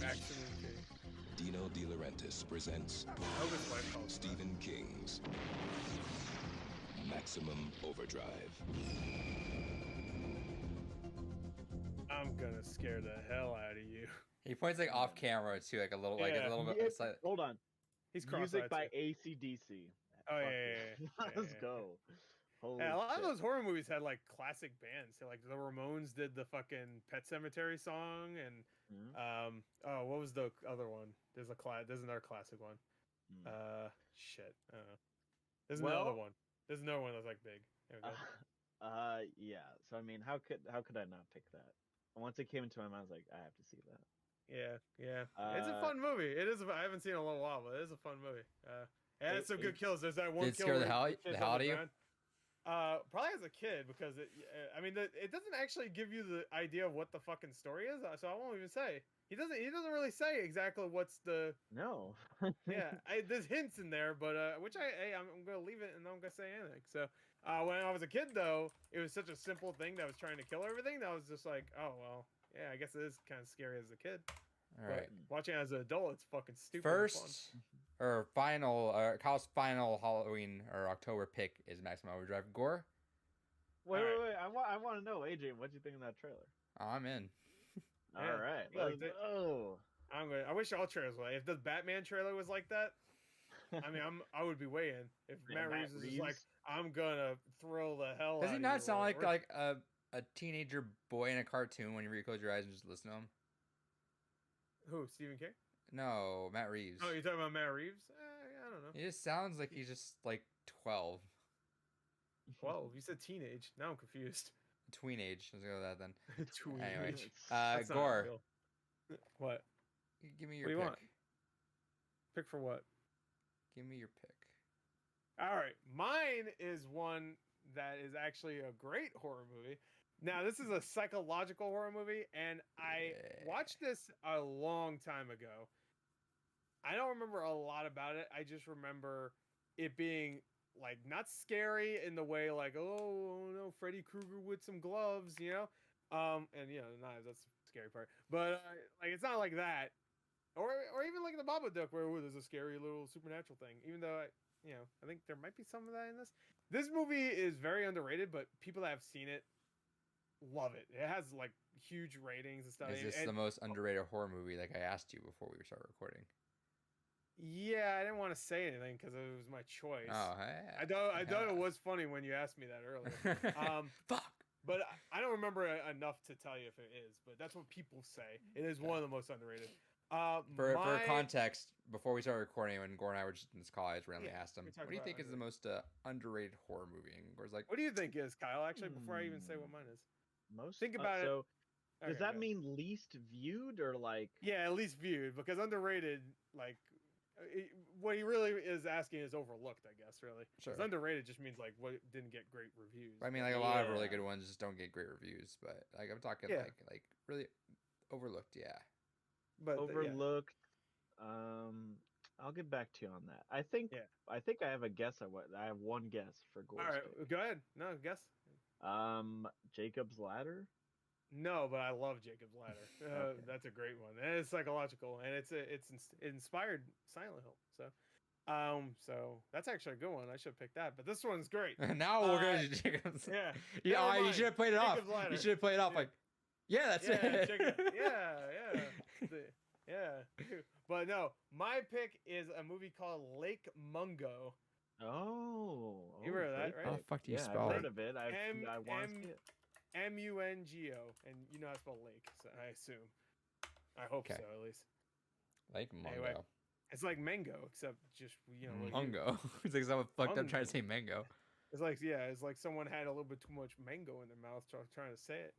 Maximum King. Dino De Laurentiis presents I hope his wife calls him that. Stephen King's Maximum Overdrive. I'm gonna scare the hell out of you. He points like off camera too, like a little, like Yeah. a little bit. It's- It's like, hold on. He's Music cross-eyed by too. AC/DC. Oh, Fuck yeah. Let's Yeah. go. Holy Yeah, a lot of shit. those horror movies had like classic bands. So, like the Ramones did the fucking Pet Cemetery song, and Mhm. what was the other one? There's another classic one. Mm. Shit, I don't know. There's Well- another one. There's another one that's like big. There we go. Yeah. So I mean, how could I not pick that? Once it came into my mind, I was like, I have to see that. Yeah. It's a Uh, fun movie. It is. I haven't seen it in a little while, but it is a fun movie. And it's some good kills. There's that one Did it kill scare the where hell- he the shits hell on out of you? ground. Probably as a kid because I mean, it doesn't actually give you the idea of what the fucking story is. So I won't even say. He doesn't really say exactly what's the. No. Yeah, there's hints in there, but I'm gonna leave it and I'm gonna say anything. So when I was a kid, though, it was such a simple thing that was trying to kill everything that I was just like, oh well, yeah, I guess it is kind of scary as a kid. all right. Watching it as an adult, it's fucking stupid. and fun. Kyle's final Halloween or October pick is Maximum Overdrive. Gore, Wait, All right. wait, wait. I want to know, AJ, what do you think of that trailer? I'm in. Yeah, All right. you liked it. Oh. I wish all trailers were. If the Batman trailer was like that, I mean, I would be way in. If Yeah, Matt Matt Reeves is just like, Reeves. I'm gonna thrill the hell. Does out he of not you sound or like whatever. a teenager boy in a cartoon when you close your eyes and just listen to him? Who? Stephen King? No, Matt Reeves. Oh, you're talking about Matt Reeves? I don't know. He just sounds like he's just like 12. 12. You said teenage. Now I'm confused. Tween age. Let's go with that then. Teenage. Anyway, That's not Gore, real. What? give me What your do you pick. want? Pick for what? Give me your pick. All right, mine is one that is actually a great horror movie. Now, this is a psychological horror movie, and I watched this a long time ago. I don't remember a lot about it. I just remember it being like not scary in the way like, oh no, Freddy Krueger with some gloves, you know, and you know, knives. That's the scary part. But like, it's not like that, or even like the Babadook, where there's a scary little supernatural thing. Even though I think there might be some of that in this. This movie is very underrated, but people that have seen it love it. It has like huge ratings and stuff. Is this and, the most underrated horror movie? Like I asked you before we started recording. Yeah, I didn't want to say anything because it was my choice. Oh, hey. I thought it was funny when you asked me that earlier. Fuck. But I don't remember enough to tell you if it is. But that's what people say. It is one of the most underrated. For context, before we started recording, when Gore and I were just in this call, I just randomly asked him, we "What talked do you about think is the most underrated horror movie?" And Gore's like, "What do you think is, Kyle?" Actually, before I even say what mine is, Most. think about it. So, does Okay, that go. mean least viewed or like? Yeah, at least viewed, because underrated, like, what he really is asking is overlooked, I guess. Really, Sure. 'Cause underrated just means like what didn't get great reviews. I mean, like a lot of really good ones just don't get great reviews, but like I'm talking like really overlooked, yeah. But Overlooked. I'll get back to you on that. I think I have a guess. I have one guess for Gore's All right, pick. go ahead. No, guess. Jacob's Ladder. No, but I love Jacob's Ladder. Okay. That's a great one, and it's psychological, and it inspired Silent Hill. So that's actually a good one. I should pick that. But this one's great. Now we're going to Jacob's. Yeah. Yeah, you should have played it off. Jacob's Ladder. You should have played it off like, yeah, that's it. Yeah. But no, my pick is a movie called Lake Mungo. Oh, You heard that, great right? How the pick. fuck do you Yeah, spell I've it? heard of it. I want to see it. Mungo, and you know how to spell lake, so I assume. I hope Okay. so, at least. Like Mungo. Anyway. It's like mango, except just like Mungo. It's like someone fucked up trying to say mango. It's like someone had a little bit too much mango in their mouth trying to say it.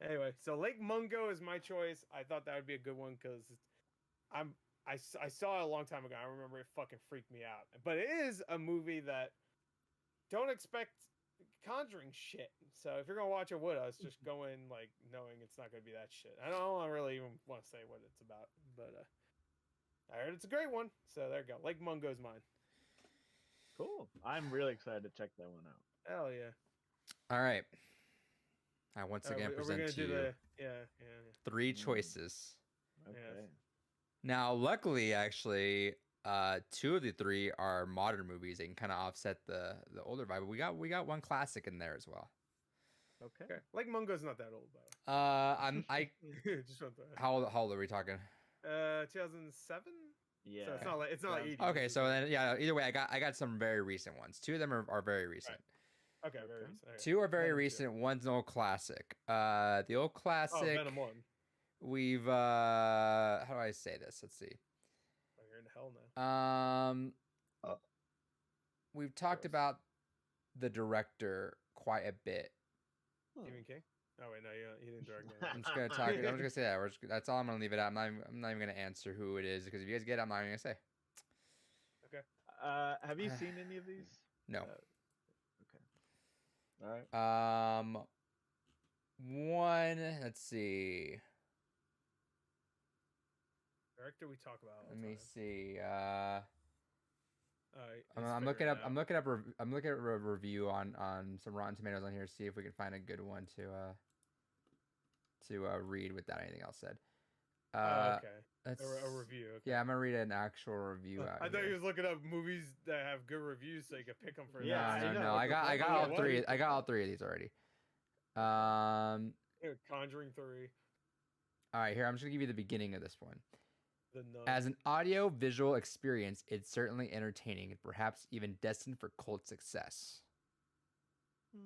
Anyway, so Lake Mungo is my choice. I thought that would be a good one because I saw it a long time ago. I remember it fucking freaked me out. But it is a movie that don't expect Conjuring shit. So if you're gonna watch it with us, just go in like knowing it's not gonna be that shit. I don't really even want to say what it's about, but I heard it's a great one. So there you go. Lake Mungo's mine. Cool. I'm really excited to check that one out. Hell yeah. All right. I once again We're present gonna to do you yeah. 3 choices. Okay. Yes. Now, luckily, actually, 2 of the 3 are modern movies. They can kind of offset the older vibe. But we got one classic in there as well. Okay. Lake Mungo's not that old though. I Just want to, how old are we talking? 2007. Yeah. So it's not like 80. Okay, so then yeah. Either way, I got some very recent ones. 2 of them are very recent. Okay, very recent. Okay. 2 are very Venom 2. recent. One's an old classic. The old classic. Oh, Venom 1. We've how do I say this? Let's see. Oh, you're in hell now. We've talked about the director quite a bit. Stephen King. Oh wait, no, he didn't direct that. I'm just gonna talk. I'm just gonna say that. That's all I'm gonna leave it at. I'm not even gonna answer who it is because if you guys get it, I'm not even gonna say. Okay. Have you seen any of these? No. Okay. All right. One. Let's see. Director we talk about. All Let me time. see. Alright, I'm looking up. I'm looking at a review on some Rotten Tomatoes on here to see if we can find a good one to read without anything else said. Okay. That's A review. Okay. Yeah, I'm gonna read an actual review out I thought here. he was looking up movies that have good reviews so you could pick them for Yeah, that. I know. No. I got all What? three. I got all three of these already. Here, Conjuring 3. All right, here I'm just gonna give you the beginning of this one. The Nun. As an audio visual experience, it's certainly entertaining and perhaps even destined for cult success.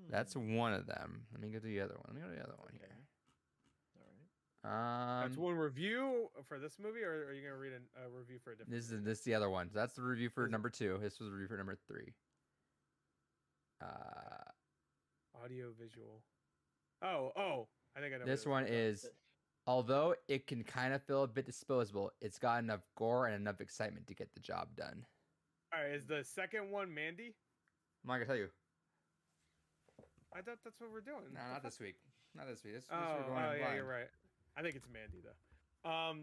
That's one of them. Let me go to the other one. Let me go to the other one here. All right. That's one review for this movie, or are you gonna read a review for a different? This is the other one. So that's the review for number 2. This was the review for number 3. Audio visual. Oh, I think I know. This one is, although it can kind of feel a bit disposable, it's got enough gore and enough excitement to get the job done. All right, is the second one Mandy? I'm not gonna tell you. I thought that's what we're doing. No, not this week. Not this week. This Oh, we're going yeah, blind. you're right. I think it's Mandy though.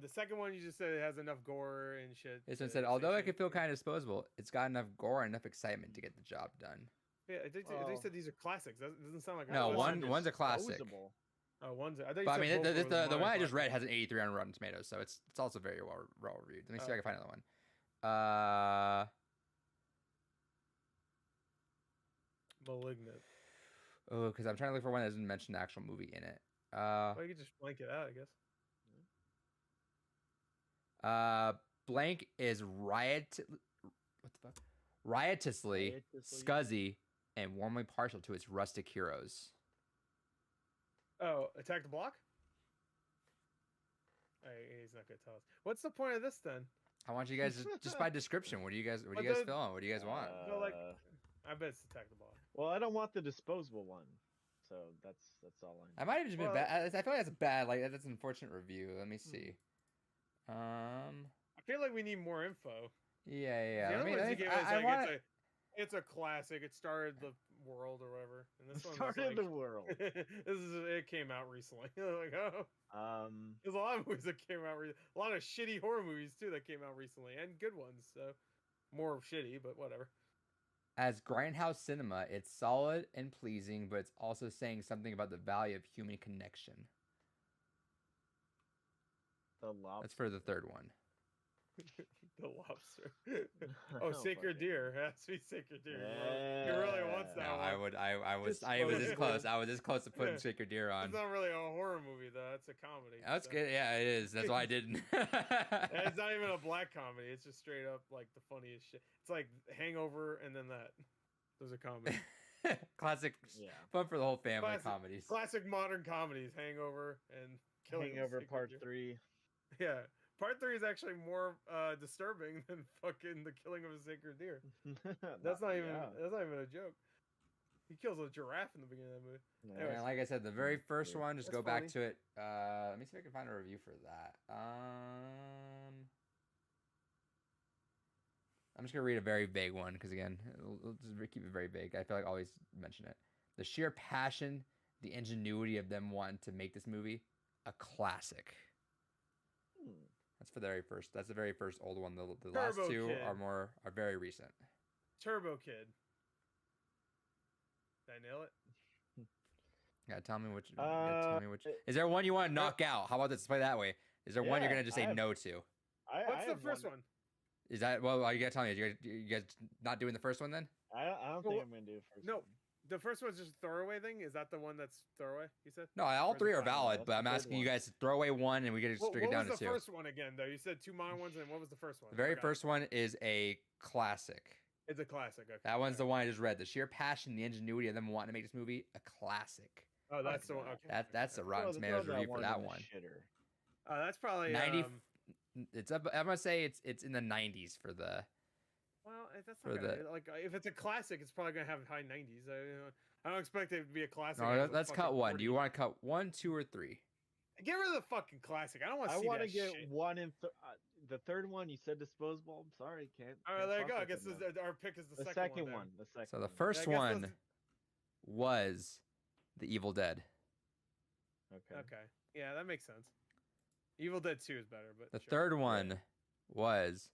The second one you just said it has enough gore and shit. This one said, although it can feel kind of disposable, it's got enough gore and enough excitement to get the job done. Yeah, they said these are classics. That doesn't sound like. No, one's a classic. Oh, one's. I thought you But I said mean, both were the one I just classic. read has an 83 on Rotten Tomatoes, so it's also very well reviewed. Let me see if I can find another one. Malignant. Oh, because I'm trying to look for one that doesn't mention the actual movie in it. Well, you could just blank it out, I guess. Blank is riotously, scuzzy, and warmly partial to its rustic heroes. Oh, Attack the Block? He's not gonna tell us. What's the point of this then? I want you guys just by description. What do you guys feel on? What do you guys want? No, like, I bet it's Attack the Block. Well, I don't want the disposable one, so that's all I. I might have just been bad. I feel like that's bad. Like that's an unfortunate review. Let me see. I feel like we need more info. Yeah. The other ones you gave us, I like, want it's a classic. It started the world or whatever. And this one Started the world. It came out recently. Like, oh. There's a lot of movies that came out recently. A lot of shitty horror movies too that came out recently, and good ones. So more shitty, but whatever. As grindhouse cinema, it's solid and pleasing, but it's also saying something about the value of human connection. The Lobster. That's for the third one. The Lobster. Oh, Sacred Deer. It has to be Sacred Deer. He really wants that No, one. I was this close. I was this close to putting Sacred Deer on. It's not really a horror movie though. It's a comedy. That's good. Yeah, it is. That's why I didn't. And it's not even a black comedy. It's just straight up like the funniest shit. It's like Hangover and then that. Those are comedies. Classic. Yeah. Fun for the whole family comedies. Classic modern comedies. Hangover and Killing Hangover Sacred Part Deer. 3. Yeah. Part 3 is actually more disturbing than fucking the killing of a sacred deer. That's not even a joke. He kills a giraffe in the beginning of the movie. Yeah, and like I said, the very first one, just That's go back funny. to it. Let me see if I can find a review for that. I'm just gonna read a very vague one because again, we'll just keep it very vague. I feel like I always mention it. The sheer passion, the ingenuity of them wanting to make this movie a classic. That's for the very first. That's the very first old one. The last Turbo two Kid. are very recent. Turbo Kid. Did I nail it? Yeah, tell me which. Is there one you want to knock out? How about this? Let's play that way. Is there one you're gonna just say no to? What's the first one? Is that you gotta tell me? You guys not doing the first one then? I don't think I'm gonna do first. No, one. the first one's just a throwaway thing. Is that the one that's throwaway? You said? No, all Or is three it are the final valid, That's but the I'm third asking you one. guys to throw away one and we can just stick it down to What was the two. first one again, though? You said two modern ones, and what was the first one? The very Forgot. first one is a classic. It's a classic. Okay. That one's the one I just read. The sheer passion, the ingenuity of them wanting to make this movie a classic. Oh, that's the one. Okay. That's a Rotten Tomatoes review for that one. That's probably 90. It's up. I'm gonna say it's in the 90s for the. Well, that's for not gonna, the- like if it's a classic, it's probably gonna have high 90s. I don't expect it to be a classic. No, that has a let's cut fucking one. 40. Do you want to cut 1, 2, or 3? Get rid of the fucking classic. I don't want to I see want to that get shit. one and the third one. You said disposable. I'm sorry, can't. All right, can't there you fuck go. I with guess them this, now. our pick is the, The second one. then. The second. So the one. first I guess one those- was The Evil Dead. Okay. Okay. Yeah, that makes sense. Evil Dead 2 is better, but The sure. third one was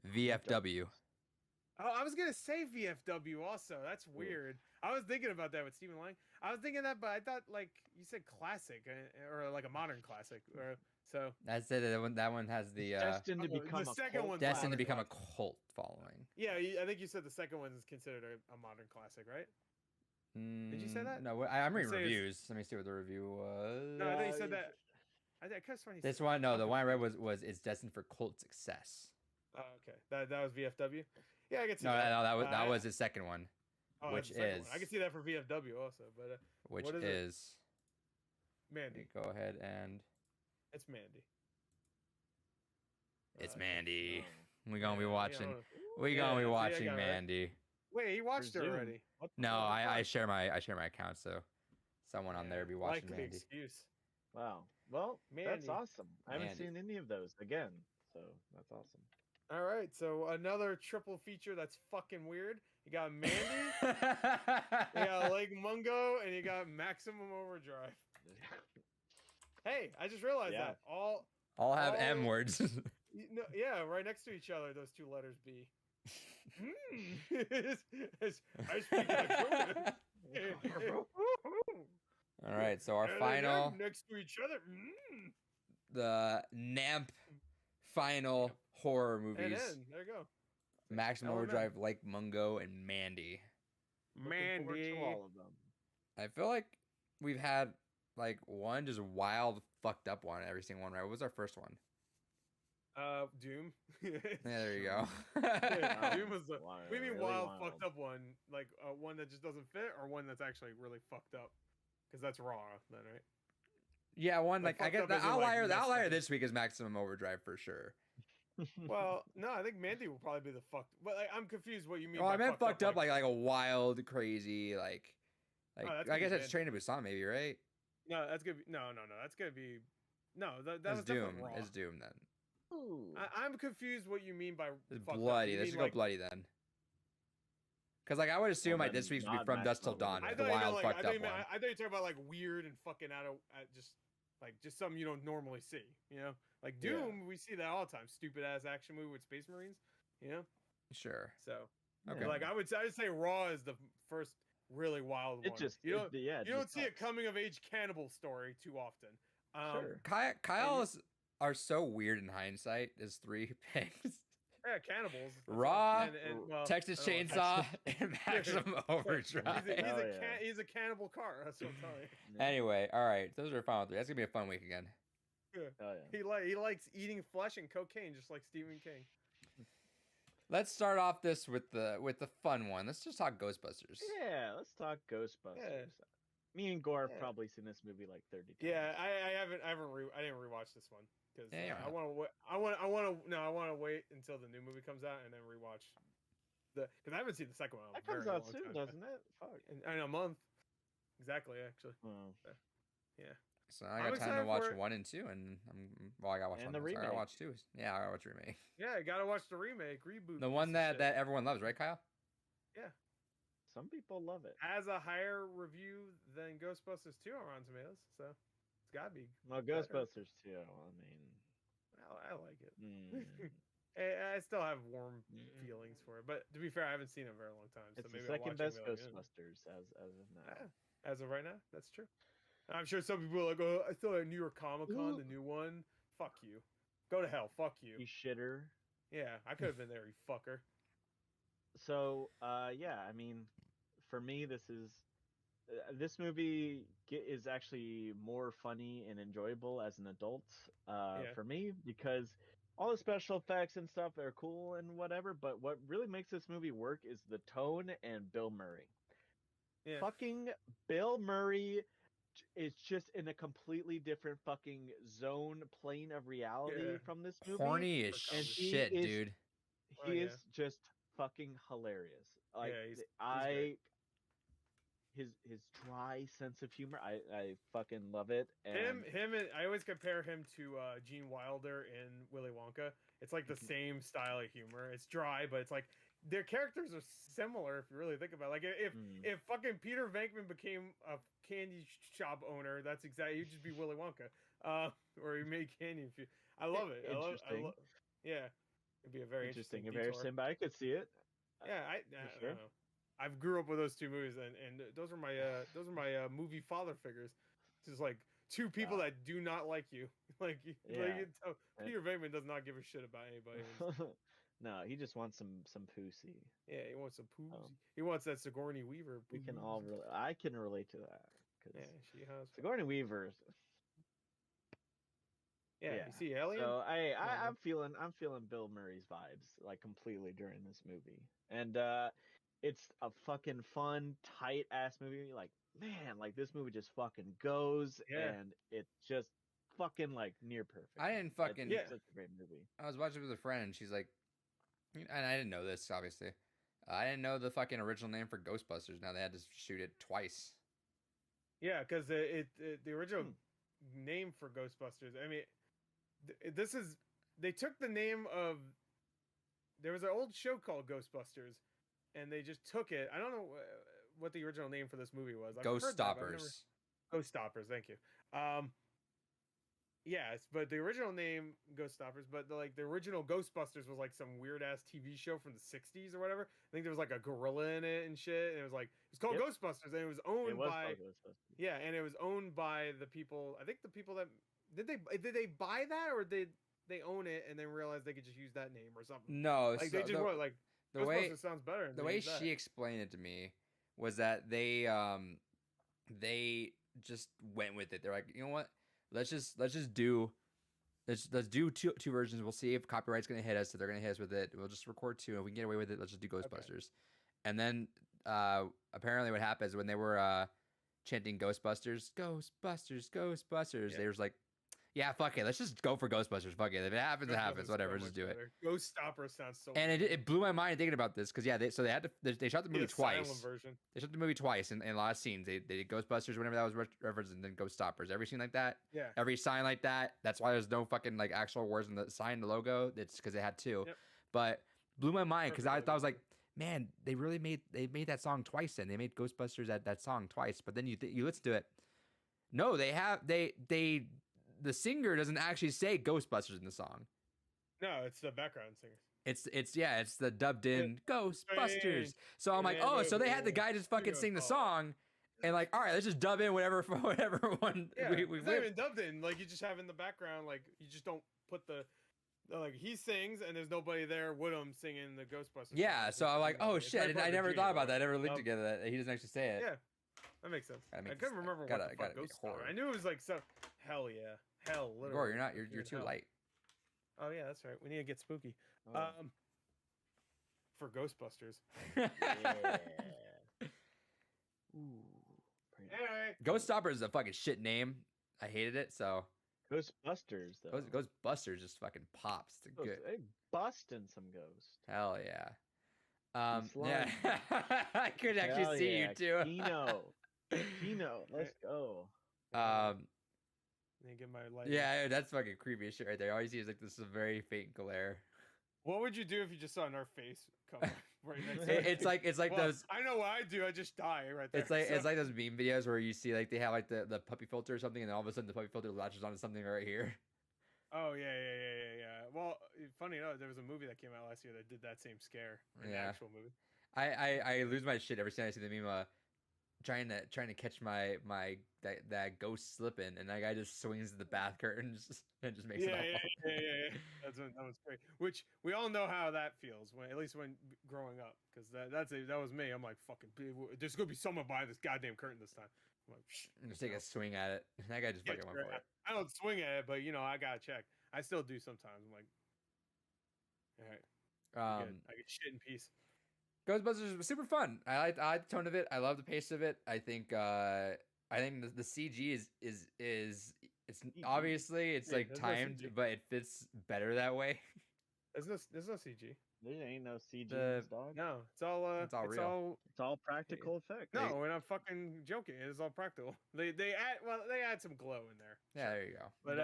VFW. Oh, I was gonna say VFW also. That's weird. I was thinking about that with Stephen Lang. I was thinking that, but I thought like you said classic or like a modern classic. Or So That's it. That one has the Destined to the become a second cult one's destined to modern become a classic. cult following. Yeah, I think you said the second one is considered a modern classic, right? Did you say that? No, I'm You reading say it's- reviews. Let me see what the review was. No, I think you said that. I could have sworn you This said one, no, I'm the one I read confused. was it's destined for cult success. Oh, okay. That was VFW. Yeah, I can see No, that. that was his second one, Oh, which that's the second is one. I can see that for VFW also, but which what is it? is Mandy. go ahead and It's Mandy. it's Mandy. Oh. We gonna be Yeah, watching. yeah. We gonna be Yeah, see, I watching got it right. Mandy. Wait, he watched it Presume. already. What the No, fuck? I share my account, so someone on there be watching Likely Mandy. excuse. Wow. Well, that's Mandy. awesome. I haven't Mandy. seen any of those again, so that's awesome. All right, so another triple feature that's fucking weird. You got Mandy, you got Lake Mungo, and you got Maximum Overdrive. Hey, I just realized Yeah. that all All have M words. yeah, right next to each other, those two letters B. I speak like All right, so our And final, again, next to each other. the NAMP final horror And movies: then there you go. Maximum LMM. Overdrive, Lake Mungo, and Mandy. Looking forward to Mandy. all of them. I feel like we've had like one just wild, fucked up one every single one. Right? What was our first one? Doom. Yeah, there you go. Doom was the. Wild, We mean really wild, wild. fucked up one, like one that just doesn't fit, or one that's actually really fucked up, because that's raw, then, right? Yeah, one Like, like I fucked get up the isn't, like, outlier. The messed outlier up. this week is Maximum Overdrive for sure. Well, no, I think Mandy will probably be the fucked. But like, I'm confused what you mean. Oh, I by meant fucked up like a wild, crazy like. Oh, that's I gonna guess be that's Train to Busan, maybe, right? No, that's gonna be no. That's gonna be no. That That's was Doom. definitely raw. It's Doom then. Ooh. I'm confused what you mean by It's fucked bloody. Up. You Let's mean, just go like, bloody then. Because like I would assume like then this week's would be not From Dusk Till Maximum Dawn, I Overdrive. the thought you meant wild like fucked I up thought you meant, one. I thought you were talking about like weird and fucking out of just something you don't normally see. You know, like Yeah. Doom, we see that all the time. Stupid ass action movie with Space Marines. You know, Sure. so Okay. like I would say Raw is the first really wild It one. just you don't yeah. you don't see a coming of age cannibal story too often. Sure. Kyle's are so weird in hindsight. Is 3 picks. Yeah, cannibals. that's Raw, all. Well, Texas I don't know. Chainsaw, and Maximum Overdrive. He's a cannibal car. That's what I'm telling you. Yeah. Anyway, all right, those are our final 3. That's gonna be a fun week again. Oh yeah. He likes eating flesh and cocaine just like Stephen King. Let's start off this with the fun one. Let's just talk Ghostbusters. Yeah, let's talk Ghostbusters. Me and Gore have probably seen this movie like 30 times. Yeah, I didn't rewatch this one because Yeah, I want to wait until the new movie comes out and then rewatch because I haven't seen the second one. In a That comes very out long soon, time. doesn't it? Fuck. In a month, exactly. Actually, Oh. yeah. So I I'm got time to excited watch for it. 1 and 2, and I gotta watch And 1. the So I gotta remake. watch 2. Yeah, I gotta watch the remake. Yeah, I gotta watch the remake reboot. The one piece of that shit. everyone loves, right, Kyle? Some people love it. has a higher review than Ghostbusters 2 on Rotten Tomatoes, so it's gotta be. Well, Ghostbusters too. I mean, I like it. mm, I still have warm feelings for it, but to be fair, I haven't seen it in a very long time. So it's the maybe I'll second watch best it and be like, Ghostbusters as of now. "Yeah." As of right now, that's true. I'm sure some people are like, "Oh, I saw it at New York Comic Con, the new one." Fuck you. Go to hell. Fuck you. You shitter. Yeah, I could have been there, you fucker. So, yeah, I mean, for me, this movie is actually more funny and enjoyable as an adult for me because all the special effects and stuff are cool and whatever. But what really makes this movie work is the tone and Bill Murray. Yeah. Fucking Bill Murray is just in a completely different fucking zone, plane of reality Yeah. from this movie. Horny as And he shit, is- dude. Oh, He yeah. is just fucking hilarious. Like he's great. his dry sense of humor, I fucking love it. And Him, and I always compare him to Gene Wilder in Willy Wonka. It's like the same style of humor. It's dry, but it's like their characters are similar if you really think about it. Like if fucking Peter Venkman became a candy shop owner, that's exactly he'd just be Willy Wonka. Or he made candy. I love it. Interesting. Yeah, it'd be a very interesting detour. comparison, but I could see it. Yeah, I sure. don't know. I've grew up with those two movies, and those are my movie father figures. Just like two people that do not like you. Like you tell, Peter Venkman does not give a shit about anybody. No, he just wants some pussy. Yeah, he wants some poos. He wants that Sigourney Weaver. We can all I can relate to that. Yeah, she has Sigourney Weaver. Yeah, you see Alien. So I'm feeling Bill Murray's vibes like completely during this movie, and it's a fucking fun, tight ass movie. Like man, like this movie just fucking goes, and it's just fucking like near perfect. I didn't fucking It's such a great movie. I was watching with a friend, and she's like, and I didn't know this obviously. I didn't know the fucking original name for Ghostbusters. Now they had to shoot it twice. Yeah, because the original name for Ghostbusters. I mean, they took the name of. There was an old show called Ghostbusters, and they just took it. I don't know what the original name for this movie was. Ghost Stoppers. Ghost Stoppers. Thank you. Yes, but the original name Ghost Stoppers, but the original Ghostbusters was like some weird ass TV show from the '60s or whatever. I think there was like a gorilla in it and shit, and it was called Ghostbusters, and it was owned by and it was owned by the people. I think the people that did they buy that, or did they own it and then realize they could just use that name or something? No, like they just the way sounds better. The way she explained it to me was that they just went with it. They're like, you know what? Let's do two versions. We'll see if copyright's gonna hit us. If they're gonna hit us with it, we'll just record two. If we can get away with it, let's just do Ghostbusters. Okay. And then apparently what happens when they were chanting Ghostbusters, Ghostbusters, Ghostbusters, they was like, yeah, fuck it, let's just go for Ghostbusters. Fuck it, if it happens, it happens. Whatever, just do it. Ghost Stopper sounds so. And it blew my mind thinking about this because they shot the movie twice. Version. They shot the movie twice in a lot of scenes. They did Ghostbusters whenever that was referenced, and then Ghost Stoppers. Every scene like that. Yeah. Every sign like that. That's why there's no fucking like actual words in the sign, the logo. It's because they had two. Yep. But blew my mind because I was like, man, they made that song twice. And they made Ghostbusters that song twice. But then you listen to it. No, the singer doesn't actually say Ghostbusters in the song. No, it's the background singer. It's the dubbed in Ghostbusters. So I'm like, oh, so they had the guy just fucking sing the song, and like, all right, let's just dub in whatever one we it's not even dubbed in. Like you just have in the background, like you just don't put like he sings and there's nobody there with him singing the Ghostbusters. Yeah, so I'm like, oh shit, I never thought about that. I never linked together that he doesn't actually say it. Yeah. That makes sense. I couldn't remember what the fuck Ghost Stoppers. I knew it was like so. Hell yeah, hell. Literally. Gore, you're too light. Oh yeah, that's right. We need to get spooky. For Ghostbusters. Ooh. Ghost Stoppers is a fucking shit name. I hated it. So. Ghostbusters though. Ghostbusters just fucking pops. It's good. They busting some ghosts. Hell yeah. Yeah. I could actually see you too. Kino, let's go. Get my light. Yeah, that's fucking creepy as shit right there. All you see is like this very faint glare. What would you do if you just saw our face come right next to It's like those. I know what I do. I just die right there. It's like those meme videos where you see like they have like the puppy filter or something, and then all of a sudden the puppy filter latches onto something right here. Oh yeah. Well, funny enough, there was a movie that came out last year that did that same scare. The actual movie. I lose my shit every time I see the meme. Trying to catch that ghost slipping, and that guy just swings the bath curtains and just makes it all fall. Yeah. That was great. Which we all know how that feels at least when growing up, because that was me. I'm like, fucking, there's gonna be someone behind this goddamn curtain this time. I'm like, just take a swing at it. That guy just fucking went for it. I don't swing at it, but I gotta check. I still do sometimes. I'm like, all right, I get shit in peace. Ghostbusters was super fun. I like the tone of it. I love the pace of it. I think the CG is it's obviously it's like timed, but it fits better that way. There's no CG. There ain't no CG in this dog. No, it's all real. It's all practical effects. No, we're not fucking joking. It's all practical. They add some glow in there. Yeah, there you go. But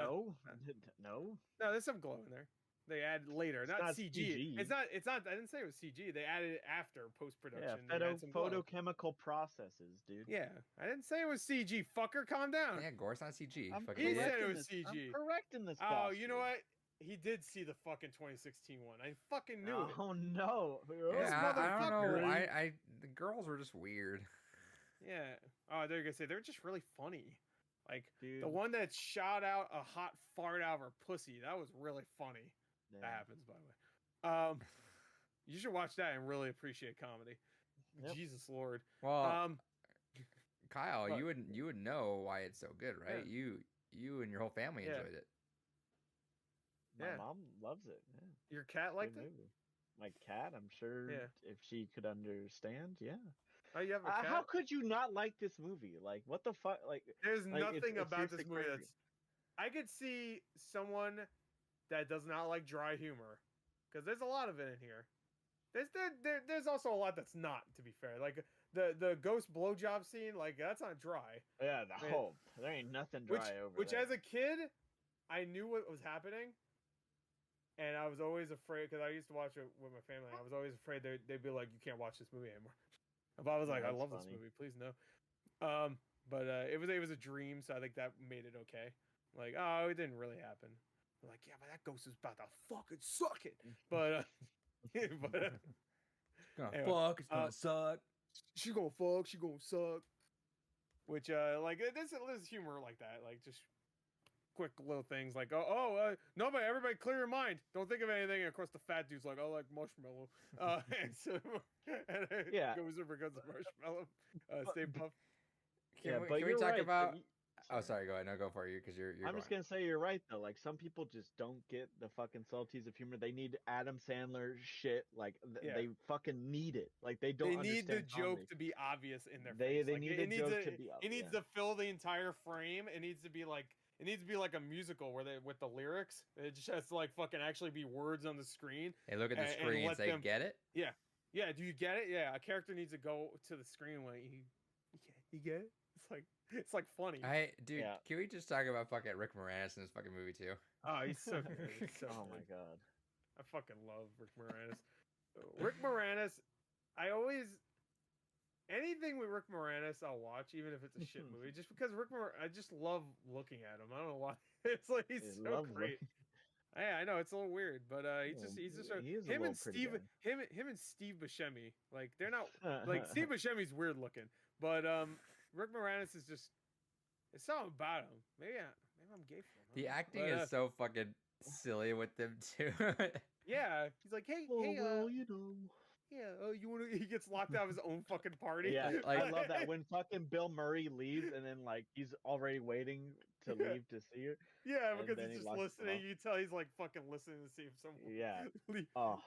no, there's some glow in there. They add later, not CG. It's not. I didn't say it was CG. They added it after post production. Yeah, photochemical processes, dude. Yeah, I didn't say it was CG. Fucker, calm down. Yeah, Gore, it's not CG. He said it was CG. I'm correcting this. Oh, you know what? He did see the fucking 2016 one. I fucking knew it. Oh no! Yeah, I don't know. The girls were just weird. Yeah. Oh, they're gonna say they're just really funny. Like Dude. the one that shot out a hot fart out of her pussy. That was really funny. Yeah. That happens, by the way. You should watch that and really appreciate comedy. Yep. Jesus Lord. Well, Kyle, but- you would know why it's so good, right? Yeah. You and your whole family Yeah. enjoyed it. My Yeah. mom loves it. Yeah. Your cat liked Good it? movie. My cat, I'm sure Yeah. if she could understand, yeah. Oh, you have a cat? How could you not like this movie? Like, what the fuck? Like, There's like, nothing it's about this seriously movie crazy. that's. I could see someone that does not like dry humor, because there's a lot of it in here. There's also a lot that's not. To be fair, like the ghost blowjob scene, like that's not dry. Yeah, the Man. whole there ain't nothing dry over Which there. as a kid, I knew what was happening, and I was always afraid because I used to watch it with my family. I was always afraid they'd be like, "You can't watch this movie anymore." But I was like, "I That's love funny. this movie, please no." But it was a dream, so I think that made it okay. Like, oh, it didn't really happen. They're like, yeah, but that ghost is about to fucking suck it. But Gonna Anyway, fuck, it's gonna suck. she gonna fuck, she gonna suck. Which like there's humor like that, like just quick little things like nobody, everybody clear your mind, don't think of anything. And of course the fat dude's like, I like marshmallow, and so and Yeah. goes over because of marshmallow, Stay Puft. Can Yeah, we, but can we you're talk right, but about? you- Oh, sorry. Go ahead. No, go for you because you're. I'm just gonna say you're right though. Like some people just don't get the fucking subtleties of humor. They need Adam Sandler shit. Like Yeah. they fucking need it. Like they don't. They need the understand joke comedy. to be obvious in their They face. they Like, need it the needs joke a- to be. It needs to fill the entire frame. It needs to be like a musical where they with the lyrics. It just has to like fucking actually be words on the screen. Hey, look at the and screen and let say, them- "Get it?" Yeah, do you get it? Yeah, a character needs to go to the screen when you get it. It's like funny. Dude, Yeah. can we just talk about fucking Rick Moranis in this fucking movie too? Oh, he's so good. He's so Oh good. my god. I fucking love Rick Moranis. Rick Moranis, I always anything with Rick Moranis I'll watch, even if it's a shit movie, just because I just love looking at him. I don't know why. It's like he's He so loves great. Yeah, I know it's a little weird, but he's just he is a him little and pretty Steve him and Steve Buscemi, like they're not like Steve Buscemi's weird looking, but Rick Moranis is just it's something about him. Maybe I'm gay for him. The acting But, is so fucking silly with them too. yeah. He's like, hey, Well, hey, you know. yeah, you want to? He gets locked out of his own fucking party. Yeah, Like- I love that when fucking Bill Murray leaves and then like he's already waiting to Yeah. leave to see her. Yeah, And because then he's he just locks it listening. off. You tell he's like fucking listening to see if someone. Yeah. leave. Oh,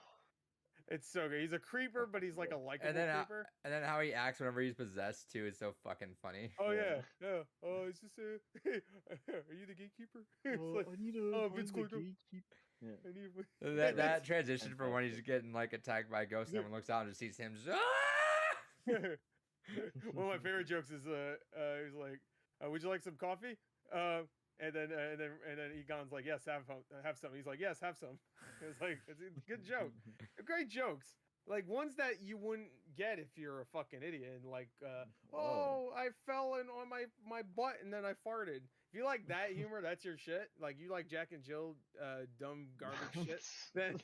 It's so good. He's a creeper, but he's like a likable creeper. and then how he acts whenever he's possessed too is so fucking funny. Oh Yeah. yeah. Oh, is this are you the gatekeeper? It's like, I need to oh, find Vince the Clortho. gatekeeper. Yeah. I need- That transition from when he's getting like attacked by a ghost and everyone looks out and just sees him. Just, "Ah!" One of my favorite jokes is he's like, "Would you like some coffee?" And then Egon's like, "Yes, have some." He's like, "Yes, have some." It's like it's a good joke. They're great jokes, like ones that you wouldn't get if you're a fucking idiot. And like, Whoa. I fell in on my butt and then I farted. If you like that humor, that's your shit. Like you like Jack and Jill, dumb garbage shit.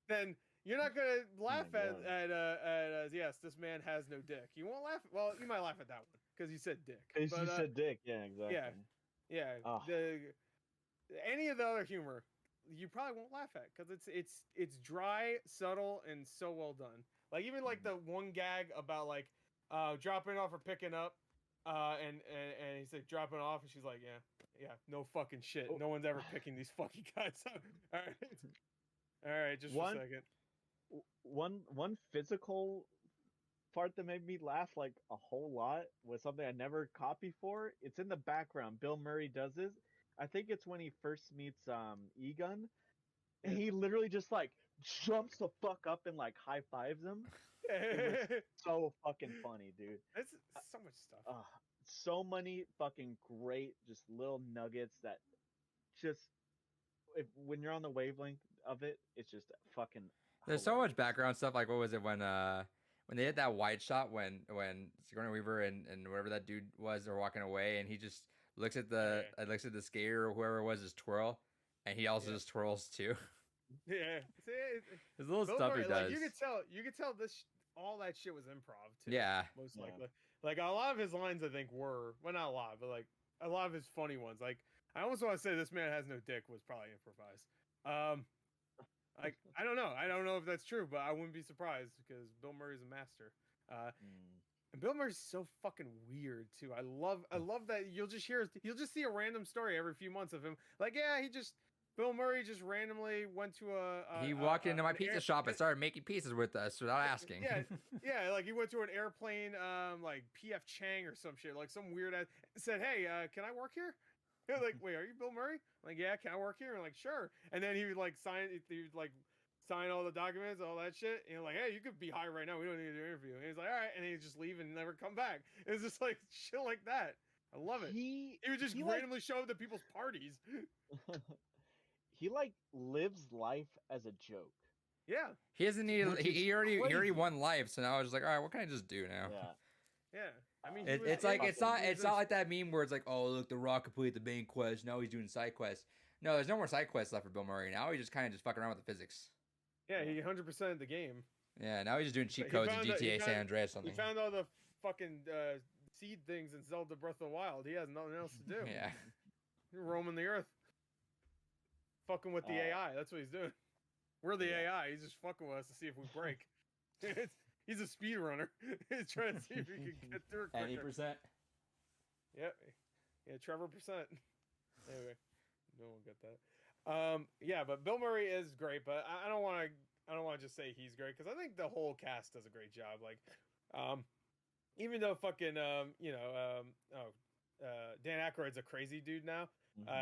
Then you're not gonna laugh my at yes, this man has no dick. You won't laugh. Well, you might laugh at that one because you said dick. You But, said dick. Yeah, exactly. yeah. Oh. Any of the other humor, you probably won't laugh at because it's dry, subtle, and so well done. Like even like the one gag about like dropping off or picking up, and he's like dropping off, and she's like, yeah, no fucking shit. Oh. No one's ever picking these fucking guys up. All right, just One- a second. One physical part that made me laugh like a whole lot was something I never caught before. It's in the background. Bill Murray does this. I think it's when he first meets Egon. And he literally just like jumps the fuck up and like high fives him. So fucking funny, dude. It's so much stuff. So many fucking great just little nuggets that just when you're on the wavelength of it, it's just fucking There's so hilarious. much background stuff. Like what was it when they hit that wide shot when Sigourney Weaver and whatever that dude was are walking away and he just looks at the skater or whoever it was just twirl and he also just twirls too. Yeah, His little Bill stuff Murray, he does. Like, you could tell all that shit was improv too. Yeah. Most Yeah. likely. Like a lot of his lines, I think were not a lot, but like a lot of his funny ones. Like I almost want to say "This Man Has No Dick" was probably improvised. Like I don't know. I don't know if that's true, but I wouldn't be surprised because Bill Murray's a master. And Bill Murray's so fucking weird too. I love that you'll just see a random story every few months of him. Like, yeah, Bill Murray just randomly went to he walked into my pizza shop and started making pizzas with us without asking. Yeah, like he went to an airplane, like PF Chang or some shit, like some weird ass said, "Hey, can I work here?" They're like, "Wait, are you Bill Murray?" I'm like, "Yeah, can I work here?" I'm like, "Sure." And then he would like sign all the documents, all that shit. And like, "Hey, you could be hired right now. We don't need to do an interview." And he's like, "All right," and he'd just leave and never come back. It's just like shit like that. I love it. He would just randomly show up to people's parties. He like lives life as a joke. Yeah. He doesn't need. He already won life, so now I was just like, all right, what can I just do now? Yeah. I mean, it's not like that meme where it's like, oh look, The Rock completed the main quest. Now he's doing side quests. No, there's no more side quests left for Bill Murray. Now he's just kind of just fucking around with the physics. Yeah, he 100%ed the game. Yeah, now he's just doing cheat codes in GTA San Andreas something. He found all the fucking seed things in Zelda Breath of the Wild. He has nothing else to do. Yeah. He's roaming the earth. Fucking with the AI. That's what he's doing. We're the AI. He's just fucking with us to see if we break. He's a speedrunner. He's trying to see if he can get through it quicker. 90%. Yep. Yeah, Trevor percent. Anyway, no one got that. Yeah, but Bill Murray is great, but I don't want to just say he's great because I think the whole cast does a great job. Like, even though fucking Dan Aykroyd's a crazy dude now.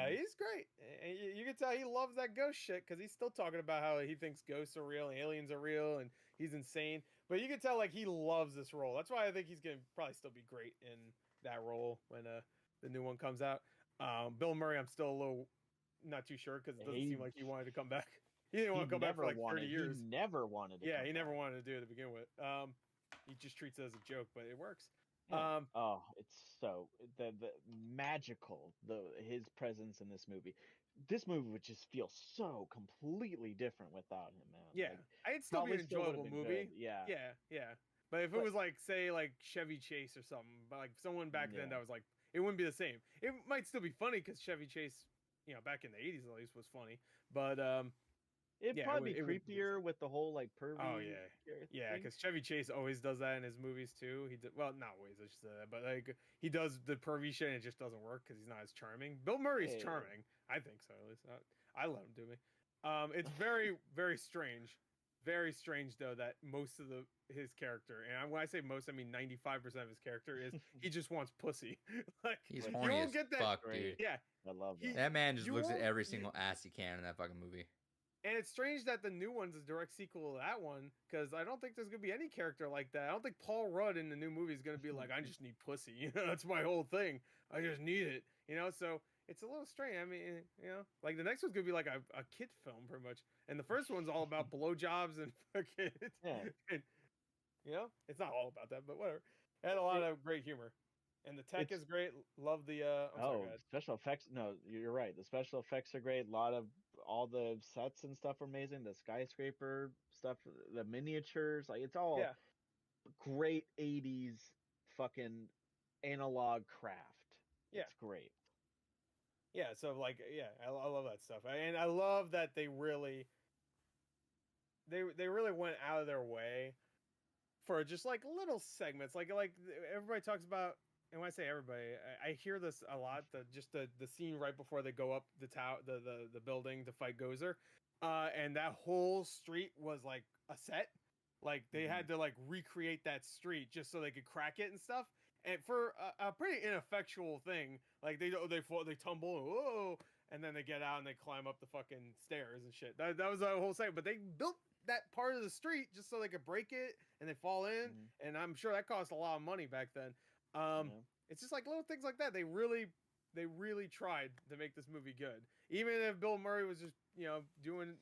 He's great. And you can tell he loves that ghost shit because he's still talking about how he thinks ghosts are real and aliens are real and he's insane. But you can tell like he loves this role. That's why I think he's gonna probably still be great in that role when the new one comes out. Bill Murray, I'm still a little not too sure because it doesn't seem like he wanted to come back. He didn't want to come back for like 30 years. He never wanted to. Yeah, he never wanted to do it to begin with. He just treats it as a joke, but it works. Yeah. It's so the magical his presence in this movie. This movie would just feel so completely different without him, man. Yeah, like, it'd still be an enjoyable movie. Good. Yeah. But if it was like, say, like Chevy Chase or something, but like someone back then that was like, it wouldn't be the same. It might still be funny because Chevy Chase, back in the 80s at least was funny. But it'd probably be creepier with the whole like pervy. Oh yeah, because Chevy Chase always does that in his movies too. Well, not always, I should say that, but like he does the pervy shit and it just doesn't work because he's not as charming. Bill Murray's charming, I think so. At least I let him do me. It's very very strange, though that most of his character, and when I say most, I mean 95% of his character is he just wants pussy. Like he's horny as fuck, dude. Yeah, I love that. That man just looks at every single ass he can in that fucking movie. And it's strange that the new one's a direct sequel to that one, because I don't think there's going to be any character like that. I don't think Paul Rudd in the new movie is going to be like, I just need pussy. That's my whole thing. I just need it. So it's a little strange. I mean, like the next one's going to be like a kid film pretty much. And the first one's all about blowjobs and fucking, it's not all about that, but whatever. It had a lot of great humor. And the tech is great. Love the special effects. No, you're right. The special effects are great. All the sets and stuff are amazing. The skyscraper stuff, the miniatures, like it's all great 80s fucking analog craft. Yeah. It's great. Yeah, so like I love that stuff. And I love that they really went out of their way for just like little segments. Like everybody talks about. And when I say everybody, I hear this a lot. The scene right before they go up the building to fight Gozer, and that whole street was like a set. Like they had to like recreate that street just so they could crack it and stuff. And for a pretty ineffectual thing, like they tumble, whoa, and then they get out and they climb up the fucking stairs and shit. That was the whole thing. But they built that part of the street just so they could break it and they fall in. And I'm sure that cost a lot of money back then. It's just like little things like that. They really tried to make this movie good, even if Bill Murray was just doing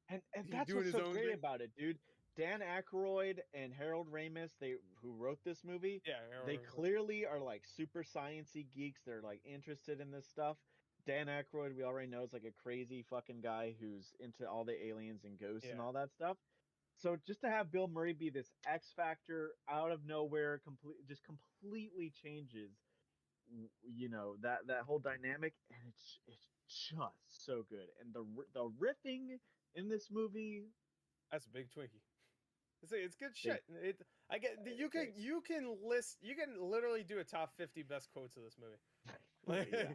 and that's what's so great about it, dude. Dan Aykroyd and Harold Ramis, who wrote this movie, they clearly are like super sciencey geeks. They're like interested in this stuff. Dan Aykroyd, we already know, is like a crazy fucking guy who's into all the aliens and ghosts and all that stuff. So just to have Bill Murray be this X factor out of nowhere, completely changes you know, that whole dynamic, and it's just so good. And the riffing in this movie, That's a big Twinkie. It's good Big- shit. I get you can thanks. you can list you can literally do a top 50 best quotes of this movie. Like, Yeah.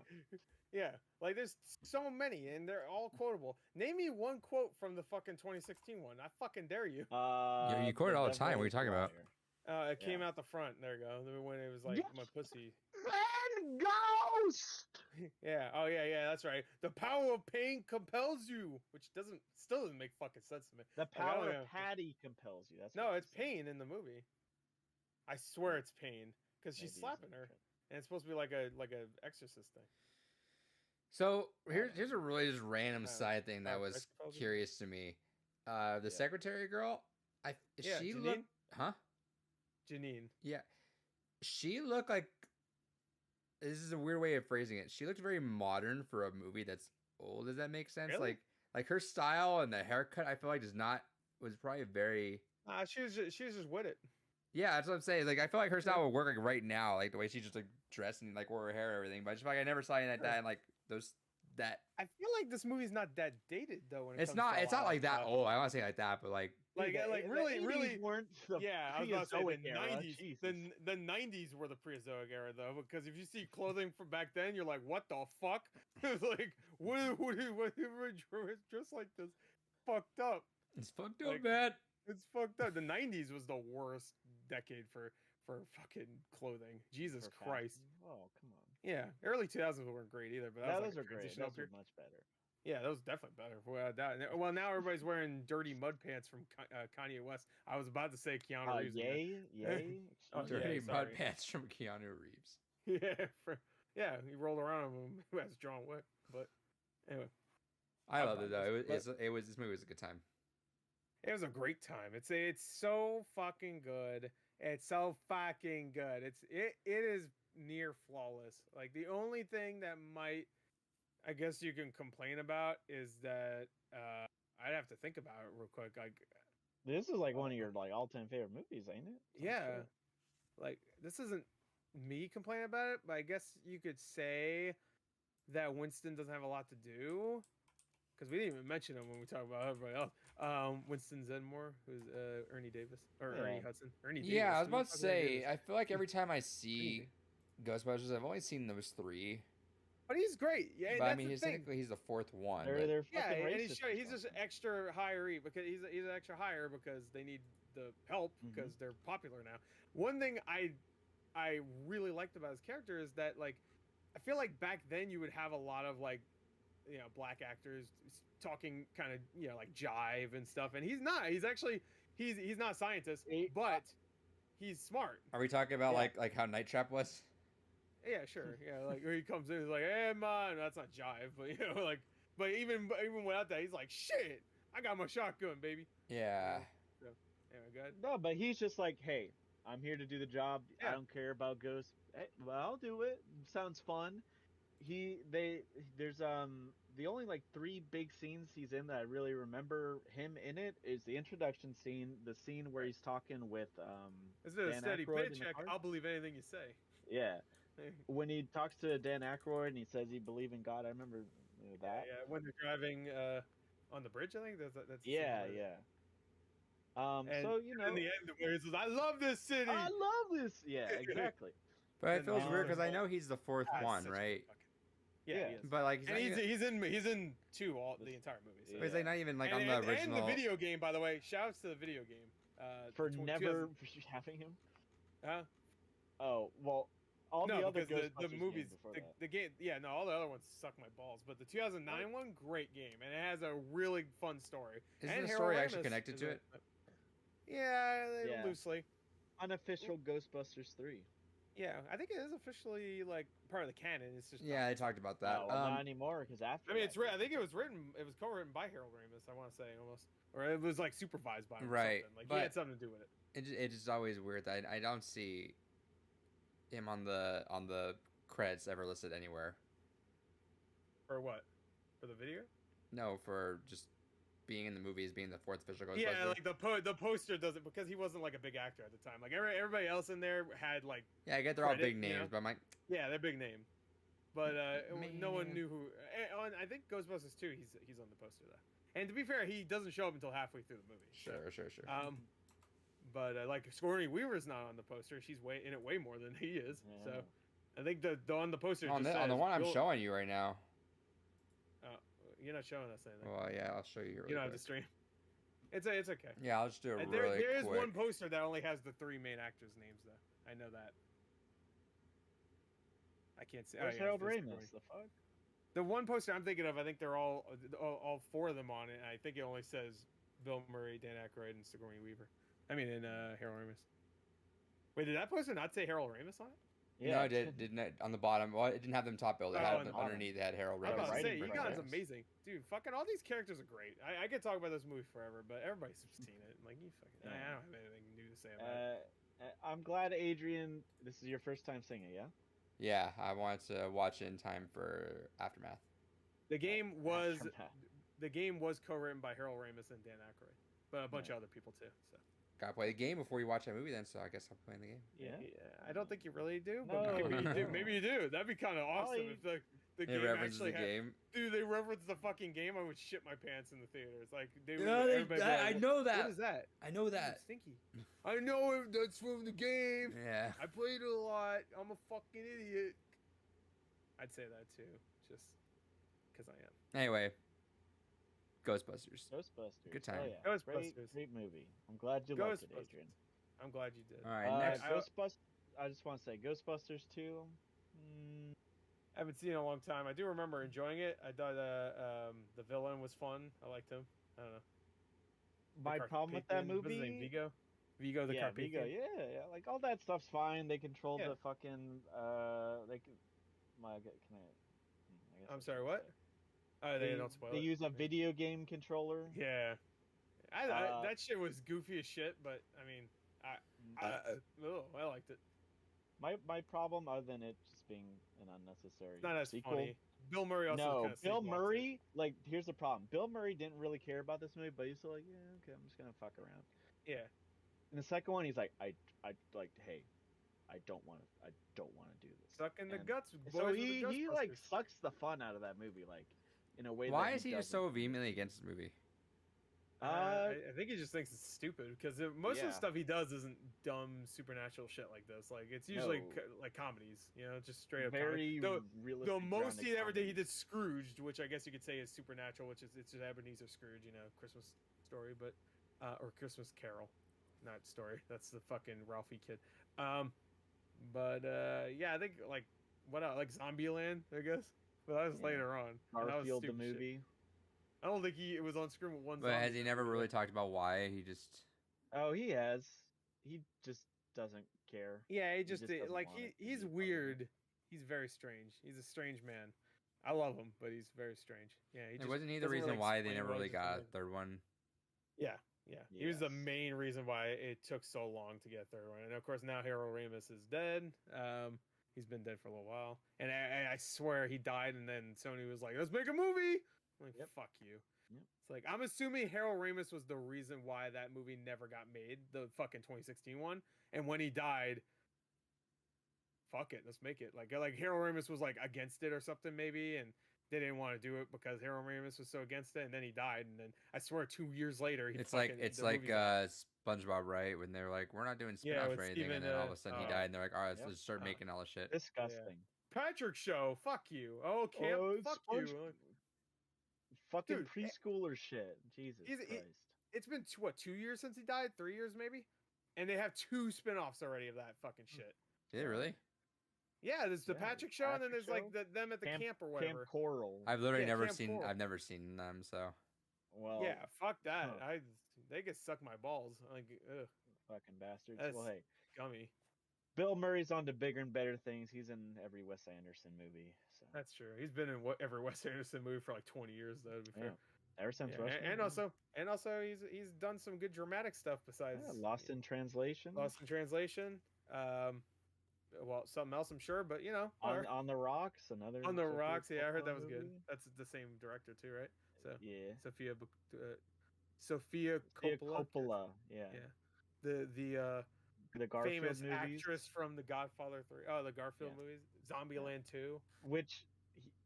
yeah, like there's so many and they're all quotable. Name me one quote from the fucking 2016 one. I fucking dare you. You quote it all the time. What are you talking about? It came Yeah. out the front. There you go. When it was like my pussy. Man, Ghost. Yeah. Oh yeah. That's right. The power of pain compels you, which still doesn't make fucking sense to me. The Like, I don't power know. of Patty compels you. That's No, what it's she said. pain in the movie. I swear it's pain because she's Maybe slapping it's her, okay. and it's supposed to be like a exorcist thing. So here's a really just random Uh, side thing that Power of was Christ compels you? curious to me. The Yeah. secretary girl, Yeah, she Janine? looked, huh? Janine. Yeah, she looked like. This is a weird way of phrasing it. She looked very modern for a movie that's old. Does that make sense? Really? Like her style and the haircut, I feel like was probably very. She was just with it. Yeah, that's what I'm saying. Like I feel like her style would work like right now, like the way she just like dressed and like wore her hair and everything. But I just feel like I never saw anything like that and like that. I feel like this movie's not that dated though. When it It's comes not. to a It's lot not of like that stuff. old. I don't want to say like that, but like Like The really 80s weren't the yeah, I was about to say Prehistoric the era. 90s. Jesus. The 90s were the Prehistoric era though, because if you see clothing from back then, you're like, what the fuck? It's like what dressed like this? Fucked up. it's fucked up, Like, man. It's fucked up. The 90s was the worst decade for fucking clothing. Jesus For Christ. fashion. Oh, come on. Yeah, early 2000s weren't great either, but that was Those like are great. transitional Those are period. much better. Yeah, that was definitely better. Without doubt. Well, now everybody's wearing dirty mud pants from Kanye West. I was about to say Keanu Reeves. again. Yay. Oh, Excuse me. Dirty yeah, mud sorry. pants from Keanu Reeves. Yeah, he rolled around in them. Who has John Wick? But anyway, I loved it though. But- It was this movie was a good time. it was a great time. It's so fucking good. It's so fucking good. It is near flawless. Like the only thing that might, I guess you can complain about is that I'd have to think about it real quick. Like This is like one of your like all-time favorite movies, ain't it? I'm yeah, sure. like this isn't me complaining about it, but I guess you could say that Winston doesn't have a lot to do. Because we didn't even mention him when we talk about everybody else. Winston Zedmore, who's Ernie Davis or Yeah. Ernie Hudson. Ernie Davis. Yeah, I was who the about to fuck is Ernie say. Davis? I feel like every time I see Ghostbusters, I've only seen those three. But he's great. Yeah, But I that's mean, the he's thing. technically he's the fourth one. They're but- they're Yeah, fucking and racist. he's just extra higher because he's an extra higher because they need the help because they're popular now. One thing I really liked about his character is that like I feel like back then you would have a lot of like black actors talking kind of like jive and stuff, and he's not. He's actually he's not a scientist, but he's smart. Are we talking about Yeah. like how Night Trap was? Yeah, sure. Yeah, like where he comes in, he's like, "Hey, man," that's not jive, but like, but even without that, he's like, "Shit, I got my shotgun, baby." Yeah. So, anyway, go ahead. No, but he's just like, hey, I'm here to do the job. Yeah. I don't care about ghosts. Hey, well, I'll do it. Sounds fun. There's the only like 3 big scenes he's in that I really remember him in it is the introduction scene, the scene where he's talking with Is it a Dan steady Aykroyd in the paycheck? car. I'll believe anything you say. Yeah, when he talks to Dan Aykroyd and he says he believe in God. I remember that. Yeah, when they're driving on the bridge, I think that's the scene Yeah, where- yeah. And So you know, in the end, where he says, "I love this city." I love this. Yeah, exactly. But it And feels weird because I also- know he's the fourth Ah, it's one, such a right? fucking- Yeah, Yeah. he is. But like he's And not even, he's in 2 the entire movie. So. Yeah. he's like not even like and, on the and original. the video game, by the way. Shouts to the video game. For tw- never 2000 having him. Huh? Oh well, all No, the other because the Ghostbusters games movies, before the, that. the game, yeah, no, all the other ones suck my balls. But the 2009 one, great game, and it has a really fun story. Isn't and the Harold story actually Ramis connected is to in it? Yeah, Yeah. loosely. Unofficial Ghostbusters 3. Yeah, I think it is officially like part of the canon. It's just Yeah, they talked about that. No, well, not anymore because after. I mean, it's that, I think it was co-written by Harold Ramis. I want to say almost, or it was like supervised by him. Or Right, something. Like but- he had something to do with it. It's just always weird that I don't see him on the credits ever listed anywhere. For what? For the video? No, for just being in the movie as being the fourth official Ghostbuster. Yeah, like the poster doesn't, because he wasn't like a big actor at the time. Like everybody else in there had like. Yeah, I get they're all credit, big names, but I'm like, yeah, they're big name, but no one Man. knew who. I think Ghostbusters 2, he's on the poster though. And to be fair, he doesn't show up until halfway through the movie. sure. But like Sigourney Weaver's not on the poster. She's in it way more than he is. Yeah. So I think the on the poster On just the says, one I'm Bill- showing you right now. You're not showing us anything. Well, yeah, I'll show you. Really you don't have to quick. stream. It's okay. Yeah, I'll just do it There really is quick. one poster that only has the 3 main actors' names though. I know that. I can't see. Where's yeah, Harold it's Ramis? The fuck? The one poster I'm thinking of, I think they're all 4 of them on it. And I think it only says Bill Murray, Dan Aykroyd, and Sigourney Weaver. I mean, and Harold Ramis. Wait, did that poster not say Harold Ramis on it? No, it didn't it, on the bottom. Well, it didn't have them top billed. It Oh, had on the bottom. underneath. It had Harold I'm Ramis. about to say, writing Egon's credits. amazing. Dude, fucking all these characters are great. I could talk about this movie forever, but everybody's seen it. Like, you fucking. I don't have anything new to say about it. I'm glad, Adrian, this is your first time seeing it, yeah? Yeah, I wanted to watch it in time for Aftermath. The game was Aftermath. co-written by Harold Ramis and Dan Aykroyd, but a bunch of other people too. So Gotta play the game before you watch that movie, then. So I guess I'm playing the game. Yeah. I don't think you really do, but No. maybe you do. Maybe you do. That'd be kind of awesome Probably- if the It game references the actually had. game. Dude, they reference the fucking game. I would shit my pants in the theaters. Like they would. Yeah, everybody would be I like, know that. What is that? I know that. Stinky. I know it, that's from the game. Yeah. I played it a lot. I'm a fucking idiot. I'd say that too, just because I am. Anyway, Ghostbusters. Ghostbusters. Good time. Oh, yeah. Ghostbusters. Great movie. I'm glad you liked it, Ghostbusters. Adrian. I'm glad you did. All right, next. Ghostbusters. I just want to say, Ghostbusters 2. I haven't seen it in a long time. I do remember enjoying it. I thought the villain was fun. I liked him. I don't know. My The problem with that Carpathian- what's his movie. name? Vigo the yeah, Carpathian. Vigo. Yeah, like all that stuff's fine. They control Yeah. the fucking. They can. Can I? I guess I'm I sorry, shouldn't what? say. Oh, they don't spoil They it. use a video game controller. Yeah. That shit was goofy as shit, but I mean, I liked it. My problem, other than it just being an unnecessary It's not as sequel. funny. Bill Murray also No, kind of Bill Murray. Like, here's the problem. Bill Murray didn't really care about this movie, but he's still like, yeah, okay, I'm just gonna fuck around. Yeah. In the second one, he's like, I like, hey, I don't want to do this. Suck in the And guts. So boys with the he like Ghostbusters. sucks the fun out of that movie, like in a way. Why that is he just so vehemently against this movie? I think he just thinks it's stupid because most of Yeah. the stuff he does isn't dumb supernatural shit like this. Like it's usually No. like comedies, you know, just straight up very comedy. realistic. The most grounded he ever did, he comedy. did Scrooged, which I guess you could say is supernatural, which is it's just Ebenezer Scrooge, you know, Christmas story, but or Christmas Carol, not story. That's the fucking Ralphie kid. But yeah, I think like what else? Like Zombieland, I guess. But that was Yeah. later on. and that was Garfield the stupid shit. movie. I don't think it was on screen with one. But has zombie he never movie, really but- talked about why? He just. Oh, he has. He just doesn't care. Yeah, he just, doesn't like want it to he's be part of it. weird. He's very strange. He's a strange man. I love him, but he's very strange. Yeah, he It just wasn't he the doesn't reason really why they explain never what really he's got a doing. third one? Yeah. He was the Yes. main reason why it took so long to get a third one. And of course, now Harold Ramis is dead. He's been dead for a little while, and I swear he died. And then Sony was like, "Let's make a movie." I'm like, Yep. fuck you. Yep. It's like I'm assuming Harold Ramis was the reason why that movie never got made, the fucking 2016 one. And when he died, fuck it, let's make it. Like Harold Ramis was like against it or something maybe, and they didn't want to do it because Harold Ramis was so against it, and then he died, and then I swear 2 years later, he It's like fucking- it's the like movie's out. SpongeBob, right? When they're like, we're not doing Yeah, spin-offs with or anything, and Steven, then all of a sudden he died, and they're like, all right, Yep. let's start making all this shit. Disgusting. Patrick Show, fuck you. Oh, camp, Oh, fuck Sponge- you. Fucking Dude, preschooler shit. Jesus he's- Christ. It's been 2 years since he died, 3 years maybe, and they have 2 spin-offs already of that fucking shit. Did it really? Yeah, there's the Yeah, Patrick Show, and then Patrick there's like Show, them at the camp or whatever. Camp Coral. I've literally Yeah, never Camp seen. Coral. I've never seen them. So Well, Yeah, fuck that. Huh. They could suck my balls. Like, ugh, fucking bastards. That's- Well, hey, gummy. Bill Murray's on to bigger and better things. He's in every Wes Anderson movie. So That's true. He's been in every Wes Anderson movie for like 20 years, though. To be fair. yeah. Ever since Yeah, Rushmore, and yeah. also he's done some good dramatic stuff besides Yeah, Lost in Translation. Lost in Translation. Well, something else I'm sure, but you know, on, whatever. on the Rocks, another On the Sofia Rocks. Yeah, I heard that Coppola was good. movie. That's the same director too, right? So Yeah. Sofia Sophia Coppola. Coppola. Yeah. Yeah. The Garfield Famous movies, actress from the Godfather 3. Oh, the Garfield Yeah. movies. Zombieland 2. which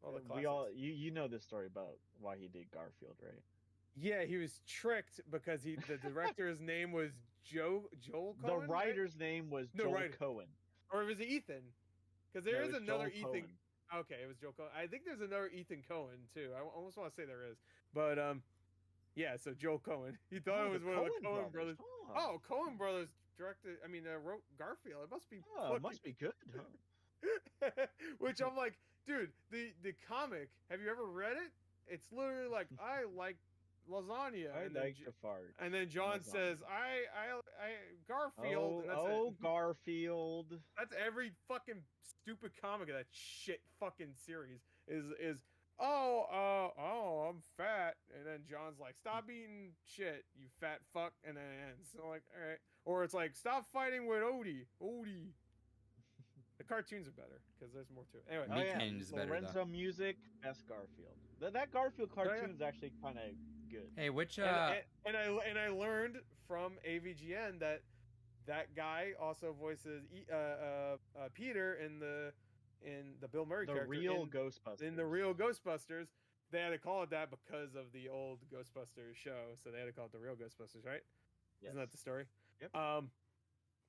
All the we classics. all you know the story about why he did Garfield, right? Yeah, he was tricked because the director's name was Joel Cohen. The right? writer's name was No, Joel right. Cohen. Or was it Ethan? Because there No, is it's another Joel Ethan. Cohen. Okay, it was Joel Cohen. I think there's another Ethan Cohen too. I almost want to say there is, but yeah. So Joel Cohen. He thought it was one of the Cohen brothers. Oh, Cohen brothers directed. I mean, wrote Garfield. It must be. It must be good, huh? Which I'm like, dude. The comic. Have you ever read it? It's literally like I like lasagna. I and like then, the fart. And then John Lasagna. says, I Garfield. And that's it. Garfield. That's every fucking stupid comic of that shit fucking series is I'm fat, and then John's like, stop eating shit, you fat fuck, and then it ends. So like, all right. Or it's like, stop fighting with Odie. The cartoons are better because there's more to it. Anyway, Meat Canyon is better, Lorenzo though. music, best Garfield. That Garfield cartoon is actually kind of good. Hey, which and I learned from AVGN that guy also voices Peter in the Bill Murray character real Ghostbusters. In the real Ghostbusters. They had to call it that because of the old Ghostbusters show, so they had to call it the real Ghostbusters, right? Yes. Isn't that the story? Yep.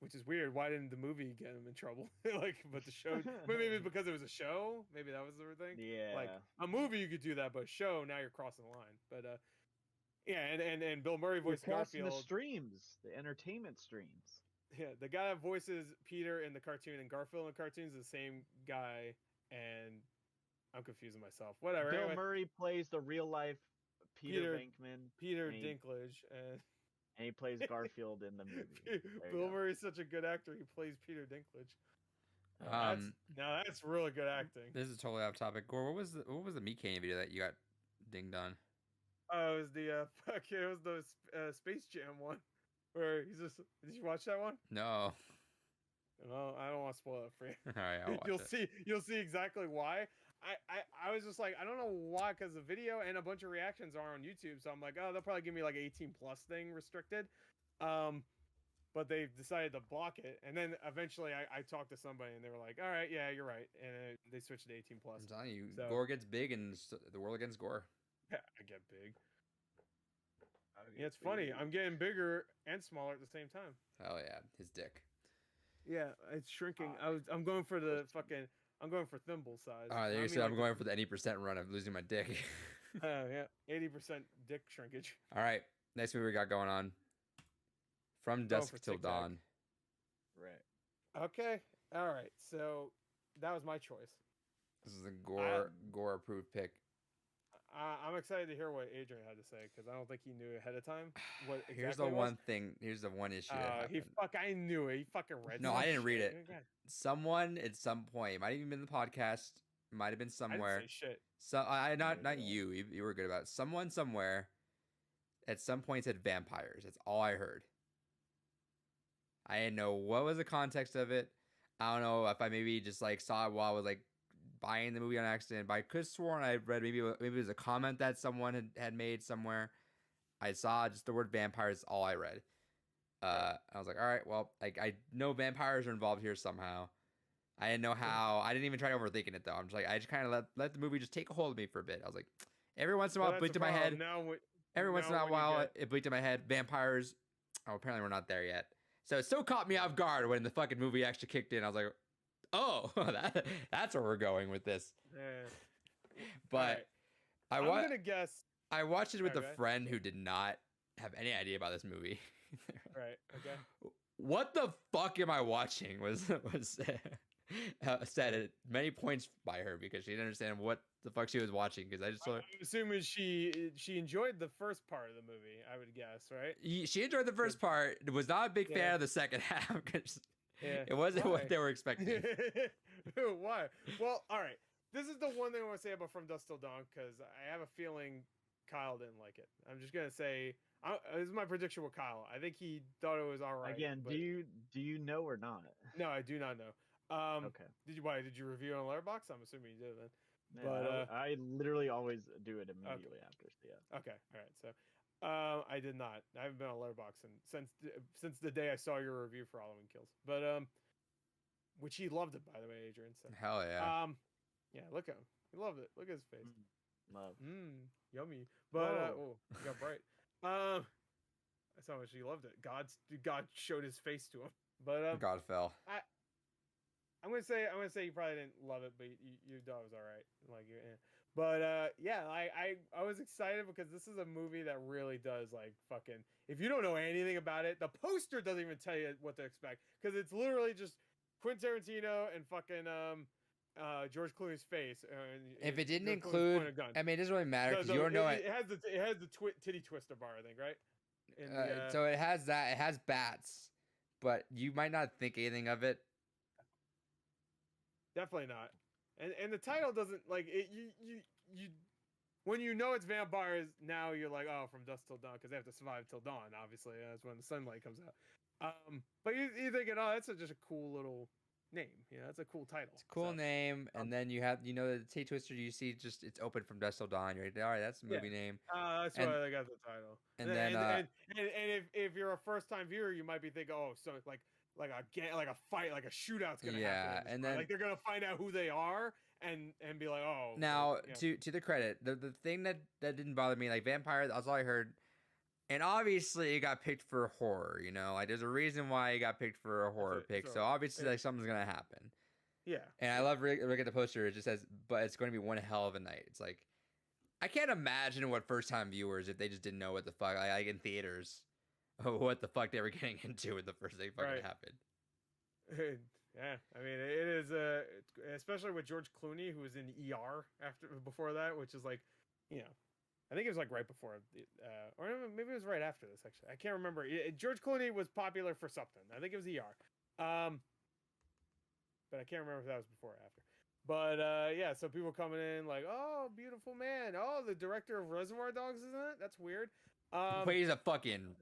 Which is weird. Why didn't the movie get him in trouble? But the show, maybe it's because it was a show. Maybe that was the thing. Yeah. Like a movie, you could do that, but a show, now you're crossing the line. But yeah, and Bill Murray voiced Garfield. The streams, the entertainment streams. Yeah, the guy that voices Peter in the cartoon and Garfield in the cartoon is the same guy, and I'm confusing myself. Whatever. Bill Murray plays the real life Peter Venkman. Peter Dinklage, and he plays Garfield in the movie. Bill Murray's such a good actor; he plays Peter Dinklage. That's really good acting. This is totally off topic. Gore, what was the Meat Canyon video that you got dinged on? Oh, it was the Space Jam one. Where he's just, did you watch that one? No. Well, I don't want to spoil it for you. All right, I'll watch it. You'll see exactly why. I was just like, I don't know why, because the video and a bunch of reactions are on YouTube, so I'm like, oh, they'll probably give me like 18+ thing restricted. But they decided to block it, and then eventually I talked to somebody, and they were like, all right, yeah, you're right, and they switched to 18+. I'm telling you, Gore gets big, and the world against Gore. Yeah, I get big. Yeah, it's funny. I'm getting bigger and smaller at the same time. Oh yeah, his dick. Yeah, it's shrinking. I'm going for thimble size. All right, there you said I'm going for the 80% run of losing my dick. Yeah, 80% dick shrinkage. All right, next movie we got going on. From Dusk Till Dawn. Right. Okay. All right. So that was my choice. This is a Gore approved pick. I'm excited to hear what Adrian had to say because I don't think he knew ahead of time what exactly. Here's the one thing. Here's the one issue. I knew it. He fucking read. No, I didn't read it. Someone at some point, it might have even been the podcast. It might have been somewhere. I didn't say shit. So not you. You were good about it. Someone somewhere. At some point said vampires. That's all I heard. I didn't know what was the context of it. I don't know if I maybe just like saw it while I was like buying the movie on accident, but I could have sworn I read maybe it was a comment that someone had made somewhere. I saw just the word vampires, all I read. I was like, all right, well, like I know vampires are involved here somehow. I didn't know how. I didn't even try overthinking it though. I'm just like, I just kind of let the movie just take a hold of me for a bit. I was like, every once in a while, it blinked in my head. Every once in a while, it blinked in my head. Vampires. Oh, apparently we're not there yet. So it still caught me off guard when the fucking movie actually kicked in. I was like, oh, that's where we're going with this. But I'm gonna guess. I watched it with a friend who did not have any idea about this movie. Right. Okay. What the fuck am I watching? Was said at many points by her because she didn't understand what the fuck she was watching. Because I just I'm assuming she enjoyed the first part of the movie. I would guess, right? She enjoyed the first part. Was not a big fan of the second half because it wasn't what they were expecting. Why? Well, all right. This is the one thing I want to say about From Dusk Till Dawn because I have a feeling Kyle didn't like it. I'm just gonna say this is my prediction with Kyle. I think he thought it was all right. Again, do you know or not? No, I do not know. Okay. Did you review it on Letterboxd? I'm assuming you did then. Yeah, But I literally always do it immediately after. So yeah. okay, all right. So I did not. I haven't been on Letterboxd since the day I saw your review for Halloween Kills. But which he loved it, by the way, Adrian. So Hell yeah. yeah, look at him. He loved it. Look at his face. Love. Yummy. But Whoa. he got bright. That's how much he loved it. God showed his face to him. But God fell. I'm gonna say you probably didn't love it, but you thought it was all right. Like, but yeah, I was excited because this is a movie that really does like fucking. If you don't know anything about it, the poster doesn't even tell you what to expect because it's literally just Quentin Tarantino and fucking George Clooney's face. If it didn't George Clooney's pointing include, a gun. I mean, it doesn't really matter because you don't know it. It has the titty twister bar, I think, right? So it has that. It has bats, but you might not think anything of it. Definitely not. And the title doesn't like it. You when you know it's vampires, now you're like, oh, from dusk till dawn, because they have to survive till dawn. Obviously, that's when the sunlight comes out. But you're thinking, oh, that's just a cool little name. Yeah, that's a cool title. It's a cool name, and then you have the T Twister. You see, just it's open from dusk till dawn. You're like, all right, that's the movie name. That's why they got the title. And then if you're a first time viewer, you might be thinking, oh, so like a fight, like a shootout's gonna happen. Yeah, and then like they're gonna find out who they are and be like, oh. Now, like, to the credit, the thing that didn't bother me, like vampire, that's all I heard. And obviously, it got picked for horror. Like there's a reason why it got picked for a horror pick. So obviously, like something's gonna happen. Yeah. And I love look at the poster. It just says, "But it's going to be one hell of a night." It's like, I can't imagine what first time viewers, if they just didn't know what the fuck, like in theaters, what the fuck they were getting into when the first thing fucking happened. Yeah, I mean, it is especially with George Clooney, who was in ER before that, which is like, I think it was like right before, or maybe it was right after this. Actually, I can't remember. George Clooney was popular for something. I think it was ER. But I can't remember if that was before or after. But yeah, so people coming in like, oh, beautiful man. Oh, the director of Reservoir Dogs, isn't it? That's weird. But he's a fucking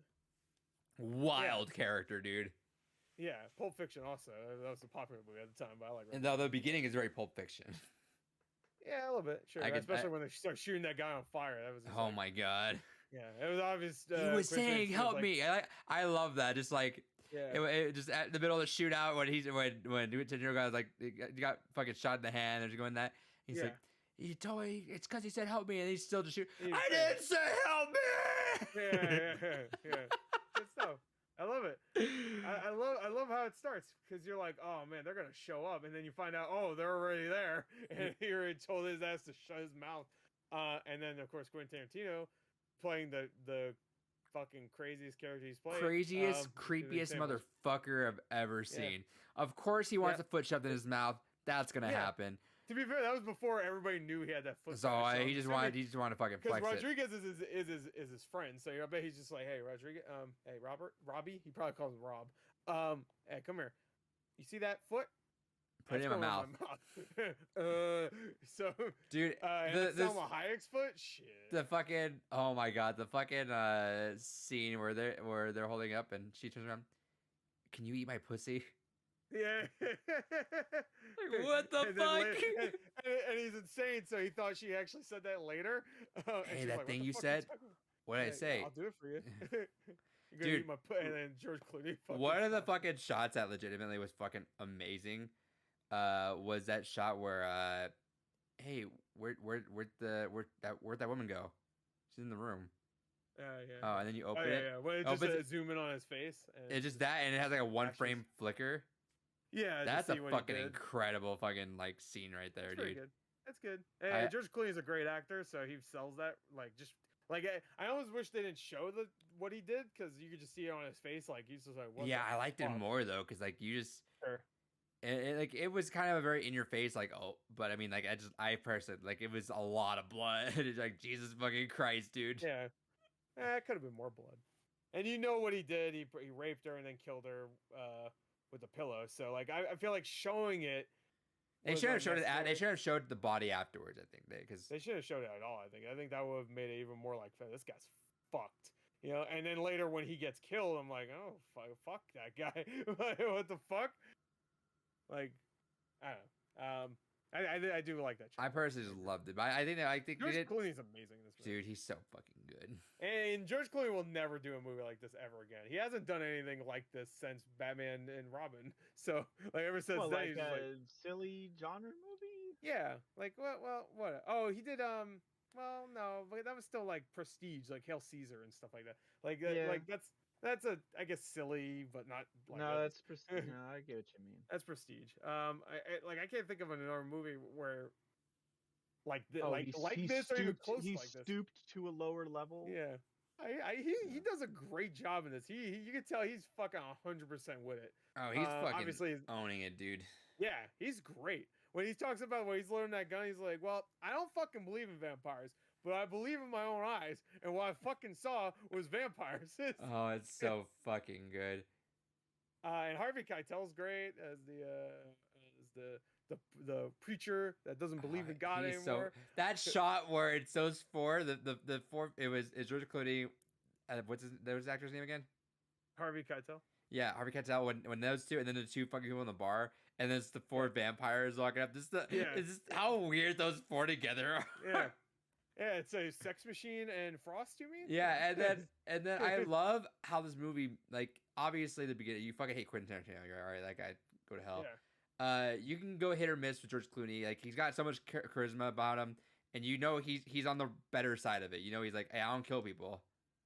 wild character, dude. Yeah, Pulp Fiction also. That was a popular movie at the time, but I like it. And the beginning is very Pulp Fiction. Yeah, a little bit, sure. Especially when they start shooting that guy on fire. That was just oh my god. Yeah, it was obvious. He was saying, "Help me!" I love that. Just like it just at the middle of the shootout when when De Niro was like, he got fucking shot in the hand. They're just going that. He's like, he told me it's because he said help me, and he's still just shoot. I didn't say help me. Yeah. Good stuff. I love it. I love how it starts because you're like, oh man, they're gonna show up, and then you find out, oh, they're already there, and he already told his ass to shut his mouth. And then of course Quentin Tarantino playing the fucking craziest character he's played. Craziest, creepiest motherfucker I've ever seen. Of course he wants a foot shoved in his mouth. That's gonna happen. To be fair, that was before everybody knew he had that foot. So he just wanted to fucking flex it. Because Rodriguez is his friend, so I bet he's just like, hey Rodriguez, hey Robbie, he probably calls him Rob. Hey, come here. You see that foot? Put it in my mouth. So, dude, Salma Hayek's foot. Shit. The fucking the fucking scene where they're holding up and she turns around. Can you eat my pussy? Yeah. Like, what the fuck? And he's insane, so he thought she actually said that later. Hey, that like, thing you said. What did I say? I'll do it for you. You're gonna Dude, eat my and then George Clooney. One of the fucking shots that legitimately was fucking amazing. Was that shot where hey, where'd that woman go? She's in the room. Yeah. Oh, and then you open it. Yeah. Well, it just zoom in on his face. It's just that, and it has like a one frame flicker. Yeah, that's a fucking incredible fucking like scene right there, dude. Good. That's good. Hey, George Clooney's a great actor, so he sells that just like I almost wish they didn't show what he did because you could just see it on his face, like he's just like. What I liked it more though because like you just. Sure. It was kind of a very in your face, like, oh, but I mean, like, I personally, like, it was a lot of blood. It's like, Jesus fucking Christ, dude. Yeah. It could have been more blood. And you know what he did? He raped her and then killed her with a pillow. So, like, I feel like showing it. They should have showed it. They should have showed the body afterwards. I think because they should have showed it at all. I think that would have made it even more like this guy's fucked. And then later when he gets killed, I'm like, oh fuck that guy. What the fuck? Like, I don't know. I do like that. I personally just loved it. But I think George they did. Clooney's amazing in this movie. Dude, he's so fucking good. And George Clooney will never do a movie like this ever again. He hasn't done anything like this since Batman and Robin. So like ever since Well, then, like he's just a silly genre movie. yeah, like what? Oh, he did well, no, but that was still like Prestige, like Hail Caesar and stuff like that. Like Yeah. like that's a I guess silly, but not like No, that's prestige. No, I get what you mean. that's Prestige. I can't think of another movie where like He this or even stooped, close he like this. stooped to a lower level. Yeah. He does a great job in this. You can tell he's fucking 100% with it. Oh, he's fucking obviously owning it, dude. yeah, he's great. When he talks about when he's loading that gun, he's like, "Well, I don't fucking believe in vampires, but I believe in my own eyes, and what I fucking saw was vampires." Oh, it's so fucking good. And Harvey Keitel's great as the preacher that doesn't believe in God He's anymore. That shot where it's those four, the four, it's George Clooney. What's his actor's name again? Harvey Keitel. Yeah, Harvey Keitel. When those two, and then the two fucking people in the bar, and then it's the four vampires walking up. It's just how weird those four together are. Yeah. Yeah, it's a Sex Machine and Frost, you mean? Yeah, and then I love how this movie, like, obviously the beginning, you fucking hate Quentin Tarantino, you're all right, that guy, go to hell. Yeah. You can go hit or miss with George Clooney. Like, he's got so much charisma about him, and you know he's on the better side of it. You know he's like, hey, I don't kill people.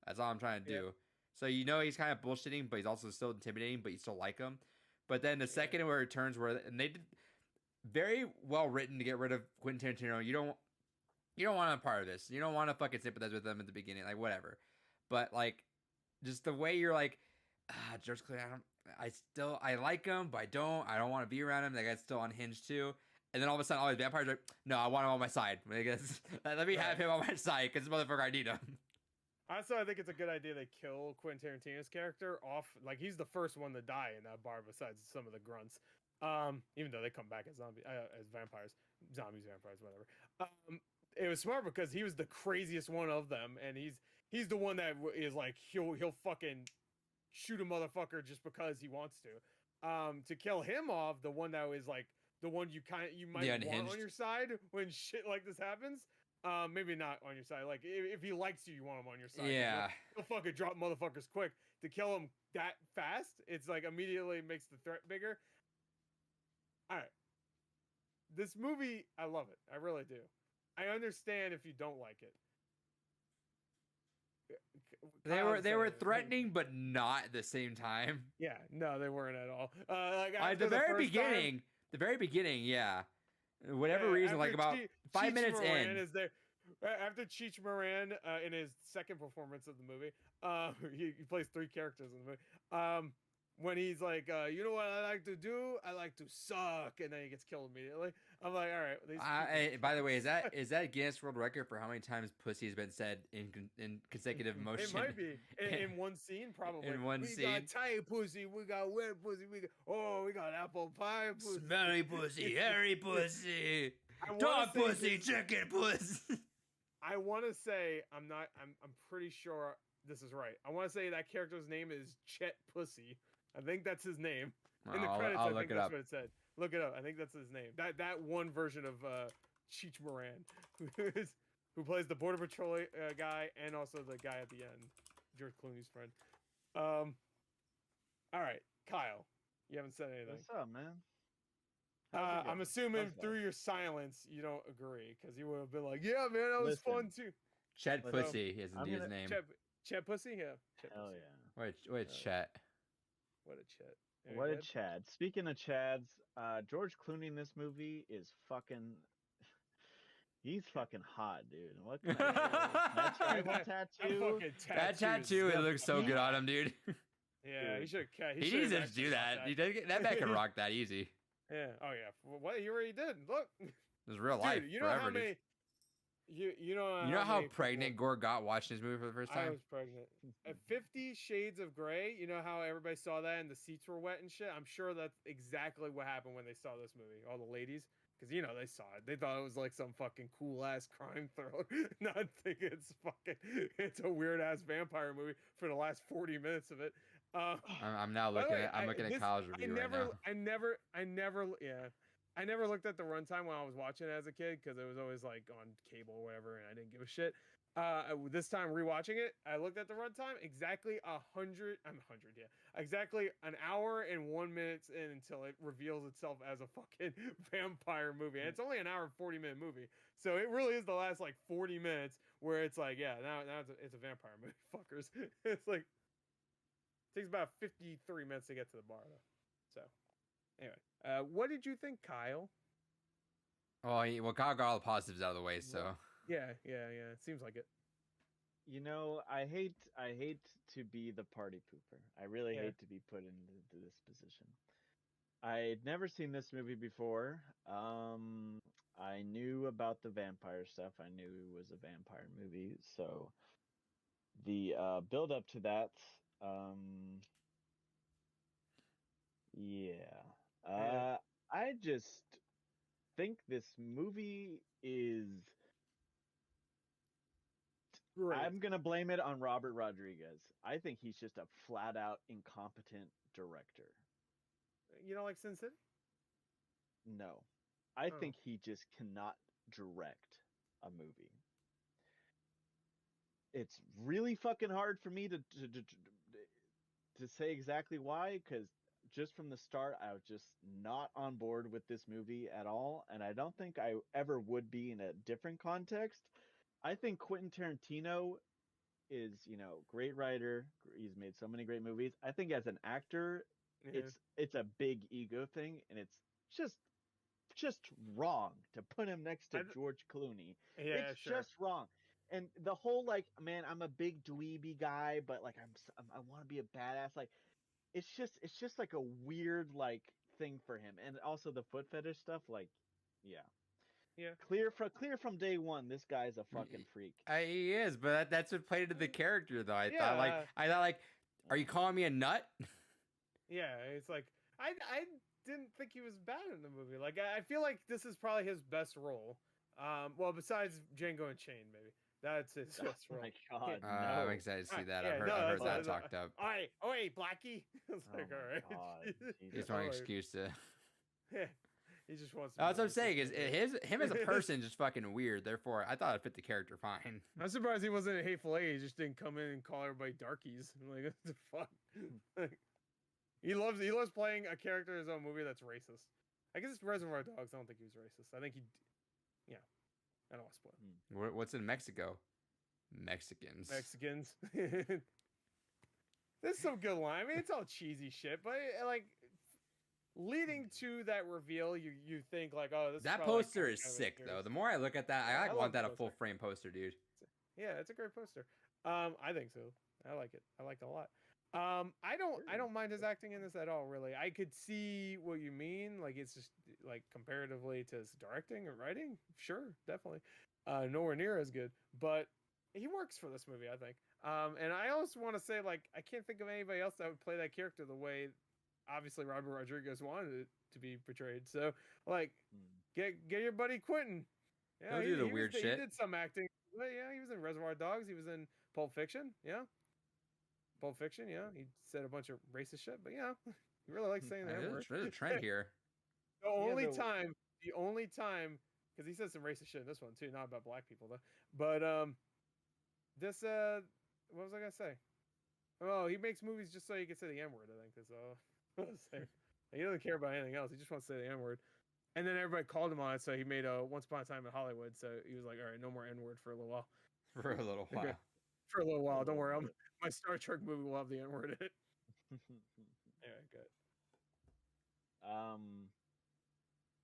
That's all I'm trying to do. So you know he's kind of bullshitting, but he's also still intimidating, but you still like him. But then the second where it turns, and they did very well written to get rid of Quentin Tarantino. You don't want to be a part of this. You don't want to fucking sympathize with them at the beginning, like whatever. But like, just the way you're like, George Clooney, I like him, but I don't want to be around him. That guy's still unhinged too. And then all of a sudden, all these vampires are like, no, I want him on my side. I guess, let me have him on my side because this motherfucker, I need him. Also, I think it's a good idea they kill Quentin Tarantino's character off. Like he's the first one to die in that bar, besides some of the grunts. Even though they come back as as vampires, vampires, whatever. It was smart because he was the craziest one of them, and he's the one that is like he'll fucking shoot a motherfucker just because he wants to. To kill him off, the one that was like the one you might want on your side when shit like this happens. Maybe not on your side. Like if he likes you, you want him on your side. Yeah, he'll fucking drop motherfuckers quick. To kill him that fast, it's like immediately makes the threat bigger. All right, this movie, I love it. I really do. I understand if you don't like it. They were threatening, but not at the same time. Yeah, no, they weren't at all. Like at the very beginning, yeah. Whatever reason, like about 5 minutes Moran in. Is there, after Cheech Moran in his second performance of the movie, he plays 3 characters in the movie. When he's like, you know what I like to do? I like to suck, and then he gets killed immediately. I'm like, all right. By the way, is that Guinness World Record for how many times pussy has been said in consecutive motion? It might be in one scene, probably. In one scene. We got tight pussy, we got wet pussy, we got apple pie pussy, smelly pussy, hairy pussy, dog pussy, chicken pussy. I want to say I'm pretty sure this is right. I want to say that character's name is Chet Pussy. I think that's his name. In the credits, I think that's what it said. Look it up. I think that's his name. That one version of Cheech Moran, who plays the Border Patrol guy and also the guy at the end, George Clooney's friend. All right, Kyle, you haven't said anything. What's up, man? I'm assuming through your silence you don't agree, because you would have been like, "Yeah, man, that was fun too." Chet Pussy is indeed his name. Chet Pussy, yeah. Hell yeah. Wait, Chet. What a Chet. What a Chad. Speaking of Chads, George Clooney in this movie is fucking. He's fucking hot, dude. What can I say? That tribal tattoo. That tattoo, it looks so good on him, dude. Yeah, he should. He needs to do that. That man can rock that easy. Yeah. Oh yeah. What he already did. Look. It was real life. You know forever, how many. You know how pregnant Gore got watching this movie for the first time? I was pregnant. At 50 Shades of Grey, you know how everybody saw that and the seats were wet and shit? I'm sure that's exactly what happened when they saw this movie. All the ladies. Because, you know, they saw it. They thought it was like some fucking cool-ass crime thriller. Not thinking it's a weird-ass vampire movie for the last 40 minutes of it. I'm now looking at Kyle's review right now. I never, yeah. I never looked at the runtime when I was watching it as a kid because it was always like on cable or whatever, and I didn't give a shit. This time rewatching it, I looked at the runtime exactly 100. Yeah, exactly an hour and 1 minute in until it reveals itself as a fucking vampire movie, and it's only an hour and 40-minute movie, so it really is the last like 40 minutes where it's like, yeah, now it's a vampire movie, fuckers. It's like it takes about 53 minutes to get to the bar though. So anyway, what did you think, Kyle? Well, Kyle got all the positives out of the way, so. Yeah. It seems like it. You know, I hate to be the party pooper. I really hate to be put into this position. I'd never seen this movie before. I knew about the vampire stuff. I knew it was a vampire movie, so the build up to that, yeah. I just think this movie is. Great. I'm gonna blame it on Robert Rodriguez. I think he's just a flat out incompetent director. You don't like Sin City? No, I think he just cannot direct a movie. It's really fucking hard for me to say exactly why, because just from the start, I was just not on board with this movie at all, and I don't think I ever would be in a different context. I think Quentin Tarantino is, great writer. He's made so many great movies. I think as an actor, it's a big ego thing, and it's just wrong to put him next to George Clooney. Yeah, it's just wrong. And the whole like, man, I'm a big dweeby guy, but like I want to be a badass. Like, it's just like a weird like thing for him. And also the foot fetish stuff, like, yeah. Clear from day one, this guy's a fucking freak. He is, but that's what played into the character, though. I thought like, are you calling me a nut? Yeah, it's like I didn't think he was bad in the movie. Like I feel like this is probably his best role. Well, besides Django Unchained, maybe that's his best role. Oh my god, no. I'm excited to see that. I've heard that talked up. All right, Blackie. It's like, all right. You just want an excuse to. Yeah. He just wants. That's what I'm saying. Is him as a person just fucking weird? Therefore, I thought it fit the character fine. I'm surprised he wasn't a Hateful Eight. He just didn't come in and call everybody darkies. I'm like, what the fuck? Like, he loves playing a character in his own movie that's racist. I guess it's Reservoir Dogs. I don't think he was racist. I think he. Yeah, I don't want to spoil it. What's in Mexico? Mexicans. There's some good line. I mean, it's all cheesy shit, but like. Leading to that reveal, you think like, oh, this. That poster is sick though. The more I look at that, I want that a full frame poster, dude. Yeah, it's a great poster. I think so. I like it. I liked it a lot. I don't mind his acting in this at all. Really, I could see what you mean. Like it's just like comparatively to his directing or writing, sure, definitely, nowhere near as good. But he works for this movie, I think. And I also want to say like I can't think of anybody else that would play that character the way. Obviously, Robert Rodriguez wanted it to be portrayed. So, like, get your buddy Quentin. Yeah, He'll do the weird shit. He did some acting. But yeah, he was in Reservoir Dogs. He was in Pulp Fiction. Yeah. Pulp Fiction, yeah. He said a bunch of racist shit, but yeah, he really likes saying that word. There's a trend here. The only time, because he said some racist shit in this one, too. Not about black people, though. But, this, what was I going to say? Oh, he makes movies just so he can say the N-word, I think. That's all. He doesn't care about anything else. He just wants to say the N-word. And then everybody called him on it, so he made a Once Upon a Time in Hollywood. So he was like, all right, no more N-word for a little while. For a little while. Okay. For a little while. Don't worry. My Star Trek movie will have the N-word in it. Anyway, good.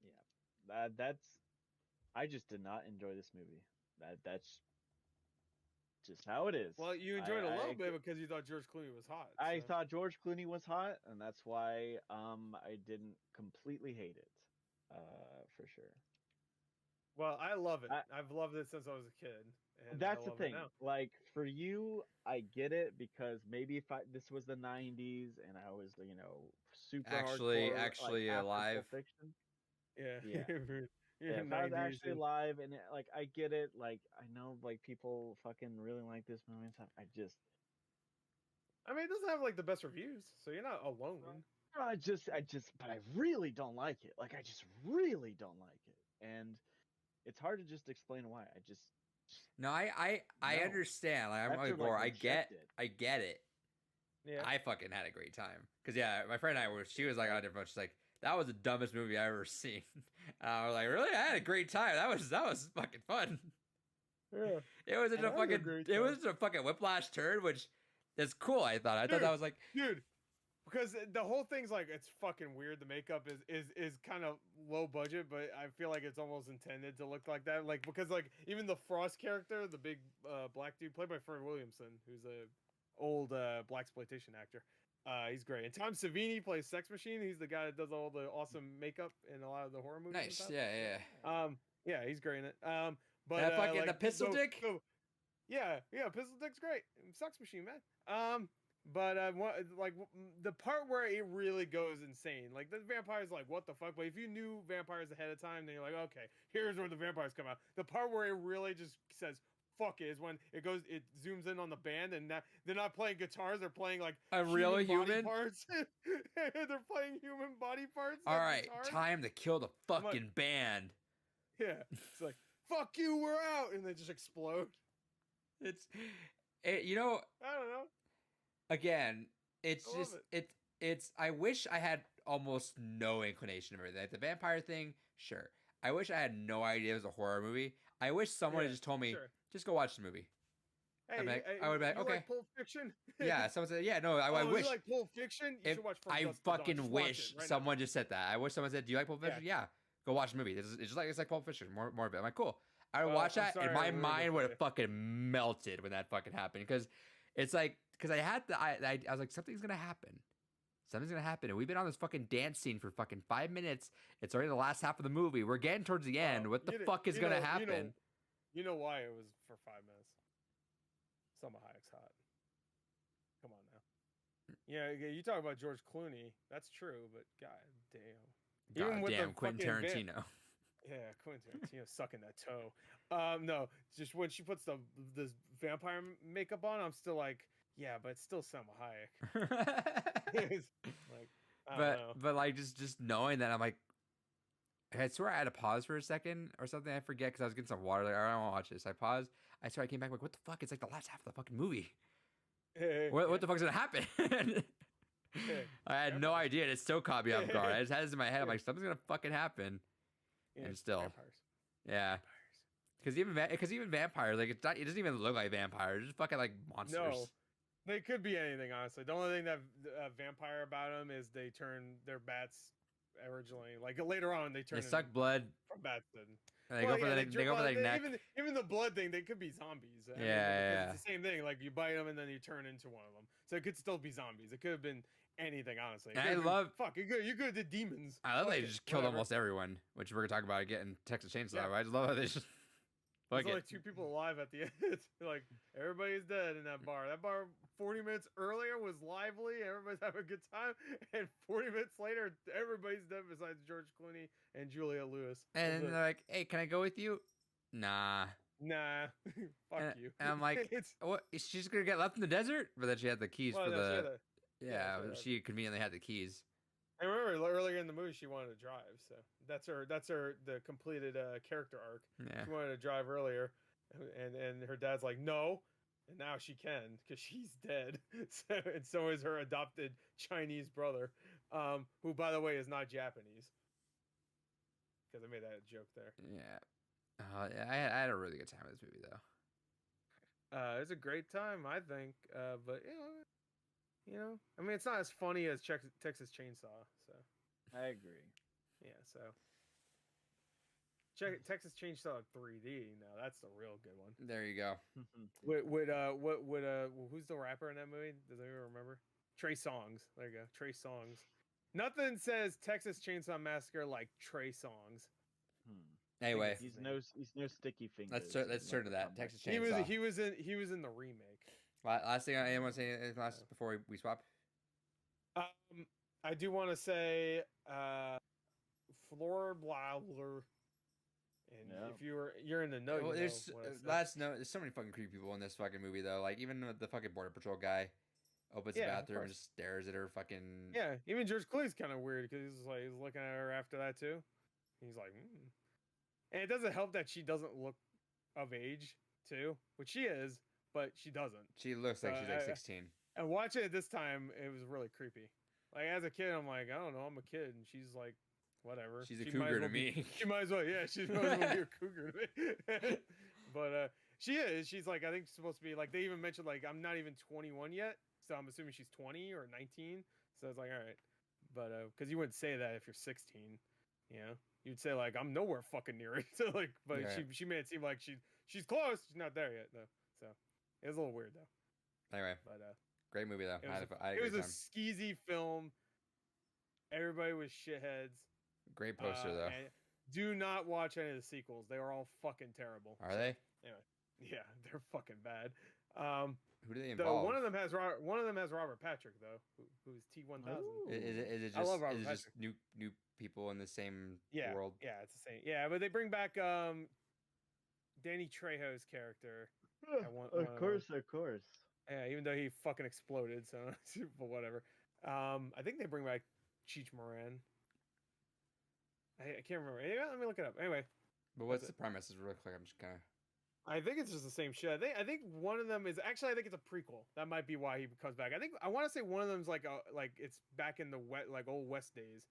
Yeah. That's... I just did not enjoy this movie. That's just how it is. Well, you enjoyed it a little bit because you thought George Clooney was hot. I thought George Clooney was hot, and that's why I didn't completely hate it, for sure. Well, I love it. I've loved it since I was a kid. And that's the thing. Like, for you, I get it, because maybe if this was the 90s and I was, super actually hardcore, alive. Fiction. Yeah. Yeah, if I was actually live, and like I get it, like I know like people fucking really like this movie and stuff. I mean, it doesn't have like the best reviews, so you're not alone. but I really don't like it. Like, I just really don't like it, and it's hard to just explain why. I just No, I no. understand. Like, I I'm have to, like, Gore, like, reject it. I get it. Yeah. I fucking had a great time. Cause yeah, my friend and I she was like on a different. She's like, that was the dumbest movie I've ever seen. And I was like, really? I had a great time. That was fucking fun. Yeah. It was That was a great time. a fucking whiplash turn, which is cool. I thought that was like, dude, because the whole thing's like, it's fucking weird. The makeup is kind of low budget, but I feel like it's almost intended to look like that. Like, because like even the Frost character, the big black dude played by Fred Williamson, who's a old blaxploitation actor. He's great. And Tom Savini plays Sex Machine. He's the guy that does all the awesome makeup in a lot of the horror movies. nice. Yeah. Yeah, he's great in it. But That fucking like, the pistol dick. Yeah, Pistol Dick's great. Sex Machine, man. But like the part where it really goes insane, like the vampires, like what the fuck. But if you knew vampires ahead of time, then you're like, okay, here's where the vampires come out. The part where it really just says fuck it is when it zooms in on the band, and they're not playing guitars, they're playing like a real human body parts. They're playing human body parts. All right, guitars. time to kill the fucking band. Yeah, it's like fuck you, we're out, and they just explode. You know, I don't know. Again, it's I wish I had almost no inclination of everything. Like the vampire thing, sure. I wish I had no idea it was a horror movie. I wish someone had just told me, just go watch the movie. Hey, I would be like, okay. Like Pulp Fiction? Yeah, someone said, yeah, no, I wish. You like Pulp Fiction? You should watch From I Dusk Till Dawn. fucking Just wish watch it someone just said that. I wish someone said, do you like Pulp Fiction? Yeah. Go watch the movie. It's like Pulp Fiction, more of it. I'm like, cool. I would watch that, and my mind would have fucking melted when that fucking happened. Because it's like, because I was like, something's gonna happen. Something's gonna happen, and we've been on this fucking dance scene for fucking 5 minutes. It's already the last half of the movie. We're getting towards the end. What the fuck is gonna happen? You know why it was for 5 minutes? Selma Hayek's hot. Come on now. Yeah, you talk about George Clooney. That's true, but god damn. God damn, Quentin Tarantino. Yeah, Quentin Tarantino sucking that toe. No, just when she puts this vampire makeup on, I'm still like, yeah, but it's still Selma Hayek. It's like, I don't know. But like just knowing that, I'm like, I swear I had to pause for a second or something. I forget because I was getting some water. Like, all right, I want to watch this. I paused. I swear I came back like, what the fuck? It's like the last half of the fucking movie. What the fuck's gonna happen? I had no idea. And it still caught me off guard. I just had this in my head. I'm like, something's gonna fucking happen. And still, vampires. Yeah. Because even vampires, like it doesn't even look like vampires. It's just fucking like monsters. No, they could be anything. Honestly, the only thing that vampire about them is they're bats originally. Like later on, they suck blood from bats. And they go for the neck. Even the blood thing, they could be zombies. I mean, it's the same thing. Like you bite them and then you turn into one of them. So it could still be zombies. It could have been anything, honestly. You could have did demons. I love they just killed almost everyone, which we're gonna talk about again in Texas Chainsaw. Right? I just love how they just. There's only 2 people alive at the end. Like everybody's dead in that bar. That bar 40 minutes earlier was lively. Everybody's having a good time, and 40 minutes later, everybody's dead besides George Clooney and Julia Lewis. And they're like, "Hey, can I go with you?" Nah. Fuck you. And I'm like, "What? Is she just gonna get left in the desert?" But then she had the keys for the. Yeah, she conveniently had the keys. I remember earlier in the movie she wanted to drive, so that's the completed character arc. Yeah. She wanted to drive earlier, and her dad's like no, and now she can because she's dead. So is her adopted Chinese brother, who by the way is not Japanese. Because I made that joke there. Yeah. I had a really good time with this movie though. It's a great time, I think. But I mean, it's not as funny as Texas Chainsaw. So I agree. Yeah, so Texas Chainsaw 3D. Now that's the real good one. There you go. Who's the rapper in that movie? Does anyone remember? Trey Songz. There you go. Trey Songz. Nothing says Texas Chainsaw Massacre like Trey Songz. Anyway, he's no sticky fingers. Let's turn to that Texas Chainsaw. He was in the remake. Last thing I want to say before we swap. I do want to say Flora Blowler. And if you're in the know, there's so many fucking creepy people in this fucking movie though. Like even the fucking Border Patrol guy. opens Yeah, the of bathroom and course. just stares at her fucking. Yeah, even George Clooney's kind of weird because he's looking at her after that too. He's like, and it doesn't help that she doesn't look of age too, which she is, but she doesn't. She looks like she's like 16. And watching it this time, it was really creepy. Like as a kid, I'm like, I don't know, I'm a kid, and she's like, whatever. She's a She might cougar as well to be- me. She might as well, yeah, she might as well be a cougar to me. But she is. She's like, I think she's supposed to be like. They even mentioned like I'm not even 21 yet, so I'm assuming she's 20 or 19. So it's like, all right, but because you wouldn't say that if you're 16, you know, you'd say like I'm nowhere fucking near it. So like, but Yeah. she made it seem like she's close. She's not there yet though. So it was a little weird though. Anyway, But great movie though. it I had was, a it was great a time. skeezy film. Everybody was shitheads. Great poster though. And do not watch any of the sequels. They are all fucking terrible. Are they? Anyway, yeah, they're fucking bad. Who do they Though involve? one of them has Robert Patrick though, who's T-1000. Is it just I love Robert is it just Patrick. new people in the same Yeah, world? yeah, it's the same. Yeah, but they bring back Danny Trejo's character. one Of of course, of course. Yeah, even though he fucking exploded, so but whatever. I think they bring back Cheech Moran. I can't remember. Anyway, let me look it up. Anyway, But what's That's the premise? Is really quick. I'm just kind of. I think it's just the same shit. I think one of them is actually. I think it's a prequel. That might be why he comes back. I want to say one of them's like it's back in the old West days.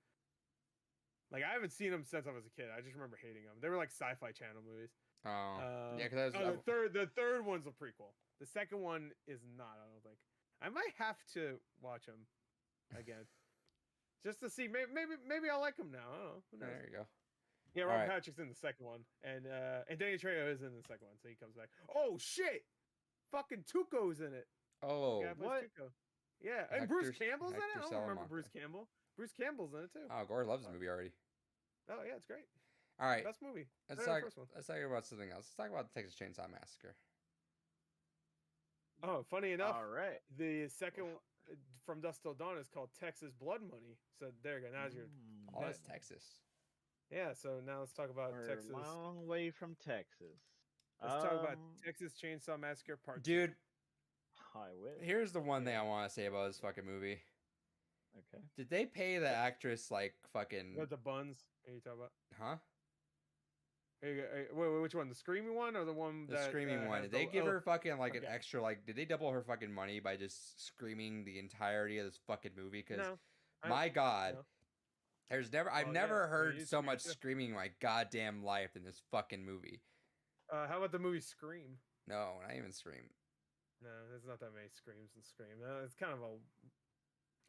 Like I haven't seen them since I was a kid. I just remember hating them. They were like Sci-Fi Channel movies. Oh, yeah, because the third one's a prequel. The second one is not. I don't think. I might have to watch them again, just to see. Maybe I'll like them now. I don't know. Who knows? there you go. Yeah, All Robert right. Patrick's in the second one, and Danny Trejo is in the second one, so he comes back. Oh shit! Fucking Tuco's in it. Oh, The guy plays what? Tuco. Yeah, and Bruce Hector- Campbell's in it. I Hector don't remember Salamanca. Bruce Campbell. Bruce Campbell's in it too. oh, Gore loves the movie already. Oh yeah, it's great. All right, Best movie. let's Better than talk. the first one. Let's talk about something else. Let's talk about the Texas Chainsaw Massacre. Oh, funny enough, All right. the second From Dusk Till Dawn is called Texas Blood Money. So there you go. Now's your Oh, Yeah. that's Texas. yeah. So now let's talk about We're Texas. a long way from Texas. Let's talk about Um, Texas Chainsaw Massacre Part 2. Dude, I wish. here's the one thing I want to say about this fucking movie. Okay. Did they pay the actress like fucking? What the buns are you talking about? Huh? Wait, which one? The screaming one or the one The that screaming one. has Did they the- give oh, her fucking like an okay. extra like? Did they double her fucking money by just screaming the entirety of this fucking movie? Because No, I- my God, no. I've Oh, never yeah, heard you so scream much too. screaming in my goddamn life in this fucking movie. How about the movie Scream? No, not even scream. No, there's not that many screams in Scream. It's kind of a.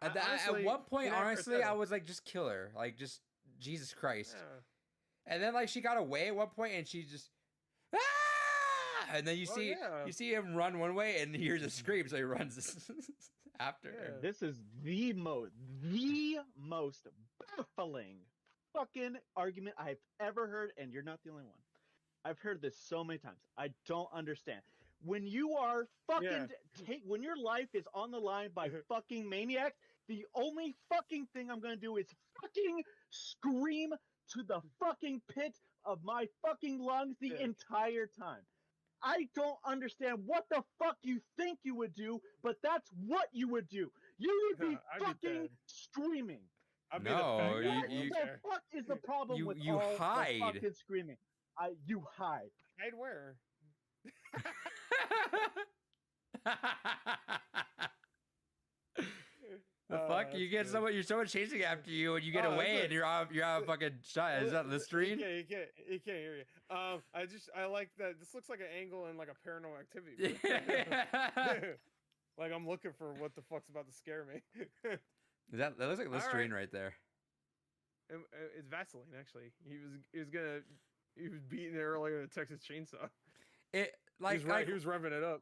At Honestly, one point, Gennaro honestly, I Cortez- was like, just kill her, like just Jesus Christ. Yeah. And then like she got away at one point, and she just. Ah! And then you Oh, see yeah. you see him run one way, and he hears a scream, so he runs after her. Yeah. This is the most baffling fucking argument I've ever heard, and you're not the only one. I've heard this so many times. I don't understand. When you are fucking when your life is on the line by fucking maniacs, the only fucking thing I'm gonna do is fucking scream to the fucking pit of my fucking lungs the Yeah. entire time. I don't understand what the fuck you think you would do, but that's what you would do. You would be Yeah, I'd be fucking dead. screaming. I'd be No, the fat guy in a What wheelchair. the fuck is the problem with you all hide. the fucking screaming? You hide. Hide where? The fuck? You That's get good. someone chasing after you, and you get Oh, away, that's and you're on fucking shot. Is that on the screen? You can't hear you. I like that. This looks like an angle in like a Paranormal Activity. Like I'm looking for what the fuck's about to scare me. That looks like All Listerine right. right there. It's Vaseline actually. He was beating it earlier in the Texas Chainsaw. It like He was revving it up.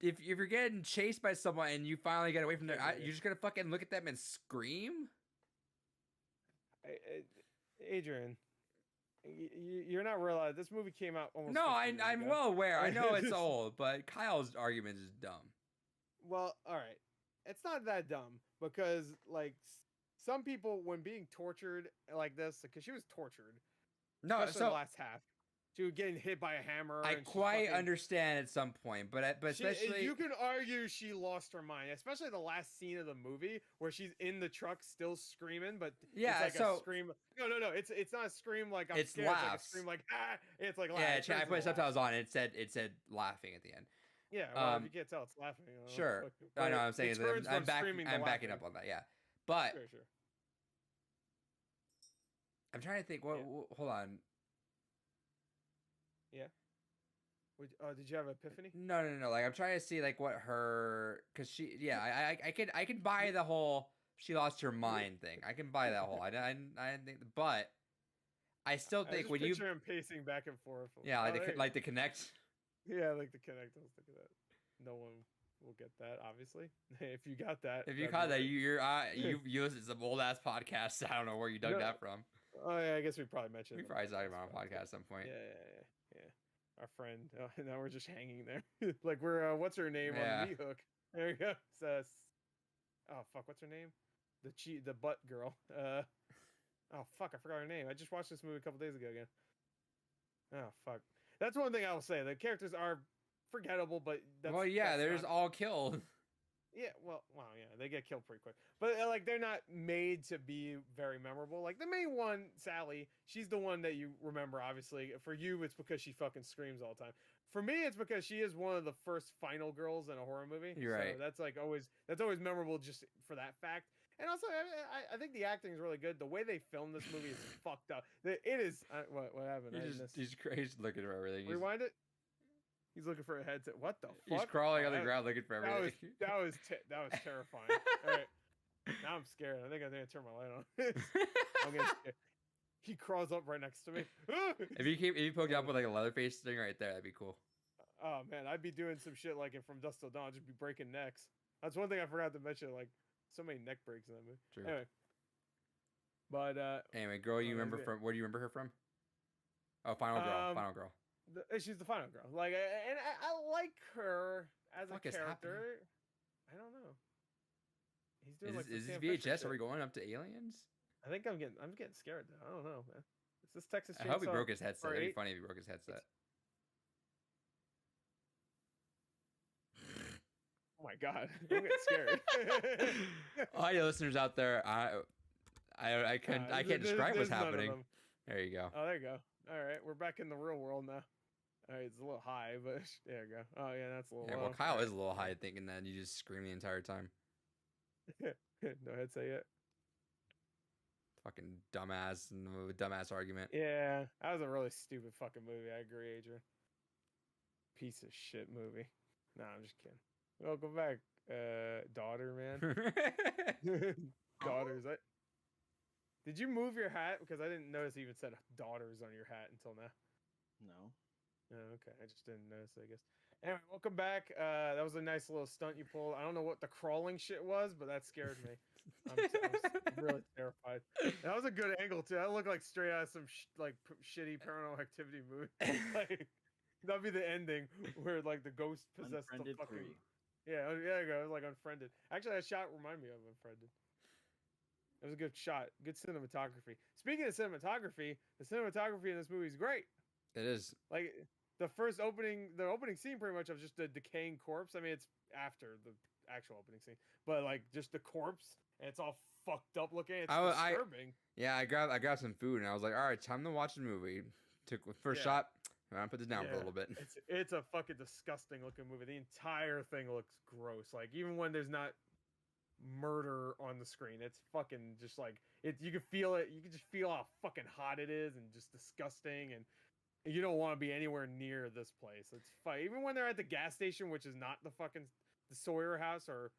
if you're getting chased by someone and you finally get away from there, Yeah. you're just gonna fucking look at them and scream. Adrian, you're not realizing this movie came out almost. No, 50 years I'm ago. well aware. I know it's old, but Kyle's argument is dumb. Well, all right, it's not that dumb because like some people when being tortured like this, because she was tortured. No, especially so the last half. She was getting hit by a hammer. I and she's quite fucking- understand at some point, but especially you can argue she lost her mind, especially the last scene of the movie where she's in the truck still screaming, but Yeah, it's like so- a scream. No, it's not a scream like I'm It's scared. It's like a laughs. scream like ah. It's like laugh. yeah, It turns I into put subtitles laughs. on. It said laughing at the end. Yeah, well, if you can't tell, it's laughing. Sure, But I know. I'm saying it that turns I'm from screaming to backing laughing. up on that. Yeah, but Sure. I'm trying to think. What? Hold on. Yeah. Did you have an epiphany? No. Like I'm trying to see like what her because she. Yeah, I can buy the whole she lost her mind thing. I can buy that whole. I think, but I still think when you picture him pacing back and forth. yeah like the connect. Yeah, like the connect. I was thinking that. No one will get that, obviously. If you got that, If you that'd caught be that, great. you listen to some old ass podcasts. I don't know where you dug No. that from. Oh yeah, I guess we probably mentioned. We it probably talked podcast, about on a but- podcast at some point. Yeah. Our friend. Now we're just hanging there. Like we're what's her name Yeah. on the hook? There you go. Oh fuck, what's her name? The butt girl. Oh fuck, I forgot her name. I just watched this movie a couple days ago again. Oh fuck. That's one thing I will say. The characters are forgettable, but that's, Well, yeah, that's they're just not- all killed. Yeah, well, yeah, they get killed pretty quick. But like they're not made to be very memorable. Like the main one, Sally, she's the one that you remember obviously. For you it's because she fucking screams all the time. For me it's because she is one of the first final girls in a horror movie. You're right. So that's always memorable just for that fact. And also I think the acting is really good. The way they filmed this movie is fucked up. It is what happened? He's crazy looking for everything. Rewind it. He's looking for a headset. What the fuck? He's crawling on the That- ground looking for everything. That was terrifying. All right, now I'm scared. I think I turn my light on. I'm getting scared. He crawls up right next to me. if you poked up with like a Leatherface thing right there, that'd be cool. Oh man, I'd be doing some shit like it from Dusk Till Dawn, just be breaking necks. That's one thing I forgot to mention. Like so many neck breaks in that movie. True. Anyway, but Anyway, girl, you remember from where do you remember her from? Oh, Final Girl. She's the final girl. Like, and I like her as Fuck a is character. I don't know. He's doing like some Is this Sam Fisher VHS? Are shit. we going up to aliens? I think I'm getting scared though. I don't know, man. Is this Texas Chainsaw? I hope he broke his headset. Part It'd be 8? funny if he broke his headset. Oh my god, I'm getting scared. Audio listeners out there, I can't describe what's there's none of happening. them. There you go. Oh, there you go. All right, we're back in the real world now. All right, it's a little high, but there you go. Oh yeah, that's a little. Yeah, low. well, Kyle is a little high thinking that you just scream the entire time. No headset yet. Fucking dumbass argument. Yeah, that was a really stupid fucking movie. I agree, Adrian. Piece of shit movie. Nah, I'm just kidding. Welcome back, daughter, man. Daughters. Did you move your hat? Because I didn't notice it even said daughters on your hat until now. No. Oh, okay, I just didn't notice, I guess. Anyway, welcome back. That was a nice little stunt you pulled. I don't know what the crawling shit was, but that scared me. I'm really terrified. That was a good angle too. That looked like straight out of some shitty Paranormal Activity movie. Like, that'd be the ending where like the ghost possessed the Unfriended fucking. 3. Yeah, there you go. It was like Unfriended. Actually, that shot reminded me of Unfriended. It was a good shot. Good cinematography. Speaking of cinematography, the cinematography in this movie is great. It is. Like the opening scene pretty much of just a decaying corpse. I mean, it's after the actual opening scene, but like just the corpse and it's all fucked up looking. It's disturbing. Yeah, I grabbed some food and I was like, all right, time to watch the movie. Took first shot. I'm gonna put this down for a little bit. It's a fucking disgusting looking movie. The entire thing looks gross. Like even when there's not murder on the screen, it's fucking just like it. You can feel it. You can just feel how fucking hot it is and just disgusting. And you don't want to be anywhere near this place. It's fine. Even when they're at the gas station, which is not the Sawyer house or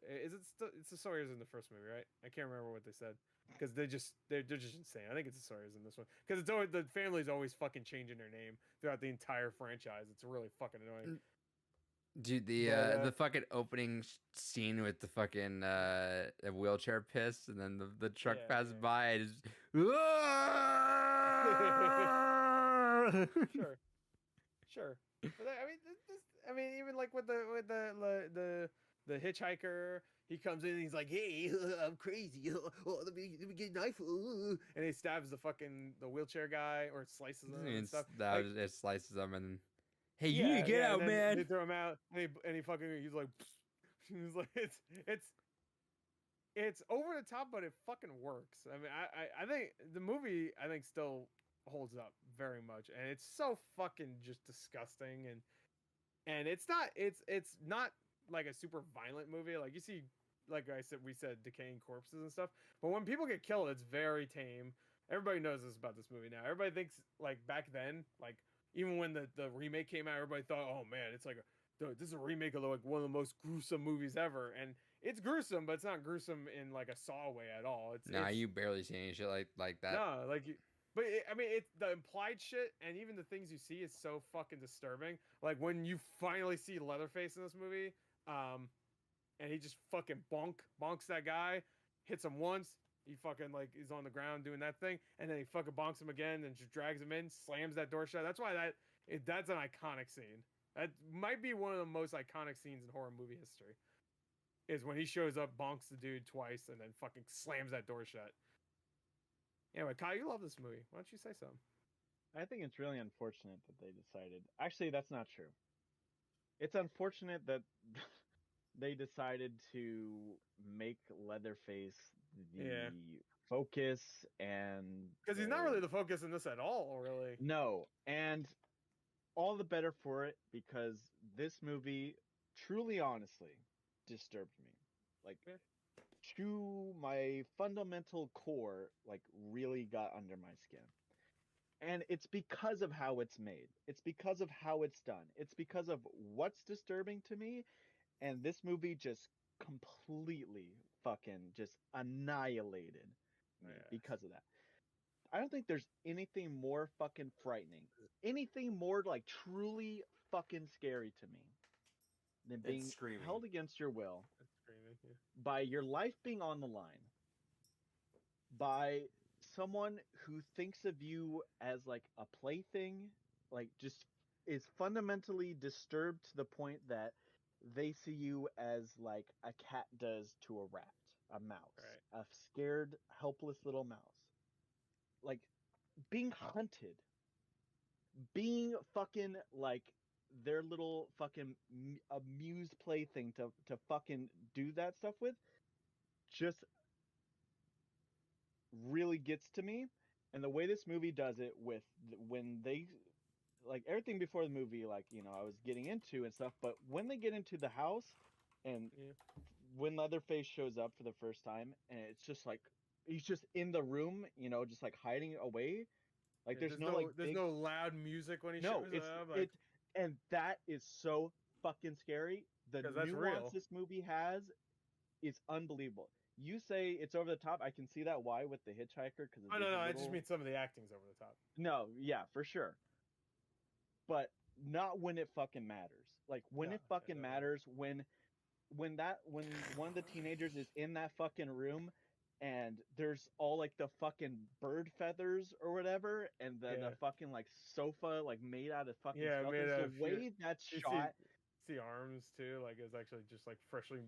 it's the Sawyers in the first movie, right? I can't remember what they said. Because they're just insane. I think it's the Sawyers in this one. Because it's always the family's always fucking changing their name throughout the entire franchise. It's really fucking annoying. Dude, the fucking opening scene with the fucking wheelchair piss and then the truck passes by and Sure. But I mean, even like with the hitchhiker, he comes in and he's like, "Hey, I'm crazy. Oh, let me get a knife." And he stabs the wheelchair guy or slices him and stuff. Like, It slices them and hey, you yeah, need to get yeah, out, and then man. they throw him out, and he fucking he's like, he's like, it's over the top, but it fucking works. I mean, I think the movie still holds up very much, and it's so fucking just disgusting, and it's not like a super violent movie. Like you see, like we said decaying corpses and stuff, but when people get killed, it's very tame. Everybody knows this about this movie now. Everybody thinks like back then, like even when the remake came out, everybody thought, oh man, it's like this is a remake of like one of the most gruesome movies ever, and it's gruesome, but it's not gruesome in like a Saw way at all. Nah, you barely see any shit like that. No, like, but I mean, it's the implied shit, and even the things you see is so fucking disturbing. Like when you finally see Leatherface in this movie, and he just fucking bonks that guy, hits him once. He fucking like is on the ground doing that thing, and then he fucking bonks him again, and just drags him in, slams that door shut. That's why that's an iconic scene. That might be one of the most iconic scenes in horror movie history. Is when he shows up, bonks the dude twice, and then fucking slams that door shut. Anyway, Kyle, you love this movie. Why don't you say something? I think it's really unfortunate that they decided. Actually, that's not true. It's unfortunate that they decided to make Leatherface the focus and because he's not really the focus in this at all, really. No, and all the better for it because this movie, truly, honestly, disturbed me. Like, to my fundamental core, like, really got under my skin. And it's because of how it's made. It's because of how it's done. It's because of what's disturbing to me. And this movie just completely fucking just annihilated me because of that. I don't think there's anything more fucking frightening, anything more like truly fucking scary to me than being held against your will by your life being on the line, by someone who thinks of you as like a plaything, like just is fundamentally disturbed to the point that they see you as like a cat does to a rat, a mouse, a scared, helpless little mouse. Like being hunted, being fucking like their little fucking amused plaything to fucking do that stuff with, just really gets to me. And the way this movie does it with when they like everything before the movie, like, you know, I was getting into and stuff, but when they get into the house and when Leatherface shows up for the first time and it's just like he's just in the room, you know, just like hiding away. Like there's no loud music when he shows up. Like... and that is so fucking scary. The nuance this movie has is unbelievable. You say it's over the top. I can see that why with the hitchhiker because no, I just mean some of the acting's over the top. No, yeah, for sure. But not when it fucking matters. Like when it fucking matters, when one of the teenagers is in that fucking room and there's all like the fucking bird feathers or whatever and the fucking like sofa like made out of fucking stuff. The way that's shot. See arms too, like it's actually just like freshly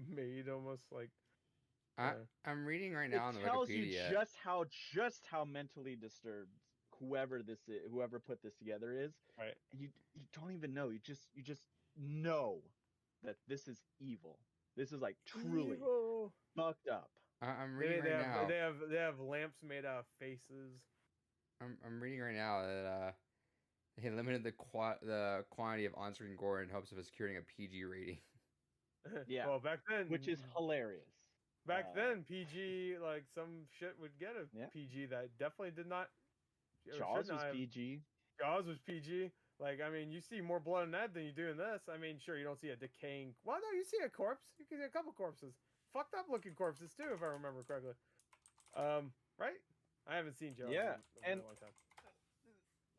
made almost like. I'm reading right now on the Wikipedia. It tells you just how mentally disturbed whoever put this together is. Right. You don't even know. You just know that this is evil. This is like truly fucked up. I'm reading right now. They have lamps made out of faces. I'm reading right now that they limited the quantity of on-screen gore in hopes of securing a PG rating. Yeah. Well, back then, which is hilarious. Back then, PG, like some shit would get a PG that definitely did not. Jaws was PG. Jaws was PG. Like, I mean, you see more blood in that than you do in this. I mean, sure, you don't see a decaying. Well, no, you see a corpse. You can see a couple corpses. Fucked up looking corpses too, if I remember correctly. Right? I haven't seen Jaws. Yeah, in a long time.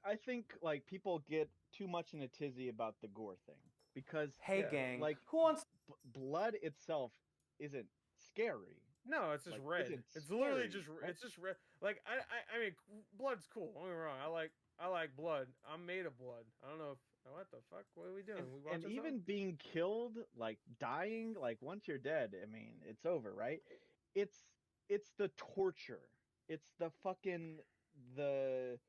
I think like people get too much in a tizzy about the gore thing because gang, like who wants blood itself isn't scary. No, it's just red. It's literally just it's just red. Like I mean, blood's cool. Don't get me wrong. I like blood. I'm made of blood. I don't know if What the fuck? What are we doing? We And watching even something? being killed, like dying, like once you're dead, I mean, it's over, right? It's it's the torture. It's the fucking the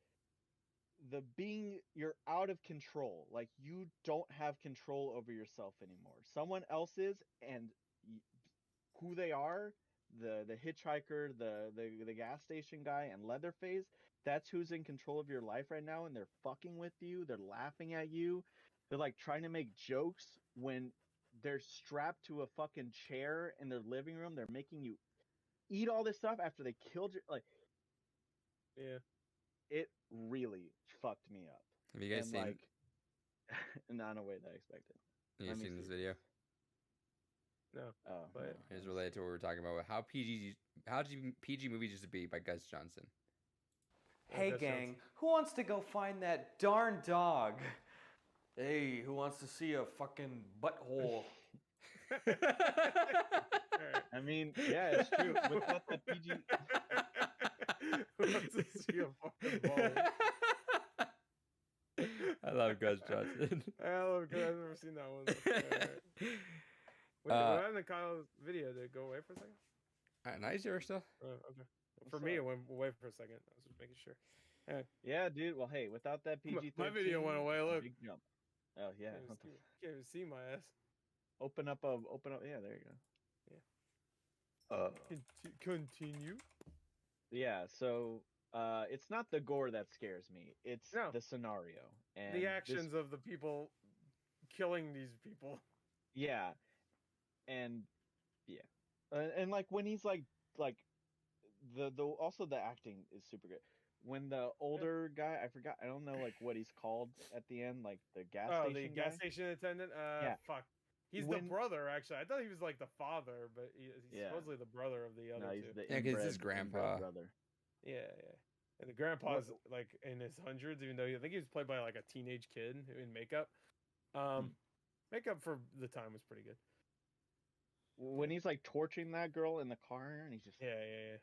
the being you're out of control. Like you don't have control over yourself anymore. Someone else is, and who they are, the hitchhiker, the gas station guy, and Leatherface, that's who's in control of your life right now, and they're fucking with you, they're laughing at you, they're like trying to make jokes when they're strapped to a fucking chair in their living room, they're making you eat all this stuff after they killed you. Like, Yeah. it really fucked me up. Have you guys And seen? like, not in a way that I expected. You Let me seen this see. video? No. Oh, But It's related to what we were talking about. How PG movies used to be by Gus Johnson. Hey Gus gang, Johnson. who wants to go find that darn dog? Hey, who wants to see a fucking butthole? Alright. I mean, yeah, it's true. Without the PG, Wants to see a fucking ball. I love Gus Johnson. I love good. I've never seen that one. Alright. What happened to Kyle's video? Did it go away for a second? Nice here still. Oh, okay. For me, it went away for a second. I was just making sure. yeah, dude. Well, hey, without that PG, My video went away. Look. big jump. Oh yeah. Can't even see my ass. Open up. Yeah, there you go. Continue. Yeah. So, it's not the gore that scares me. It's No. the scenario and The this- actions of the people killing these people. Yeah, and yeah, and like when he's like the also the acting is super good. When the older guy, I forgot, I don't know like what he's called at the end, like the gas Oh, station the gas guy. station attendant. Yeah. Fuck. He's When- the brother, actually. I thought he was like the father, but he's Yeah. suppously the brother of the other No, he's two. the Yeah, 'cause it's his inbred grandpa. brother. Yeah. And the grandpa's like in his hundreds, even though I think he was played by like a teenage kid in makeup. Makeup for the time was pretty good. When he's like torturing that girl in the car, and he's just Yeah.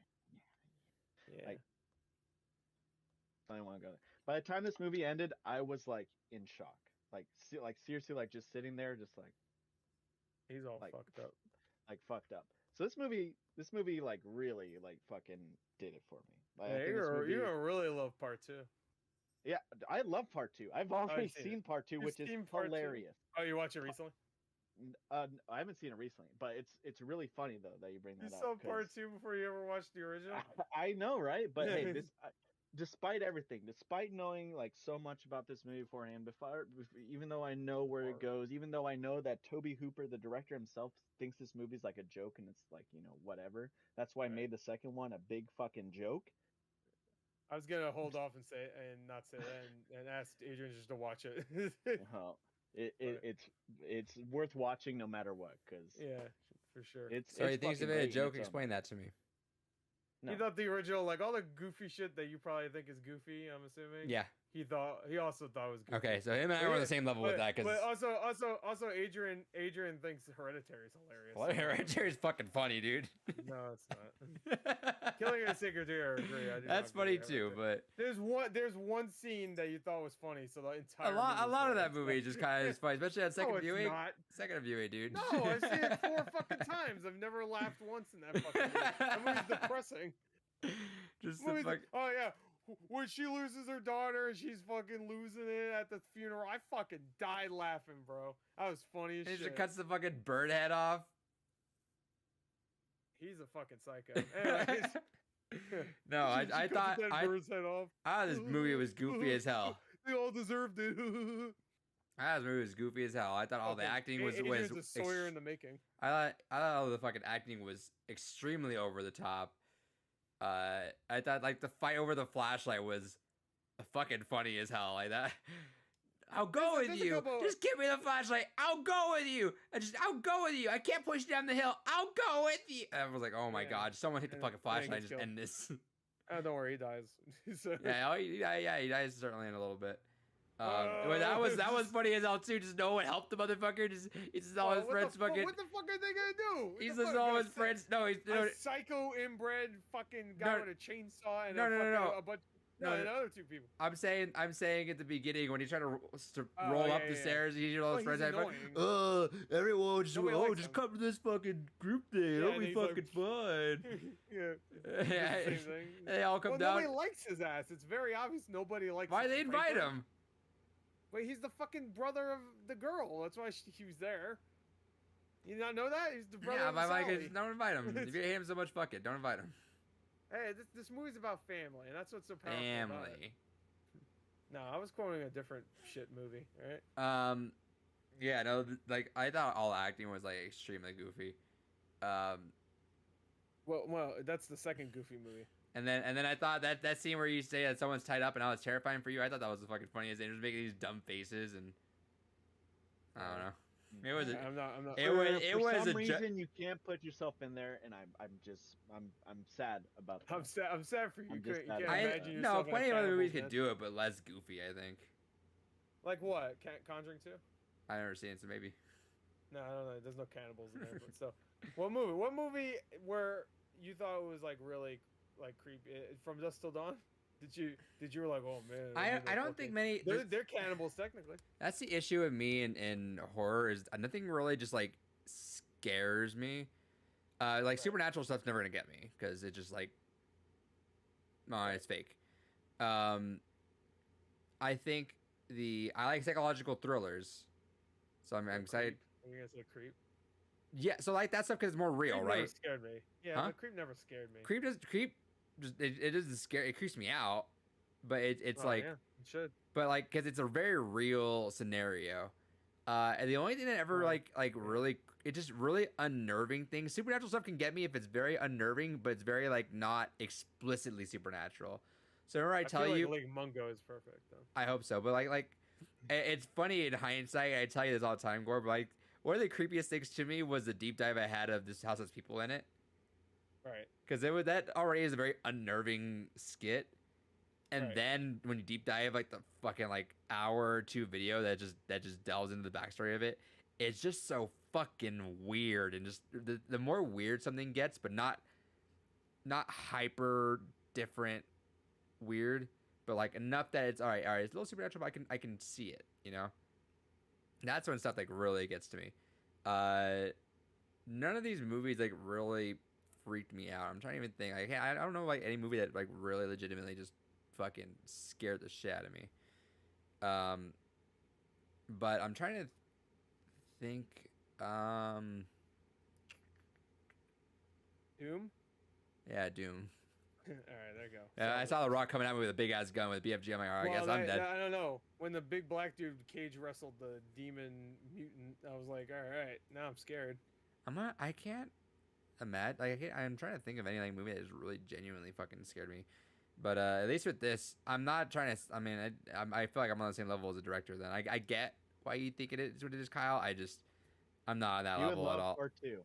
Like, I don't want to go there. By the time this movie ended, I was like in shock. Like, seriously, like just sitting there, just like He's all like, fucked up. like fucked up. So this movie, like really, like fucking did it for me. Like, I Yeah, think this you're movie- gonna really love part 2. Yeah, I love part 2. I've already seen seen part 2, You've which is seen part 2? hilarious. Oh, you watched it recently? I haven't seen it recently, but it's really funny though that you bring You that saw up. part 2 before you ever watched the original? I know, right? But hey, despite everything, despite knowing like so much about this movie beforehand, even though I know where it goes, even though I know that Toby Hooper, the director himself, thinks this movie's like a joke and it's like, whatever. That's why I made the second one a big fucking joke. I was gonna hold off and not say that and ask Adrian just to watch it. It's worth watching no matter what, because Yeah, for sure. So you think it's a fucking great in joke? its own Explain right. that to me. No. He thought the original, like all the goofy shit that you probably think is goofy, I'm assuming. Yeah. He also thought it was goofy. Okay, so him and I But were on yeah, the same level with that But because also Adrian thinks Hereditary is hilarious. Hereditary is fucking funny, dude. No, it's not. Killing a Secretary, I agree. I do That's not agree funny with too, Hereditary. but There's one scene that you thought was funny, so the entire a lot movie's of that hilarious. movie just kind of is funny, especially that second No, it's viewing. not. Second viewing, dude. No, I've seen it 4 fucking times. I've never laughed once in that fucking movie. That movie's depressing. Just the fuck. Oh yeah, when she loses her daughter and she's fucking losing it at the funeral, I fucking died laughing, bro. That was funny as He shit. just cuts the fucking bird head off. He's a fucking psycho. Anyways. No, She I cuts thought that bird's head off. this movie was goofy as hell. They all deserved it. This movie was goofy as hell. I thought all the Fucking acting was Adrian's a Sawyer in the making. I thought all the fucking acting was extremely over the top. I thought like the fight over the flashlight was fucking funny as hell. Like that. I'll go with you. Just give me the flashlight. I'll go with you. I'll go with you. I can't push you down the hill. I'll go with you. And I was like, oh my god, someone hit the fucking flashlight and just end this. Oh, don't worry, he dies. So- He dies certainly in a little bit. But that was funny as hell too. Just no one helped the motherfucker. He's just all his friends fucking. What the fuck are they gonna do? He's just all his friends. No, he's a psycho inbred fucking guy with a chainsaw and no. a bunch. No, and other two people. I'm saying at the beginning when he's trying to Oh, roll yeah, up the yeah. stairs, you know, all his Well, friends he's are like, annoying. everyone just Nobody likes just him. come to this fucking group thing. Yeah, It'll and be he's like, fucking fun. Yeah. Yeah, Same thing. they all come Well, down. nobody likes his ass. It's very obvious nobody likes. Why his they invite prank. him? Wait, he's the fucking brother of the girl. That's why he was there. You not know that? He's the brother Yeah, of my Sally. like, don't invite him. If you hate him so much, fuck it. Don't invite him. Hey, this movie's about family, and that's what's so powerful about it. Family. No, I was quoting a different shit movie, right? Yeah, no, like I thought all acting was like extremely goofy. Well, that's the second Goofy movie. And then I thought that scene where you say that someone's tied up and how it's terrifying for you, I thought that was the fucking funniest. They just making these dumb faces and I don't know. It was. I'm not. It was for some a reason you can't put yourself in there, and I'm sad about that. I'm sad for you. I'm You just can't sad. imagine no, yourself in a plenty of other movies cannibal could do it, but less goofy. I think. Like what? Conjuring 2? I've never seen it, so maybe. No, I don't know. There's no cannibals in there. But so, what movie? What movie where you thought it was like really like creepy? From Dusk Till Dawn? Did you were like, oh man? I don't think many. They're cannibals technically. That's the issue with me in horror is nothing really just like scares me. Like supernatural stuff's never gonna get me because it's just like, it's fake. I think I like psychological thrillers, so I'm excited. Are you gonna say Creep? Yeah, so like that stuff because it's more real, Creep right? Never scared me. Yeah, Huh? but Creep never scared me. Creep it doesn't scare. It creeps me out, but it's Oh, like, yeah, it should. but like because it's a very real scenario. And the only thing that ever like really, it's just really unnerving things. Supernatural stuff can get me if it's very unnerving, but it's very like not explicitly supernatural. So remember I tell feel you, like Mungo is perfect though. I hope so, but like it's funny in hindsight. I tell you this all the time, Gore, but like one of the creepiest things to me was the deep dive I had of this house has people in it. Right. Because that already is a very unnerving skit, and Right. then when you deep dive like the fucking like hour or two video that just delves into the backstory of it, it's just so fucking weird. And just the more weird something gets, but not hyper different weird, but like enough that it's all right. It's a little supernatural, but I can see it. You know, that's when stuff like really gets to me. None of these movies like really freaked me out. I'm trying to even think. Like, I don't know like any movie that like really legitimately just fucking scared the shit out of me. But I'm trying to think. Doom. Yeah, Doom. All right, there you go. Yeah, I saw The Rock coming at me with a big ass gun with BFG. I'm like, all right, I guess I'm dead. I don't know. When the big black dude cage wrestled the demon mutant, I was like, all right, now I'm scared. I can't imagine. Like, I'm trying to think of any like movie that has really genuinely fucking scared me. But at least with this, I'm not trying to. I mean, I feel like I'm on the same level as the director. Then I get why you think it is what it is, Kyle. I'm not on that You would level at love all. Part 2.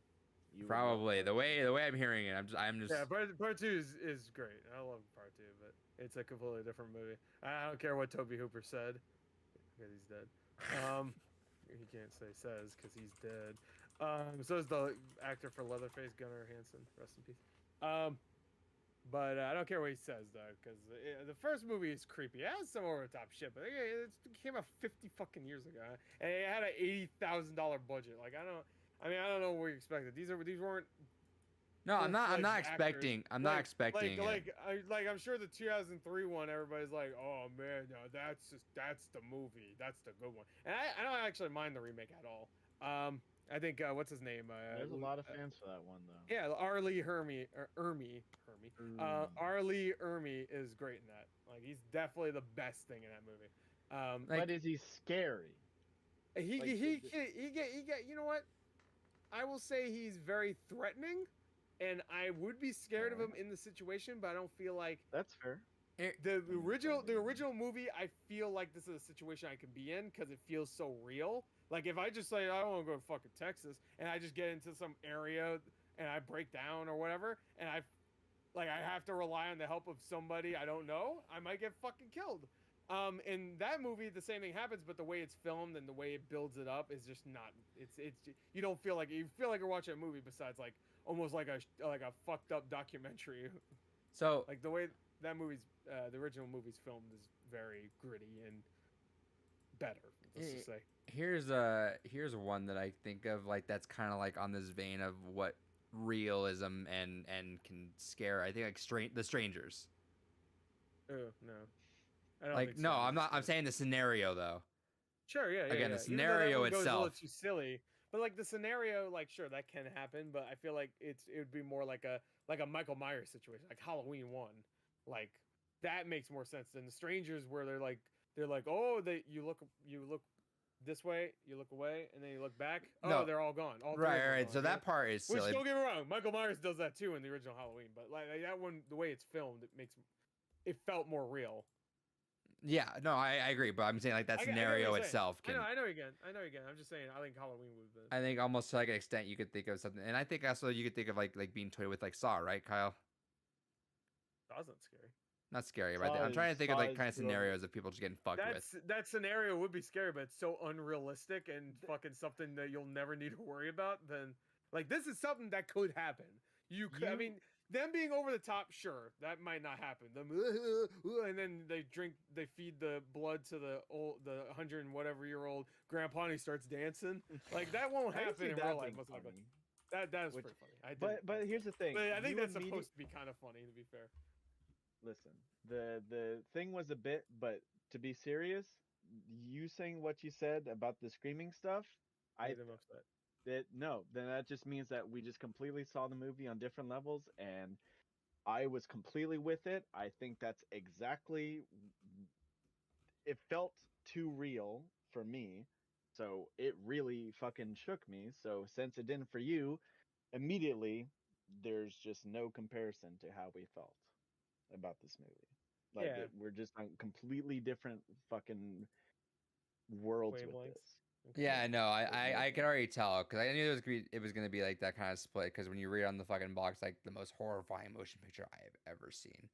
Probably the way I'm hearing it. I'm just. Yeah, part 2 is great. I love part 2, but it's a completely different movie. I don't care what Toby Hooper said, because he's dead. He can't say says because he's dead. So is the actor for Leatherface, Gunnar Hansen. Rest in peace. But I don't care what he says though, because the first movie is creepy. It has some over the top shit, but it came out 50 fucking years ago, and it had an $80,000 budget. Like I don't know what you expected. These weren't. No, I'm not actors. expecting. I'm not expecting. Like I'm sure the 2003 one, everybody's like, oh man, no, that's the movie, that's the good one. And I don't actually mind the remake at all. I think what's his name? There's a lot of fans for that one though. Yeah, Arlie Hermy. Arlie Ermy is great in that. Like he's definitely the best thing in that movie. But is he scary? He get you know what? I will say he's very threatening, and I would be scared of him in the situation, but I don't feel like that's fair. The original movie, I feel like this is a situation I can be in because it feels so real. Like if I just say I don't want to go to fucking Texas, and I just get into some area and I break down or whatever, and I have to rely on the help of somebody I don't know, I might get fucking killed. In that movie, the same thing happens, but the way it's filmed and the way it builds it up is just not. It's you don't feel like you're watching a movie besides like almost like a fucked up documentary. So Like the way that movie's, the original movie's filmed is very gritty and better. Let's just say. here's one that I think of like that's kind of like on this vein of what realism and can scare. I think like the strangers. Oh no, I don't Like think no, so. I'm not. I'm saying the scenario though. Sure, yeah, yeah. Again, yeah. the Even though that scenario one goes a little itself. too silly, but like the scenario, like sure that can happen, but I feel like it would be more like a Michael Myers situation, like Halloween 1, like that makes more sense than the strangers where they're like oh you look this way, you look away, and then you look back. No. Oh, they're all gone. All three Right, of them are right. gone, So you know? that part is Which silly. don't get me wrong, Michael Myers does that too in the original Halloween, but like that one, the way it's filmed, it felt more real. Yeah, no, I agree, but I'm saying like that I get what scenario you're saying. itself can. I know again. I'm just saying. I think Halloween would have been. I think almost to like an extent you could think of something, and I think also you could think of like being toyed with like Saw, right, Kyle? That wasn't scary. Not scary, but I'm trying to think of like kind of scenarios of people just getting fucked with. That scenario would be scary, but it's so unrealistic and fucking something that you'll never need to worry about. Then, like, this is something that could happen. I mean, them being over the top, sure, that might not happen. Them, and then they feed the blood to the 100 and whatever year old grandpa, and he starts dancing. Like that won't happen in real life. Most likely. That is pretty funny. But here's the thing. But I think that's supposed to be kind of funny, to be fair. Listen, the thing was a bit, but to be serious, you saying what you said about the screaming stuff, Made them upset. Then that just means that we just completely saw the movie on different levels, and I was completely with it. I think that's exactly. It felt too real for me, so it really fucking shook me. So since it didn't for you, immediately there's just no comparison to how we felt about this movie. Like we're just on completely different fucking worlds with this. Yeah, no, I can already tell because I knew it was gonna be like that kind of split. Because when you read on the fucking box, like the most horrifying motion picture I have ever seen,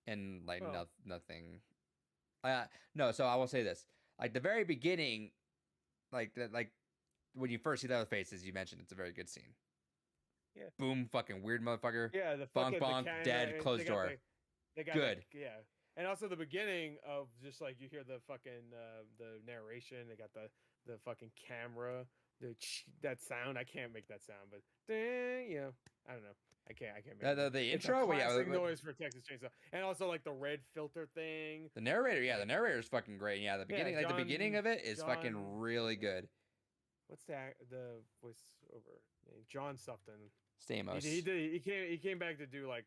and like nothing. No, so I will say this: like the very beginning, like when you first see the other faces, you mentioned it's a very good scene. Yeah. Boom, fucking weird motherfucker. Yeah, the bonk, bonk, dead, closed door. They got good. Yeah. And also the beginning of just like you hear the fucking the narration, they got the fucking camera, that sound. I can't make that sound, but you know, I don't know. I can't make the intro. Classic noise for Texas Chainsaw, and also like the red filter thing. The narrator, the narrator is fucking great. Yeah, the beginning, the beginning of it is fucking really good. What's the voiceover name? John something. Stamos. He came back to do like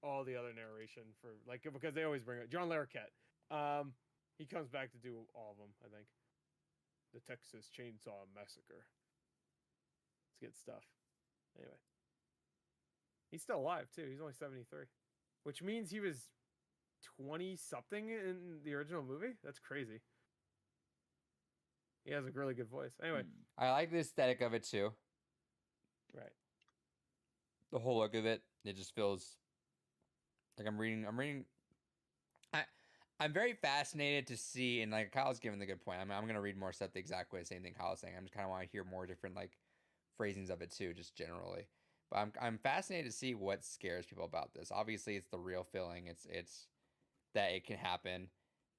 all the other narration for like because they always bring it. John Larroquette. He comes back to do all of them. I think. The Texas Chainsaw Massacre. It's good stuff. Anyway, he's still alive too. He's only 73, which means he was 20 something in the original movie. That's crazy. He has a really good voice. Anyway, I like the aesthetic of it too. Right. The whole look of it, it just feels like I'm reading. I'm very fascinated to see, and like Kyle's given the good point. I'm gonna read more stuff the exact way, same thing Kyle's saying. I'm just kind of want to hear more different like phrasings of it too, just generally. But I'm fascinated to see what scares people about this. Obviously, it's the real feeling. It's that it can happen.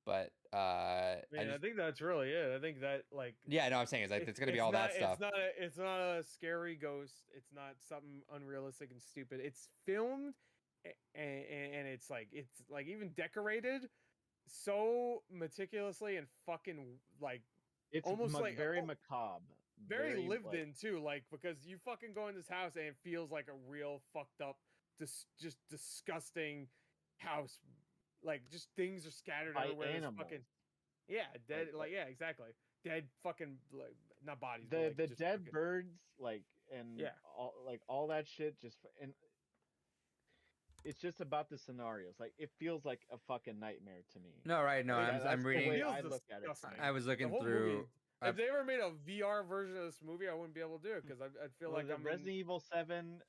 But I think that's really it. I think that like no, I'm saying it's gonna be all that stuff. It's not a scary ghost. It's not something unrealistic and stupid. It's filmed, and it's like even decorated so meticulously and fucking like it's almost like very macabre, very lived in too. Like because you fucking go in this house and it feels like a real fucked up, just disgusting house. Like just things are scattered everywhere. Fucking dead. Like exactly. Dead fucking like not bodies. The but, like, dead birds and all that shit just and it's just about the scenarios. Like it feels like a fucking nightmare to me. No, right? No, I'm reading. I look at it. I was looking through. If they ever made a VR version of this movie, I wouldn't be able to do it because I'd feel like I'm Resident Evil 7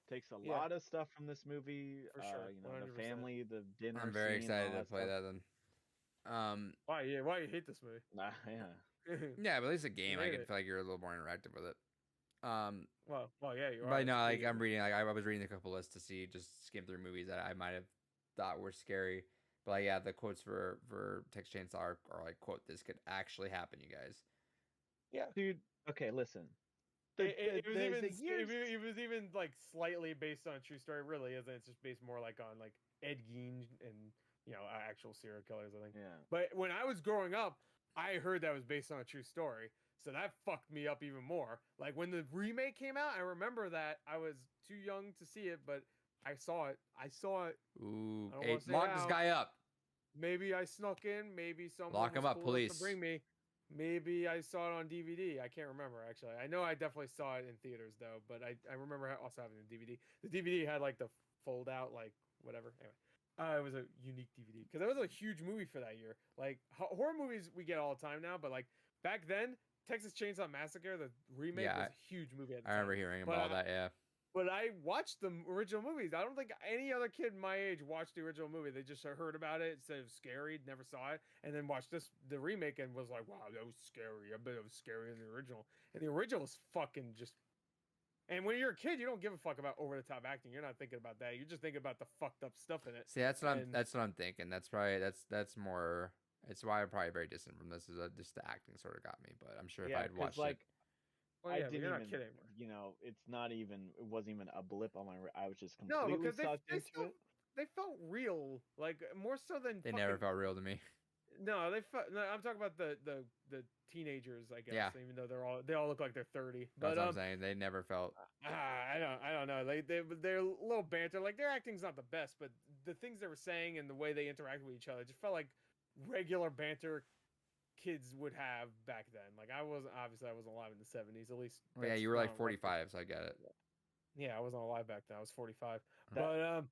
takes a lot of stuff from this movie. For sure, you know, 100%. The family, the dinner. I'm very excited to play that then. Why you hate this movie? Yeah. Yeah, but at least a game, I can feel like you're a little more interactive with it. Well, yeah, you are. But no, It's like weird. I'm reading, like I was reading a couple lists to see, just skim through movies that I might have thought were scary. But like, yeah, the quotes for Texas Chainsaw are like, quote, this could actually happen, you guys. Yeah, Dude. Okay, listen. it was even years. it was even like slightly based on a true story. It really isn't. It's just based more like on like Ed Gein and actual serial killers. I think. Yeah. But when I was growing up, I heard that was based on a true story. So that fucked me up even more. Like when the remake came out, I remember that I was too young to see it, but I saw it. Ooh, I don't hey, wanna say lock this how. guy up. Maybe I snuck in. Maybe someone Lock him was up, cool enough to police. bring me. Maybe I saw it on DVD. I can't remember actually. I know I definitely saw it in theaters though, but I remember also having a DVD. The DVD had like the fold out like whatever. Anyway, it was a unique DVD because it was a huge movie for that year. Like horror movies we get all the time now, but like back then, Texas Chainsaw Massacre, the remake, Yeah, was a huge movie at the I time. remember hearing But about that. Yeah. But I watched the original movies. I don't think any other kid my age watched the original movie. They just heard about it, said it was scary, never saw it, and then watched the remake and was like, "Wow, that was scary. I bet it was scarier than the original." And the original was fucking just. And when you're a kid, you don't give a fuck about over the top acting. You're not thinking about that. You're just thinking about the fucked up stuff in it. See, that's what I'm thinking. That's probably that's more. It's why I'm probably very distant from this. Is that just the acting sort of got me. But I'm sure if I had watched it. Well, I yeah, didn't you're even, not kidding anymore. it's not even, it wasn't even a blip on my, I was just No, completely because sucked into it. they felt real, like more so than They never felt real to me. No, no, I'm talking about the teenagers, I guess. Yeah. Even though they all look like they're 30. That's But what I'm saying. They never felt. I don't know. They're a little banter. Like their acting's not the best, but the things they were saying and the way they interacted with each other just felt like regular banter kids would have back then. Like I wasn't alive in the 70s, at least. Well, yeah, you were like 45, so I get it. Yeah, I wasn't alive back then. I was 45. But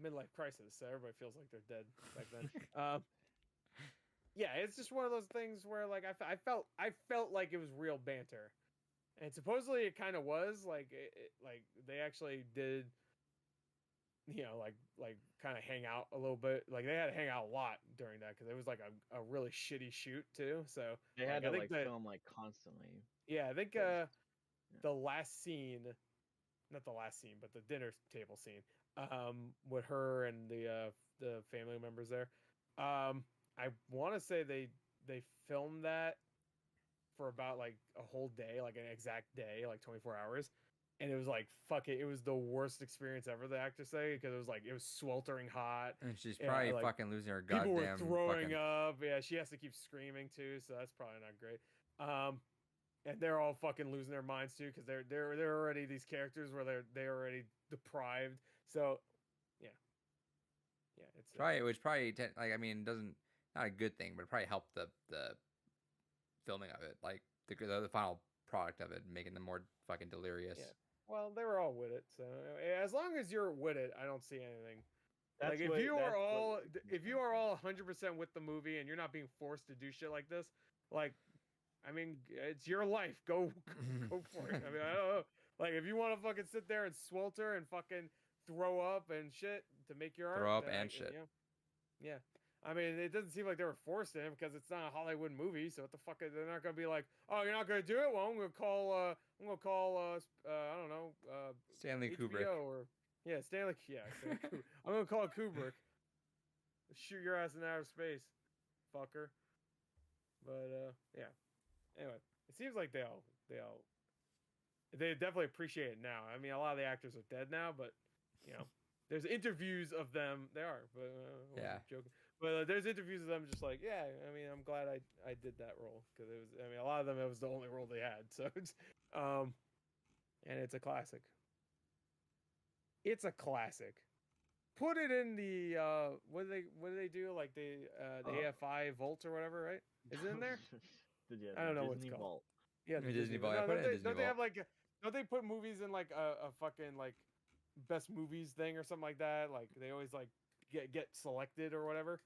midlife crisis, so everybody feels like they're dead back then. Yeah, it's just one of those things where like I felt like it was real banter, and supposedly it kind of was like like they actually did, like kind of hang out a little bit. Like they had to hang out a lot during that because it was like a really shitty shoot too. So they had to film like constantly. Yeah, I think the last scene, not the last scene, but the dinner table scene, with her and the family members there. I want to say they filmed that for about like a whole day, like an exact day, like 24 hours. And it was like, fuck it. It was the worst experience ever, the actors say, because it was sweltering hot. And she's probably like, fucking losing her goddamn. People were throwing up. Yeah, she has to keep screaming too, so that's probably not great. And they're all fucking losing their minds too, because they're already these characters where they're already deprived. So, yeah, it's probably, which probably like I mean doesn't. Not a good thing, but it probably helped the filming of it, like the final product of it, making them more fucking delirious. Yeah. Well, they were all with it, so as long as you're with it, I don't see anything. Like if you are all 100% with the movie and you're not being forced to do shit like this, like, I mean, it's your life. Go for it. I mean, I don't know. Like if you want to fucking sit there and swelter and fucking throw up and shit to make your art, throw up and shit. Yeah. I mean, it doesn't seem like they were forced in because it's not a Hollywood movie. So what the fuck? They're not gonna be like, oh, you're not gonna do it. Well, I'm gonna call I don't know, Stanley HBO Kubrick. Stanley Kubrick. I'm gonna call Kubrick. Shoot your ass in outer space, fucker. But yeah. Anyway, it seems like they definitely appreciate it now. I mean, a lot of the actors are dead now, but there's interviews of them. They are, but yeah, joking. But there's interviews of them just like, yeah, I mean, I'm glad I did that role because it was. I mean, a lot of them it was the only role they had. So it's and it's a classic. It's a classic. Put it in the what do they do, like the AFI Vault or whatever, right? Is it in there? I don't know Disney what's called. Vault. Yeah, the Disney Vault. Don't they have like? Don't they put movies in like a fucking like best movies thing or something like that? Like they always like get selected or whatever.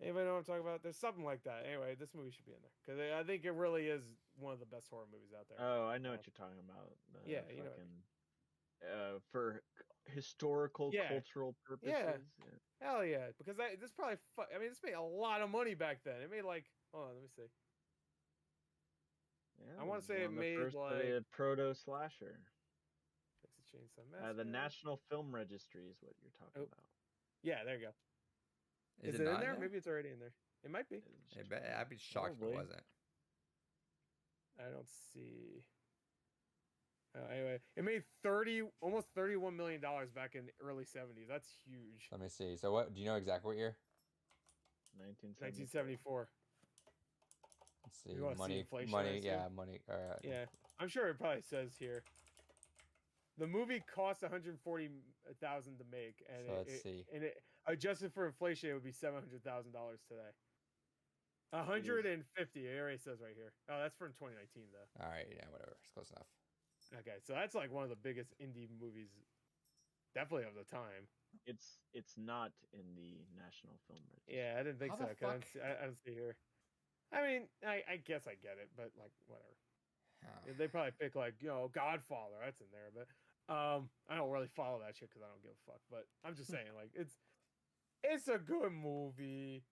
Anybody know what I'm talking about? There's something like that. Anyway, this movie should be in there because I think it really is one of the best horror movies out there. Oh, I know what you're talking about. Yeah, for historical, cultural purposes. Yeah. Hell yeah, because this probably. I mean, this made a lot of money back then. It made like. Hold on, let me see. Yeah, I want to say it one of the made first, like proto slasher. Texas Chainsaw Massacre. The National Film Registry is what you're talking Oh. about. Yeah, there you go. Is it it in not there? Maybe it's already in there. It might be. I'd be shocked if Probably. it wasn't. I don't see. Anyway, it made almost $31 million back in the early 70s. That's huge. Let me see. So what? Do you know exactly what year? 1974. Let's see. You wanna see Money, inflation, I money, assume? yeah, money. Yeah, I'm sure it probably says here. The movie cost $140,000 to make, and So let's see. And it adjusted for inflation, it would be $700,000 today. 150. It already says right here. Oh, that's from 2019 though. All right, yeah, whatever. It's close enough. Okay, so that's like one of the biggest indie movies, definitely of the time. It's not in the National Film Registry. Yeah, I didn't think How so. the 'Cause fuck? I don't see here. I mean, I guess I get it, but like whatever. They probably pick like Godfather. That's in there, but I don't really follow that shit because I don't give a fuck. But I'm just saying, like it's a good movie.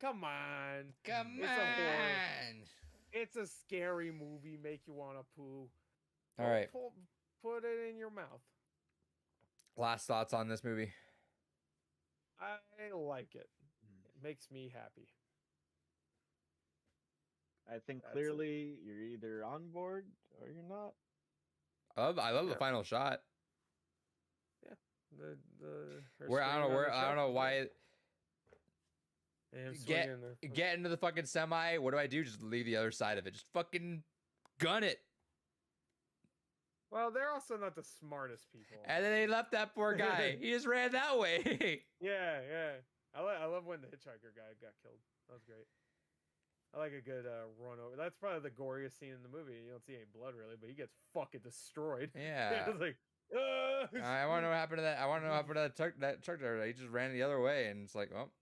Come on, Come It's a horror. on. It's a scary movie. Make you want to poo. All right. Put it in your mouth. Last thoughts on this movie? I like it. It makes me happy. I think That's clearly you're either on board or you're not. I love the Yeah. final shot. Yeah. Her Where I screaming don't know on where the I don't shelf know is why. great. And him swinging the- Get into the fucking semi. What do? Just leave the other side of it. Just fucking gun it. Well, they're also not the smartest people. And then they left that poor guy. He just ran that way. Yeah. I love when the hitchhiker guy got killed. That was great. I like a good run over. That's probably the goriest scene in the movie. You don't see any blood really, but he gets fucking destroyed. Yeah. It's like, I want to know what happened to that. I want to know what happened to that truck driver. He just ran the other way, and it's like, well,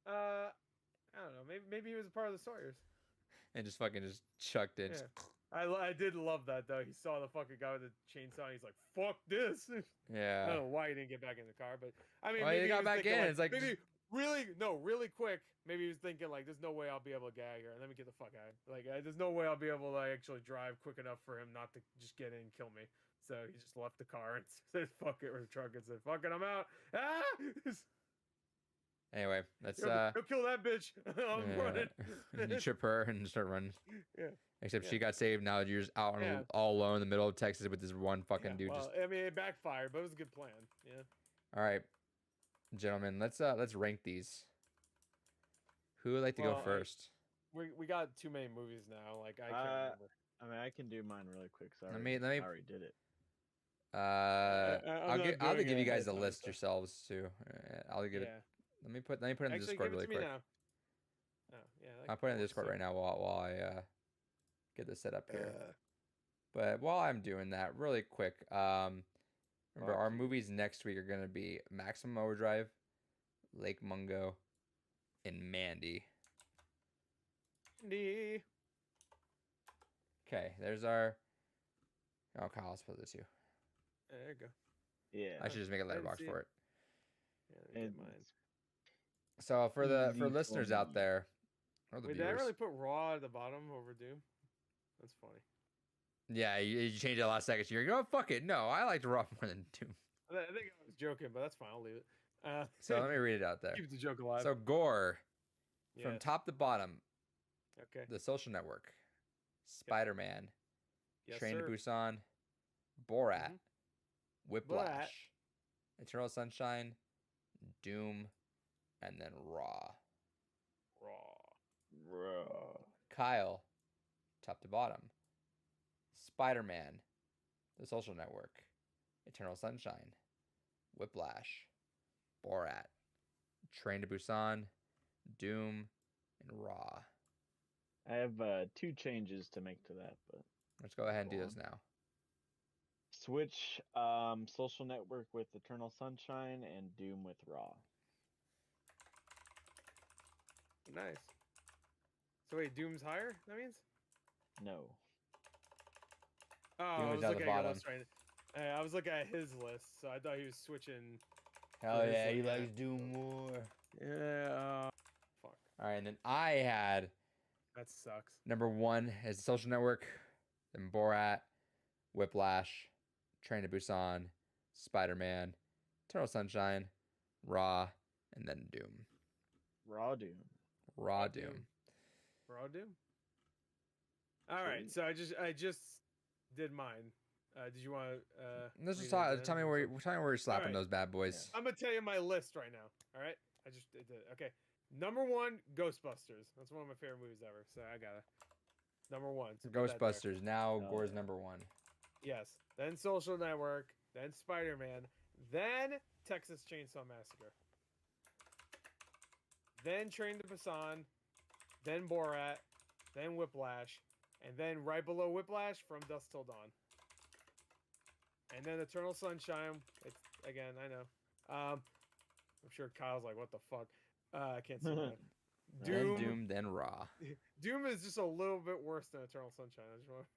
I don't know. Maybe he was a part of the Sawyers. and just fucking just chucked it. Yeah. I did love that though. He saw the fucking guy with the chainsaw. And he's like, "Fuck this." I Yeah. don't know why he didn't get back in the car, but I mean, Well, maybe he got was back thinking, in. It's like maybe really quick. Maybe he was thinking like, "There's no way I'll be able to get out of here. Let me get the fuck out." Like, there's no way I'll be able to actually drive quick enough for him not to just get in and kill me. So he just left the car and said, "Fuck it," or the truck and said, "Fuck it, I'm out." Ah! Anyway, let's He'll kill that bitch. I'm running. you trip her and start running. Yeah. Except Yeah. she got saved. Now you're just out Yeah. all alone in the middle of Texas with this one fucking Yeah, dude. well, I mean, it backfired, but it was a good plan. Yeah. All right, gentlemen, let's rank these. Who would like to go Well, first? We got too many movies now. Like I can't remember. I mean, I can do mine really quick. So Let me- I already did it. I'll not have to doing give it you guys ahead a of time, list so- yourselves too. I'll get it. Yeah. Let me put in the Actually, Discord give it really to me quick. now. Oh, yeah. I'll put it in the Discord right now while I get this set up here. But while I'm doing that, really quick, remember our movies next week are gonna be Maximum Overdrive, Lake Mungo, and Mandy. Mandy. Okay, there's our. Oh, Kyle, I'll split this too. There you go. Yeah. I should just make a letterbox see for it. Yeah, let me get And mine. So for Easy listeners for out me. there, or the Wait, did I viewers, really put Raw at the bottom over Doom? That's funny. yeah, you changed it last second. You're like, oh fuck it, no, I liked Raw more than Doom. I think I was joking, but that's fine. I'll leave it. So let me read it out there. Keep the joke alive. So gore, from Yes. top to bottom, Okay. The Social Network, Spider-Man, Yes, Train sir. to Busan, Borat, Mhm. Whiplash, Eternal Sunshine, Doom, and then Raw. Raw. Kyle, top to bottom, Spider-Man, The Social Network, Eternal Sunshine, Whiplash, Borat, Train to Busan, Doom, and Raw. I have 2 changes to make to that, but Let's go ahead and do Go this on. now. switch Social Network with Eternal Sunshine and Doom with Raw. Nice. So wait, Doom's higher? That means? No. Oh, Doom I is was at the looking at your bottom. list right. I was looking at his list, so I thought he was switching. Hell What is yeah, it? he likes Doom more. Yeah. Fuck. All right, and then I had That sucks. Number 1 is The Social Network, then Borat, Whiplash, Train to Busan, Spider-Man, Eternal Sunshine, Raw, and then Doom. Raw Doom. Raw Doom. Raw Doom. All right, so I just did mine. Did you want to? Let's just talk. Tell me where you're slapping those bad boys. I'm gonna tell you my list right now. All right, I just did it. Okay, number 1, Ghostbusters. That's one of my favorite movies ever. So I gotta number 1. So Ghostbusters. Now Gore's number 1. Yes. Then Social Network. Then Spider-Man. Then Texas Chainsaw Massacre. Then Train to Busan. Then Borat. Then Whiplash. And then right below Whiplash, From Dusk Till Dawn. And then Eternal Sunshine. It's, again, I know. I'm sure Kyle's like, what the fuck? I can't see that. Then Doom, then Raw. Doom is just a little bit worse than Eternal Sunshine. I just want...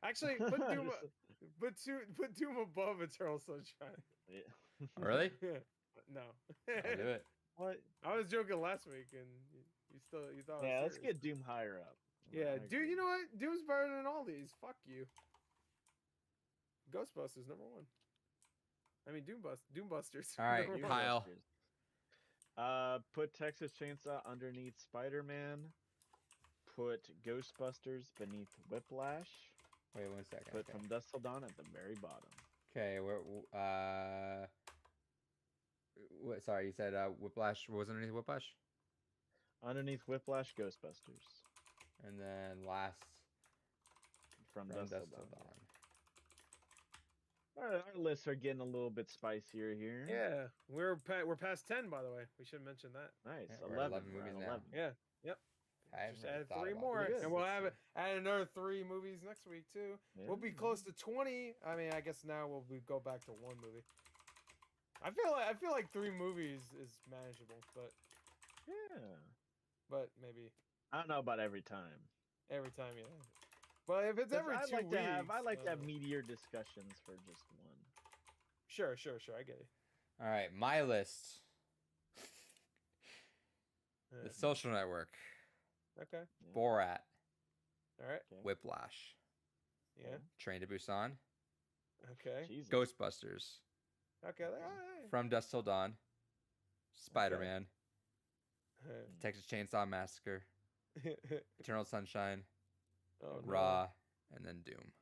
Actually, put Doom above Eternal Sunshine. Yeah. Really? No. I'll do it. What? I was joking last week, and you thought. Yeah, I was let's serious. get Doom higher up. Yeah, dude. You know what? Doom's better than all these. Fuck you. Ghostbusters number 1. I mean, Doombusters. All right, number 1. Kyle. Put Texas Chainsaw underneath Spider-Man. Put Ghostbusters beneath Whiplash. Wait 1 second. Put From Dusk Till Dawn at the very bottom. Okay, what? Sorry, you said Whiplash. What was underneath Whiplash? Underneath Whiplash, Ghostbusters. And then last From Dusk Dusk Till Till Dawn. Dawn. Our lists are getting a little bit spicier here. Yeah, we're past 10, by the way. We should mention that. Nice. Yeah, we're 11. 11 movies We're now. 11. Yeah. Yep. I Just haven't add thought 3 about more, this. and we'll Let's have see. add another 3 movies next week too. Yeah. We'll be close to 20. I mean, I guess now we go back to 1 movie. I feel like 3 movies is manageable, but maybe I don't know about every time. every time, yeah. But if it's every 2 weeks, I like to have meatier discussions for just one. Sure, I get it. All right, my list. The Social Network. Okay. Borat. All right. Okay. Whiplash. Yeah. Train to Busan. Okay. Jesus. Ghostbusters. Okay. All right. From Dusk Till Dawn. Spider-Man. Texas Chainsaw Massacre. Eternal Sunshine. Oh, no. Raw. And then Doom.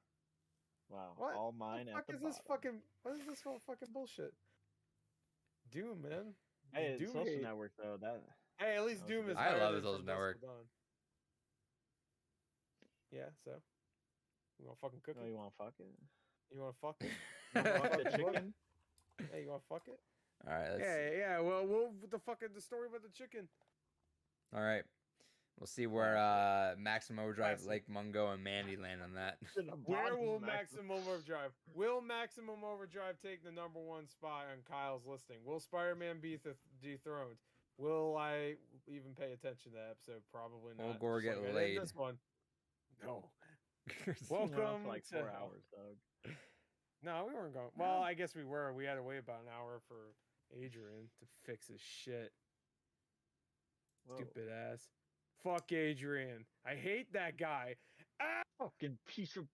Wow. What? All mine What at the the fuck is this bottom. fucking? What is this whole fucking bullshit? Doom, man. Hey, Doom Social hate. Network though. Hey, at least that was Doom good. is. I higher love than the Social From Dusk Network. Till Dawn. Yeah. So. You want to fucking cook Oh, it? you want to fuck it? You want to fuck it? Fuck the chicken? Hey, you want to fuck it? All right. Let's Yeah. Well, what the fuck is the story about the chicken? All right. We'll see where Maximum Overdrive, Classic. Lake Mungo, and Mandy land on that. Where will Maximum Overdrive? Will Maximum Overdrive take the number 1 spot on Kyle's listing? Will Spider-Man be dethroned? Will I even pay attention to that episode? Probably not. Will Gore Just get like I did laid? This one. No. Welcome Welcome for like to 4 hell. hours, dog. No, we weren't going. Well, I guess we were. We had to wait about an hour for Adrian to fix his shit. Whoa. Stupid ass. Fuck Adrian. I hate that guy. Ah! Fucking piece of.